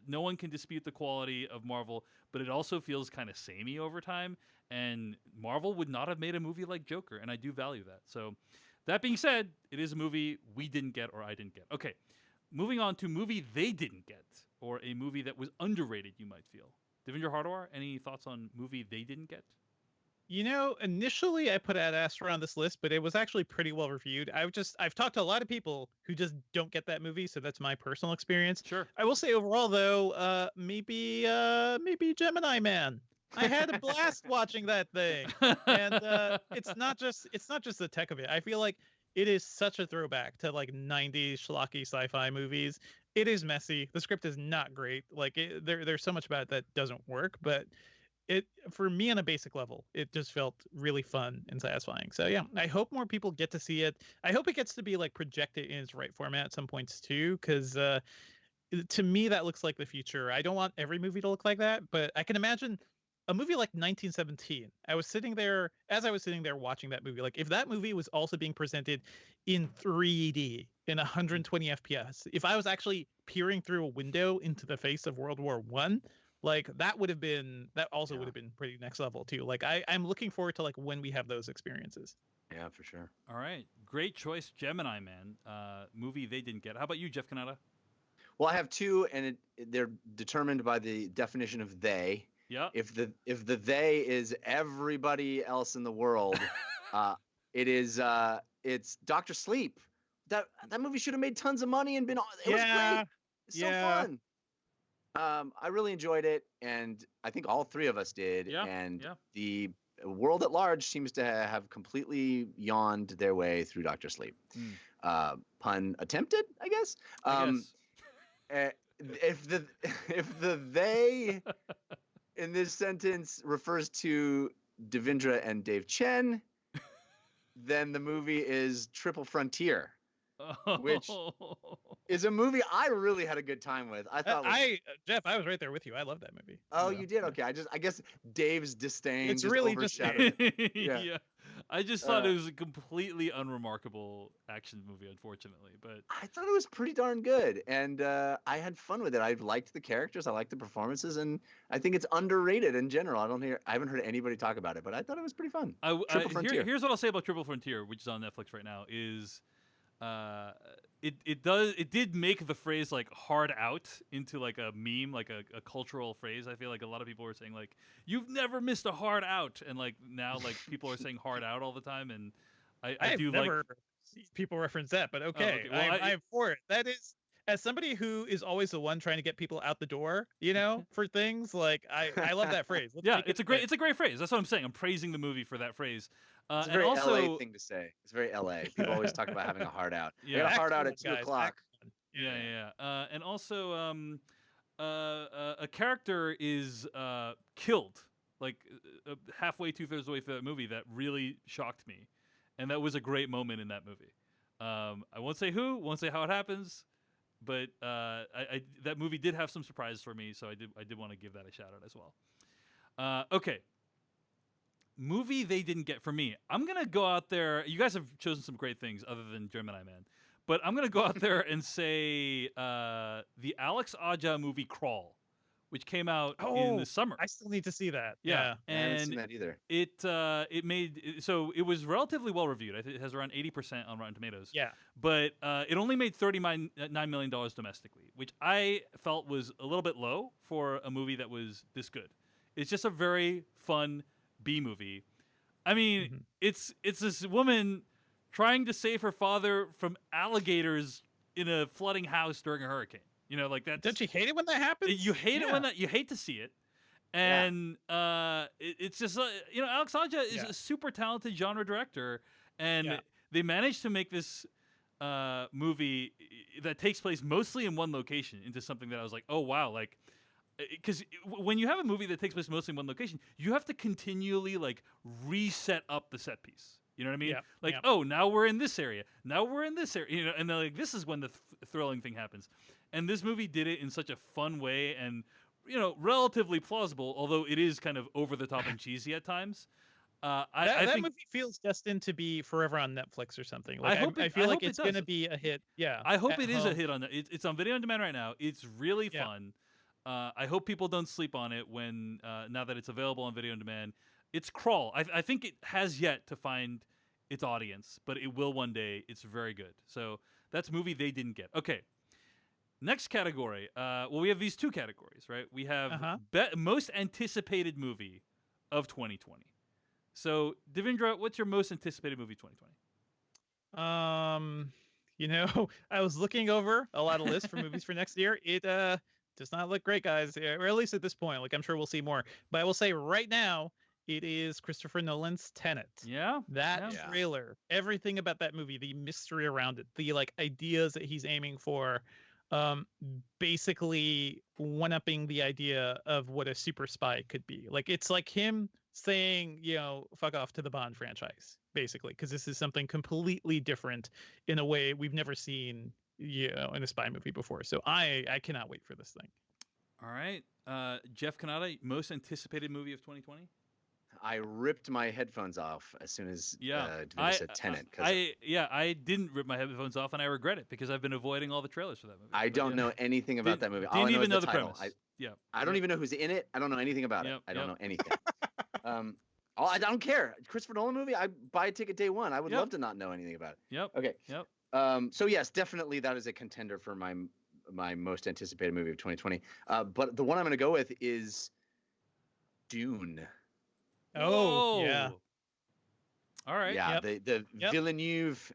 no one can dispute the quality of Marvel, but it also feels kind of samey over time. And Marvel would not have made a movie like Joker, and I do value that. So, that being said, it is a movie we didn't get or I didn't get. Okay, moving on to movie they didn't get, or a movie that was underrated. You might feel. Devendra Hardawar, any thoughts on movie they didn't get? You know, initially I put Ad Astra on this list, but it was actually pretty well reviewed. I've talked to a lot of people who just don't get that movie, so that's my personal experience. Sure. I will say overall though, maybe Gemini Man. I had a blast watching that thing. And it's not just the tech of it. I feel like it is such a throwback to like 90s schlocky sci-fi movies. It is messy. The script is not great. Like there's so much about it that doesn't work, but it, for me on a basic level, it just felt really fun and satisfying. So yeah, I hope more people get to see it. I hope it gets to be like projected in its right format at some points too, because to me that looks like the future. I don't want every movie to look like that, but I can imagine a movie like 1917. I was sitting there watching that movie. Like if that movie was also being presented in 3D in 120 FPS, if I was actually peering through a window into the face of World War I, like that would have been pretty next level too. Like I'm looking forward to like when we have those experiences. Yeah, for sure. All right, great choice, Gemini Man. Movie they didn't get. How about you, Jeff Kanata? Well, I have two, and they're determined by the definition of they. Yeah. If the they is everybody else in the world, it's Dr. Sleep. That movie should have made tons of money and been. It was great. It's so fun. I really enjoyed it, and I think all three of us did. Yeah, and yeah. the world at large seems to have completely yawned their way through Dr. Sleep. Pun attempted, I guess. If the they in this sentence refers to Devendra and Dave Chen, then the movie is Triple Frontier, which is a movie I really had a good time with. I thought Jeff, I was right there with you. I love that movie. Oh, you did? Okay. I guess Dave's disdain It's just really just overshadowed it. yeah. I just thought it was a completely unremarkable action movie, unfortunately. But I thought it was pretty darn good, and I had fun with it. I liked the characters, I liked the performances, and I think it's underrated in general. I haven't heard anybody talk about it, but I thought it was pretty fun. Triple Frontier. Here's what I'll say about Triple Frontier, which is on Netflix right now, is it did make the phrase like hard out into like a meme, like a cultural phrase. I feel like a lot of people were saying like you've never missed a hard out, and like now like people are saying hard out all the time, and I do never like seen people reference that, but okay, okay. Well, I'm for it. That is, as somebody who is always the one trying to get people out the door, you know, for things like I love that phrase. Let's yeah, make it's a great phrase. That's what I'm saying. I'm praising the movie for that phrase. It's a and very also, LA thing to say. It's very LA. People always talk about having a hard out. Yeah. I got a hard out at Excellent, 2 guys, o'clock. excellent. Yeah. And also, a character is killed like halfway, 2/3 of the way through that movie. That really shocked me, and that was a great moment in that movie. I won't say who, won't say how it happens, but that movie did have some surprises for me, so I did want to give that a shout out as well. Okay. Movie they didn't get for me. I'm gonna go out there. You guys have chosen some great things other than Gemini Man, but I'm gonna go out there and say the Alex Aja movie Crawl, which came out in the summer. I still need to see that. Yeah, I haven't seen and that either. it was relatively well reviewed. I think it has around 80% on Rotten Tomatoes. Yeah. But it only made $39 million domestically, which I felt was a little bit low for a movie that was this good. It's just a very fun B movie. I mean, it's this woman trying to save her father from alligators in a flooding house during a hurricane. You know, like that. Don't you hate it when that happens? You hate it when you hate to see it. And it's just Alex Aja is Yeah. a super talented genre director, and Yeah. they managed to make this movie that takes place mostly in one location into something that I was like, oh wow, like, because when you have a movie that takes place mostly in one location, you have to continually like reset up the set piece. You know what I mean? Yeah, Like, yeah. oh, now we're in this area. Now we're in this area. You know, and then like this is when the thrilling thing happens. And this movie did it in such a fun way and relatively plausible, although it is kind of over the top and cheesy at times. I That think movie feels destined to be forever on Netflix or something. I Like hope I it- feel I like hope it it's gonna does. be a hit. Yeah. I hope at it is a home. hit on the. It's on video on demand right now. It's really Yeah. fun. I hope people don't sleep on it when now that it's available on video on demand. It's Crawl. I think it has yet to find its audience, but it will one day. It's very good. So that's a movie they didn't get. Okay. Next category. Well, we have these two categories, right? We have Uh-huh. most anticipated movie of 2020. So, Devindra, what's your most anticipated movie 2020? I was looking over a lot of lists for movies for next year. It does not look great, guys. Or at least at this point. Like I'm sure we'll see more. But I will say right now, it is Christopher Nolan's Tenet. Yeah. That Yeah. trailer, everything about that movie, the mystery around it, the like ideas that he's aiming for, basically one-upping the idea of what a super spy could be. Like it's like him saying, fuck off to the Bond franchise, basically, because this is something completely different in a way we've never seen, in a spy movie before. So I cannot wait for this thing. All right. Jeff Kanata, most anticipated movie of 2020? I ripped my headphones off as soon as Yeah. Devindra said Tenet. 'Cause I didn't rip my headphones off, and I regret it because I've been avoiding all the trailers for that movie. I But don't yeah. know anything about that movie. All Didn't I know even is know the the title. premise. Yeah. I don't even know who's in it. I don't know anything about Yep, it. I don't yep. know anything. I don't care. Christopher Nolan movie. I buy a ticket day one. I would Yep. love to not know anything about it. Yep. Okay. Yep. So yes, definitely that is a contender for my most anticipated movie of 2020. But the one I'm going to go with is Dune. Oh, yeah. Whoa. All right. Yeah, Yep. the Yep. Villeneuve,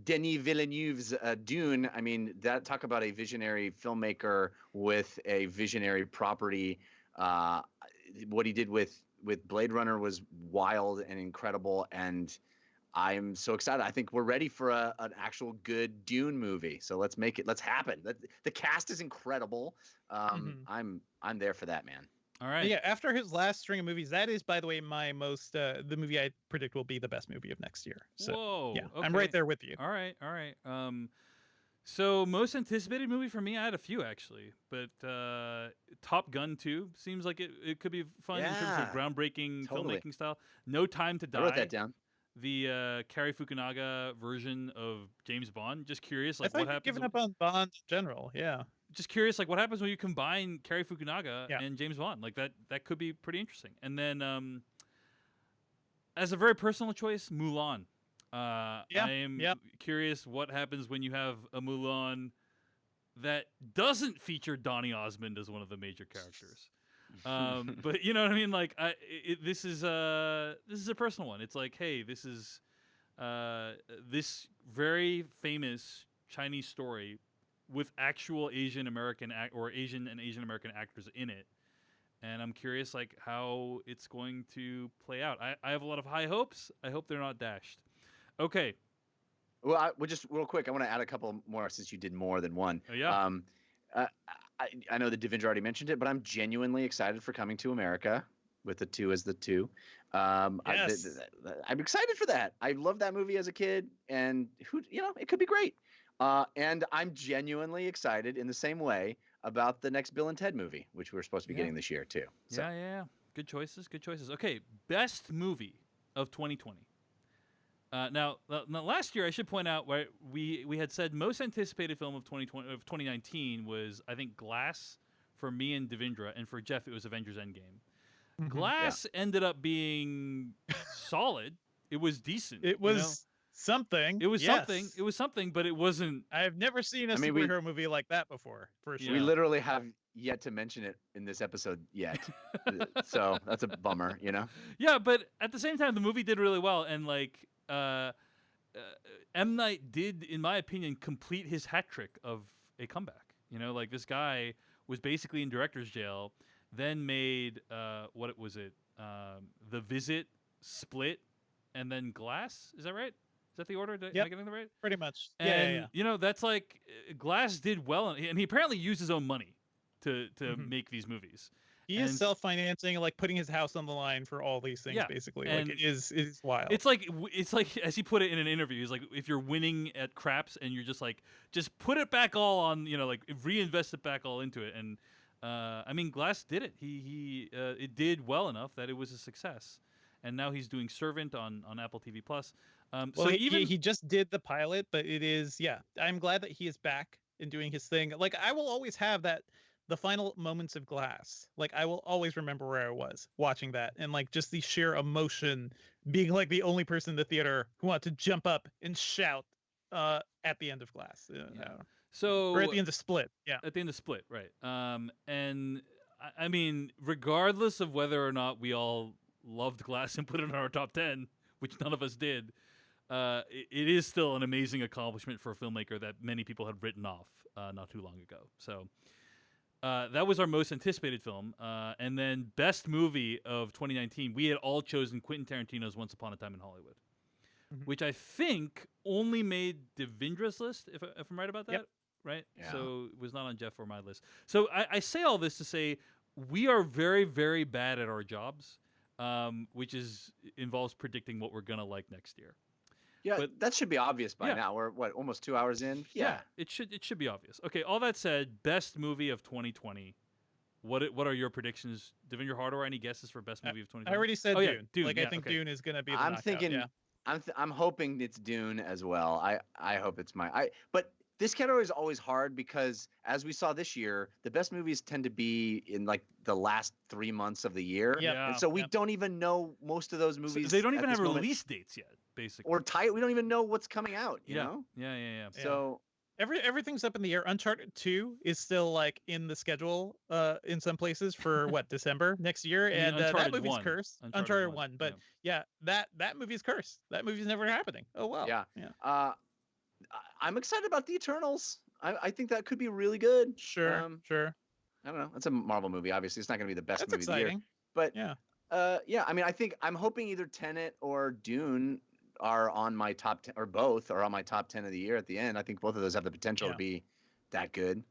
Denis Villeneuve's Dune. I mean, talk about a visionary filmmaker with a visionary property. What he did with Blade Runner was wild and incredible, and I'm so excited. I think we're ready for an actual good Dune movie. So let's make it. Let's happen. The cast is incredible. I'm there for that, man. All right. Yeah, after his last string of movies, that is, by the way, my most the movie I predict will be the best movie of next year. So Whoa. yeah, Okay. I'm right there with you. All right. All right. So most anticipated movie for me, I had a few actually, but Top Gun 2 seems like it could be fun in terms of Yeah, groundbreaking totally. filmmaking style. No Time to I wrote Die, that down. the Cary Fukunaga version of James Bond. Just curious, I like thought what you've happens. given up on Bond in general. Yeah. Just curious, like what happens when you combine Cary Fukunaga Yeah. and James Bond? Like that could be pretty interesting. And then, as a very personal choice, Mulan. I am yeah. curious what happens when you have a Mulan that doesn't feature Donny Osmond as one of the major characters. But you know what I mean? Like, this is a personal one. It's like, hey, this is this very famous Chinese story with actual Asian American or Asian and Asian American actors in it, and I'm curious like how it's going to play out. I have a lot of high hopes. I hope they're not dashed. Okay. Well, just real quick, I want to add a couple more since you did more than one. Oh, yeah. I know that Devindra already mentioned it, but I'm genuinely excited for Coming to America with the 2 as the 2. Yes. I'm excited for that. I loved that movie as a kid, and it could be great. And I'm genuinely excited in the same way about the next Bill and Ted movie, which we're supposed to be Yeah. getting this year too. So. Yeah. Good choices. Good choices. Okay, best movie of 2020. Now, last year I should point out where we had said most anticipated film of 2019 was I think Glass for me and Devindra, and for Jeff it was Avengers Endgame. Mhm. Glass ended up being solid. It was decent. It was something. It was yes. something. It was something, but it wasn't. I've never seen a I mean, we- superhero movie like that before. For sure. We literally have yet to mention it in this episode yet. So that's a bummer, Yeah, but at the same time, the movie did really well, and like M. Night did, in my opinion, complete his hat trick of a comeback. Like this guy was basically in director's jail, then made what was it? The Visit, Split, and then Glass. Is that right? Is that the order? Am I getting that right? Pretty much. And you know, that's like Glass did well, and he apparently used his own money to make these movies. He is self-financing, like putting his house on the line for all these things, basically. And like it is wild. It's like as he put it in an interview, he's like, if you're winning at craps and you're just like, just put it back all on, you know, like reinvest it back all into it. And I mean, Glass did it. He it did well enough that it was a success. And now he's doing Servant on Apple TV Plus. Well, so he just did the pilot, but it is I'm glad that he is back and doing his thing. Like I will always have that. The final moments of Glass, like I will always remember where I was watching that, and like just the sheer emotion, being like the only person in the theater who wanted to jump up and shout at the end of Glass. So or at the end of Split, at the end of Split, right? And I mean, regardless of whether or not we all loved Glass and put it in our top 10, which none of us did, it is still an amazing accomplishment for a filmmaker that many people had written off not too long ago. So. That was our most anticipated film. And then best movie of 2019, we had all chosen Quentin Tarantino's Once Upon a Time in Hollywood, which I think only made Devindra's list, if I'm right about that, right? Yeah. So it was not on Jeff or my list. So I say all this to say we are very, very bad at our jobs, which involves predicting what we're going to like next year. Yeah, but that should be obvious by now. We're almost 2 hours in. Yeah, it should be obvious. Okay, all that said, best movie of 2020. What are your predictions, Devindra Hardawar? Any guesses for best movie of 2020? I already said Dune. Dune. Like I think Dune is going to be. The I'm knockout. thinking. I'm hoping it's Dune as well. I hope it's but this category is always hard because, as we saw this year, the best movies tend to be in like the last 3 months of the year. Yeah. And so we don't even know most of those movies. So they don't even have release dates yet, basically. Or we don't even know what's coming out, you know? Yeah. So everything's up in the air. Uncharted 2 is still like in the schedule in some places for December next year. And that movie's cursed. Uncharted 1. But that movie's cursed. That movie's never happening. Oh well. Yeah. I'm excited about the Eternals. I think that could be really good. Sure. I don't know. It's a Marvel movie. Obviously, it's not going to be the best That's movie exciting. of the year. But I mean, I'm hoping either Tenet or Dune are on my top 10, or both are on my top 10 of the year at the end. I think both of those have the potential to be that good.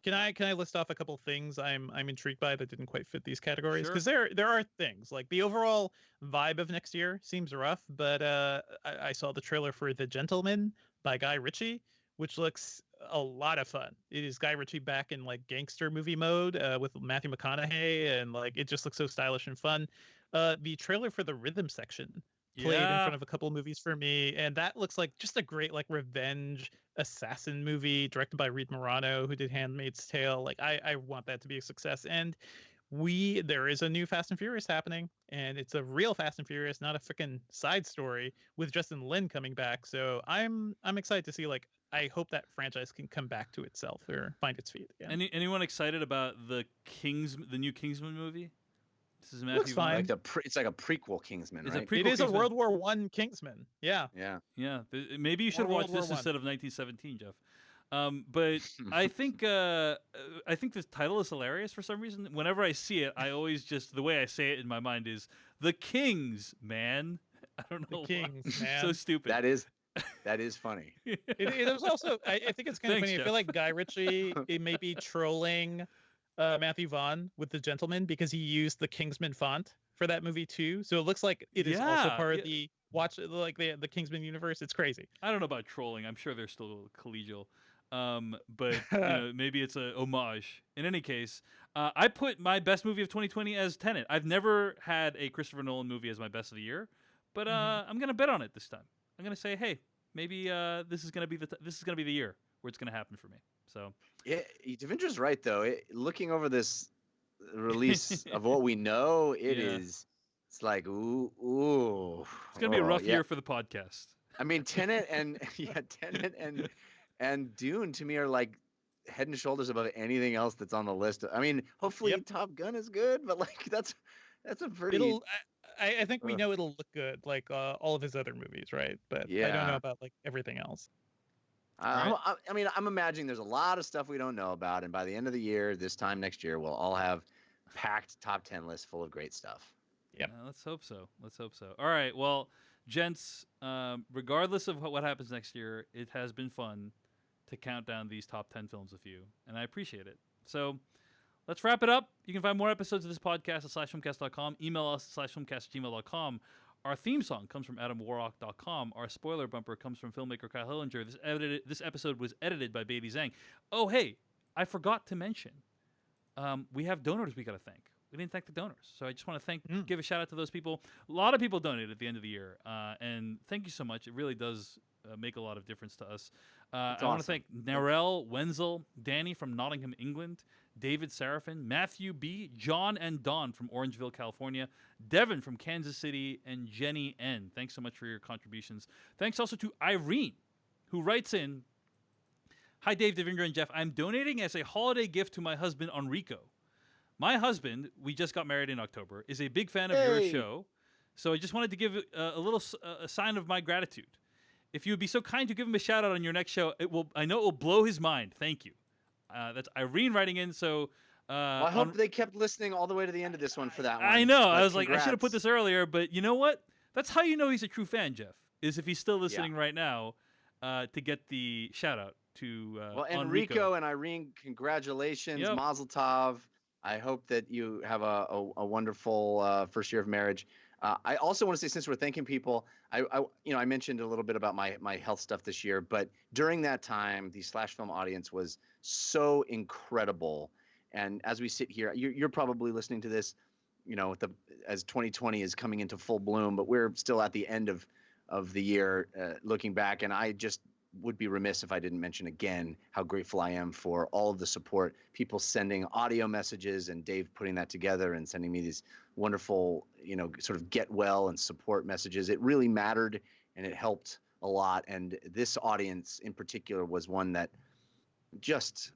Can I list off a couple things I'm intrigued by that didn't quite fit these categories? Because there are things like the overall vibe of next year seems rough, but I saw the trailer for The Gentleman by Guy Ritchie, which looks a lot of fun. It is Guy Ritchie back in like gangster movie mode with Matthew McConaughey, and like it just looks so stylish and fun. The trailer for The Rhythm Section played in front of a couple of movies for me, and that looks like just a great like revenge assassin movie directed by Reed Morano, who did Handmaid's Tale. Like I want that to be a success. And there is a new Fast and Furious happening, and it's a real Fast and Furious, not a freaking side story, with Justin Lin coming back. So I'm excited to see, like, I hope that franchise can come back to itself or find its feet again. Anyone excited about the new Kingsman movie? This is Matthew. Looks fine. It's like a prequel Kingsman, right? It is a World War I Kingsman. Yeah. Maybe you should watch this instead of 1917, Jeff. But I think this title is hilarious for some reason. Whenever I see it, I always the way I say it in my mind is the Kings, man. I don't know. The Kings, man. So stupid. That is funny. It was also. I think it's kind of funny. Jeff. I feel like Guy Ritchie may be trolling Matthew Vaughn with The Gentleman because he used the Kingsman font for that movie too. So it looks like it is also part of the the Kingsman universe. It's crazy. I don't know about trolling. I'm sure they're still collegial. But maybe it's a homage. In any case, I put my best movie of 2020 as Tenet. I've never had a Christopher Nolan movie as my best of the year, but I'm gonna bet on it this time. I'm gonna say, hey, maybe this is gonna be the year where it's gonna happen for me. So yeah, Devindra's right though. Looking over this release of what we know, it's like ooh. It's gonna be a rough year for the podcast. I mean, Tenet and and Dune to me are like head and shoulders above anything else that's on the list. I mean, hopefully Top Gun is good, but like that's a pretty. I think we know it'll look good, like all of his other movies, right? But I don't know about like everything else. I mean, I'm imagining there's a lot of stuff we don't know about, and by the end of the year, this time next year, we'll all have packed top 10 list full of great stuff. Yep. Let's hope so. Let's hope so. All right. Well, gents, regardless of what happens next year, it has been fun to count down these top 10 films with you, and I appreciate it. So let's wrap it up. You can find more episodes of this podcast at /filmcast.com. Email us at /filmcast@gmail.com. Our theme song comes from AdamWarrock.com. Our spoiler bumper comes from filmmaker Kyle Hillinger. This episode was edited by Beatty Zhang. Oh, hey, I forgot to mention, we have donors we got to thank. We didn't thank the donors, so I just want to give a shout out to those people. A lot of people donated at the end of the year, and thank you so much. It really does make a lot of difference to us. I want to thank Narelle Wenzel, Danny from Nottingham, England, David Seraphin, Matthew B, John and Don from Orangeville, California, Devin from Kansas City, and Jenny N. Thanks so much for your contributions. Thanks also to Irene, who writes in, "Hi Dave, Devindra, and Jeff. I'm donating as a holiday gift to my husband Enrico. My husband, we just got married in October, is a big fan of your show, so I just wanted to give a little sign of my gratitude. If you would be so kind to give him a shout out on your next show, I know it will blow his mind. Thank you." That's Irene writing in. So Well, I hope they kept listening all the way to the end of this one for that one. I know. But I was like, I should have put congrats. this earlier, but you know what? That's how you know he's a true fan, Jeff. Is if he's still listening right now to get the shout out to Well, Enrico. Enrico and Irene, congratulations, Yep. Mazel Tov. I hope that you have a wonderful first year of marriage. I also want to say, since we're thanking people, I mentioned a little bit about my health stuff this year, but during that time, the Slash Film audience was so incredible. And as we sit here, you're probably listening to this, as 2020 is coming into full bloom, but we're still at the end of the year, looking back, and I just would be remiss if I didn't mention again how grateful I am for all of the support, people sending audio messages and Dave putting that together and sending me these wonderful, sort of get well and support messages. It really mattered and it helped a lot. And this audience in particular was one that just,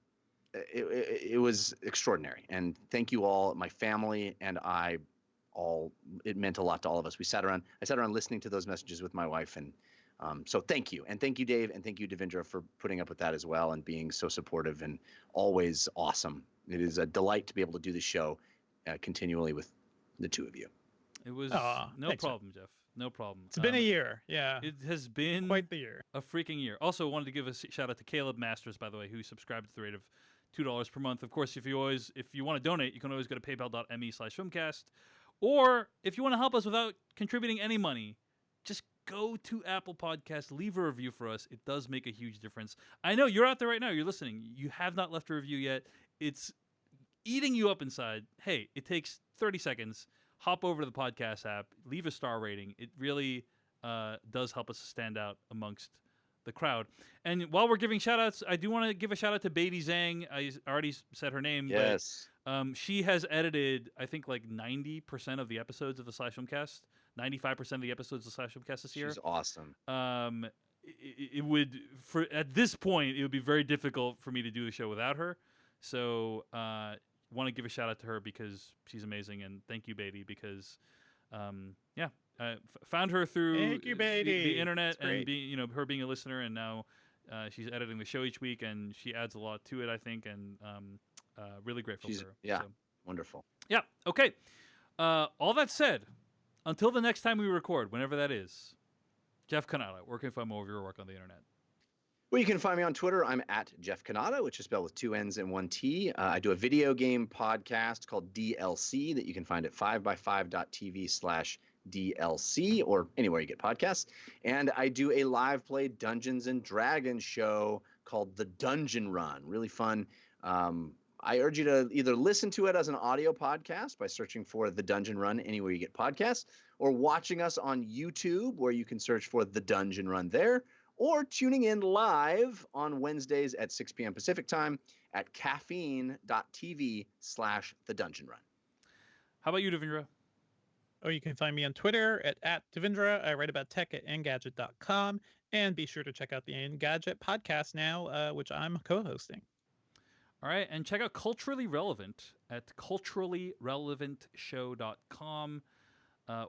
it was extraordinary. And thank you all, my family and I, it meant a lot to all of us. I sat around listening to those messages with my wife, and so thank you. And thank you, Dave, and thank you, Devindra, for putting up with that as well and being so supportive and always awesome. It is a delight to be able to do the show continually with the two of you. It was Thanks, problem, Jeff. No problem. It's been a year. Yeah. It has been Quite the year. a freaking year. Also, wanted to give a shout out to Caleb Masters, by the way, who subscribed at the rate of $2 per month. Of course, if you want to donate, you can always go to paypal.me/filmcast. Or if you want to help us without contributing any money, just go to Apple Podcasts, leave a review for us. It does make a huge difference. I know you're out there right now, you're listening. You have not left a review yet. It's eating you up inside. Hey, it takes 30 seconds. Hop over to the podcast app, leave a star rating. It really does help us stand out amongst the crowd. And while we're giving shout outs, I do want to give a shout out to Beatty Zhang. I already said her name. Yes. But, she has edited, I think, like 90% of the episodes of the Slash Filmcast. 95% of the episodes of Slash Filmcast this year. She's awesome. It would, at this point, it would be very difficult for me to do the show without her. So, want to give a shout out to her because she's amazing, and thank you, Beatty, because, found her through Thank you, Beatty. the internet That's and great. her being a listener, and now she's editing the show each week, and she adds a lot to it, I think, and really grateful for her. Yeah, So. wonderful. Yeah. Okay. All that said, until the next time we record, whenever that is, Jeff Kanata, where can I find more of your work on the internet? Well, you can find me on Twitter. I'm at Jeff Kanata, which is spelled with 2 N's and 1 T. I do a video game podcast called DLC that you can find at 5by5.tv/DLC or anywhere you get podcasts. And I do a live play Dungeons and Dragons show called The Dungeon Run. Really fun. I urge you to either listen to it as an audio podcast by searching for The Dungeon Run anywhere you get podcasts, or watching us on YouTube where you can search for The Dungeon Run there, or tuning in live on Wednesdays at 6 p.m. Pacific time at caffeine.tv/The Dungeon Run. How about you, Devindra? Oh, you can find me on Twitter at Devindra. I write about tech at Engadget.com. And be sure to check out the Engadget podcast now, which I'm co-hosting. All right, and check out Culturally Relevant at culturallyrelevantshow.com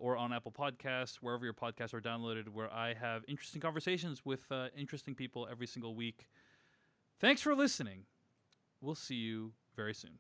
or on Apple Podcasts, wherever your podcasts are downloaded, where I have interesting conversations with interesting people every single week. Thanks for listening. We'll see you very soon.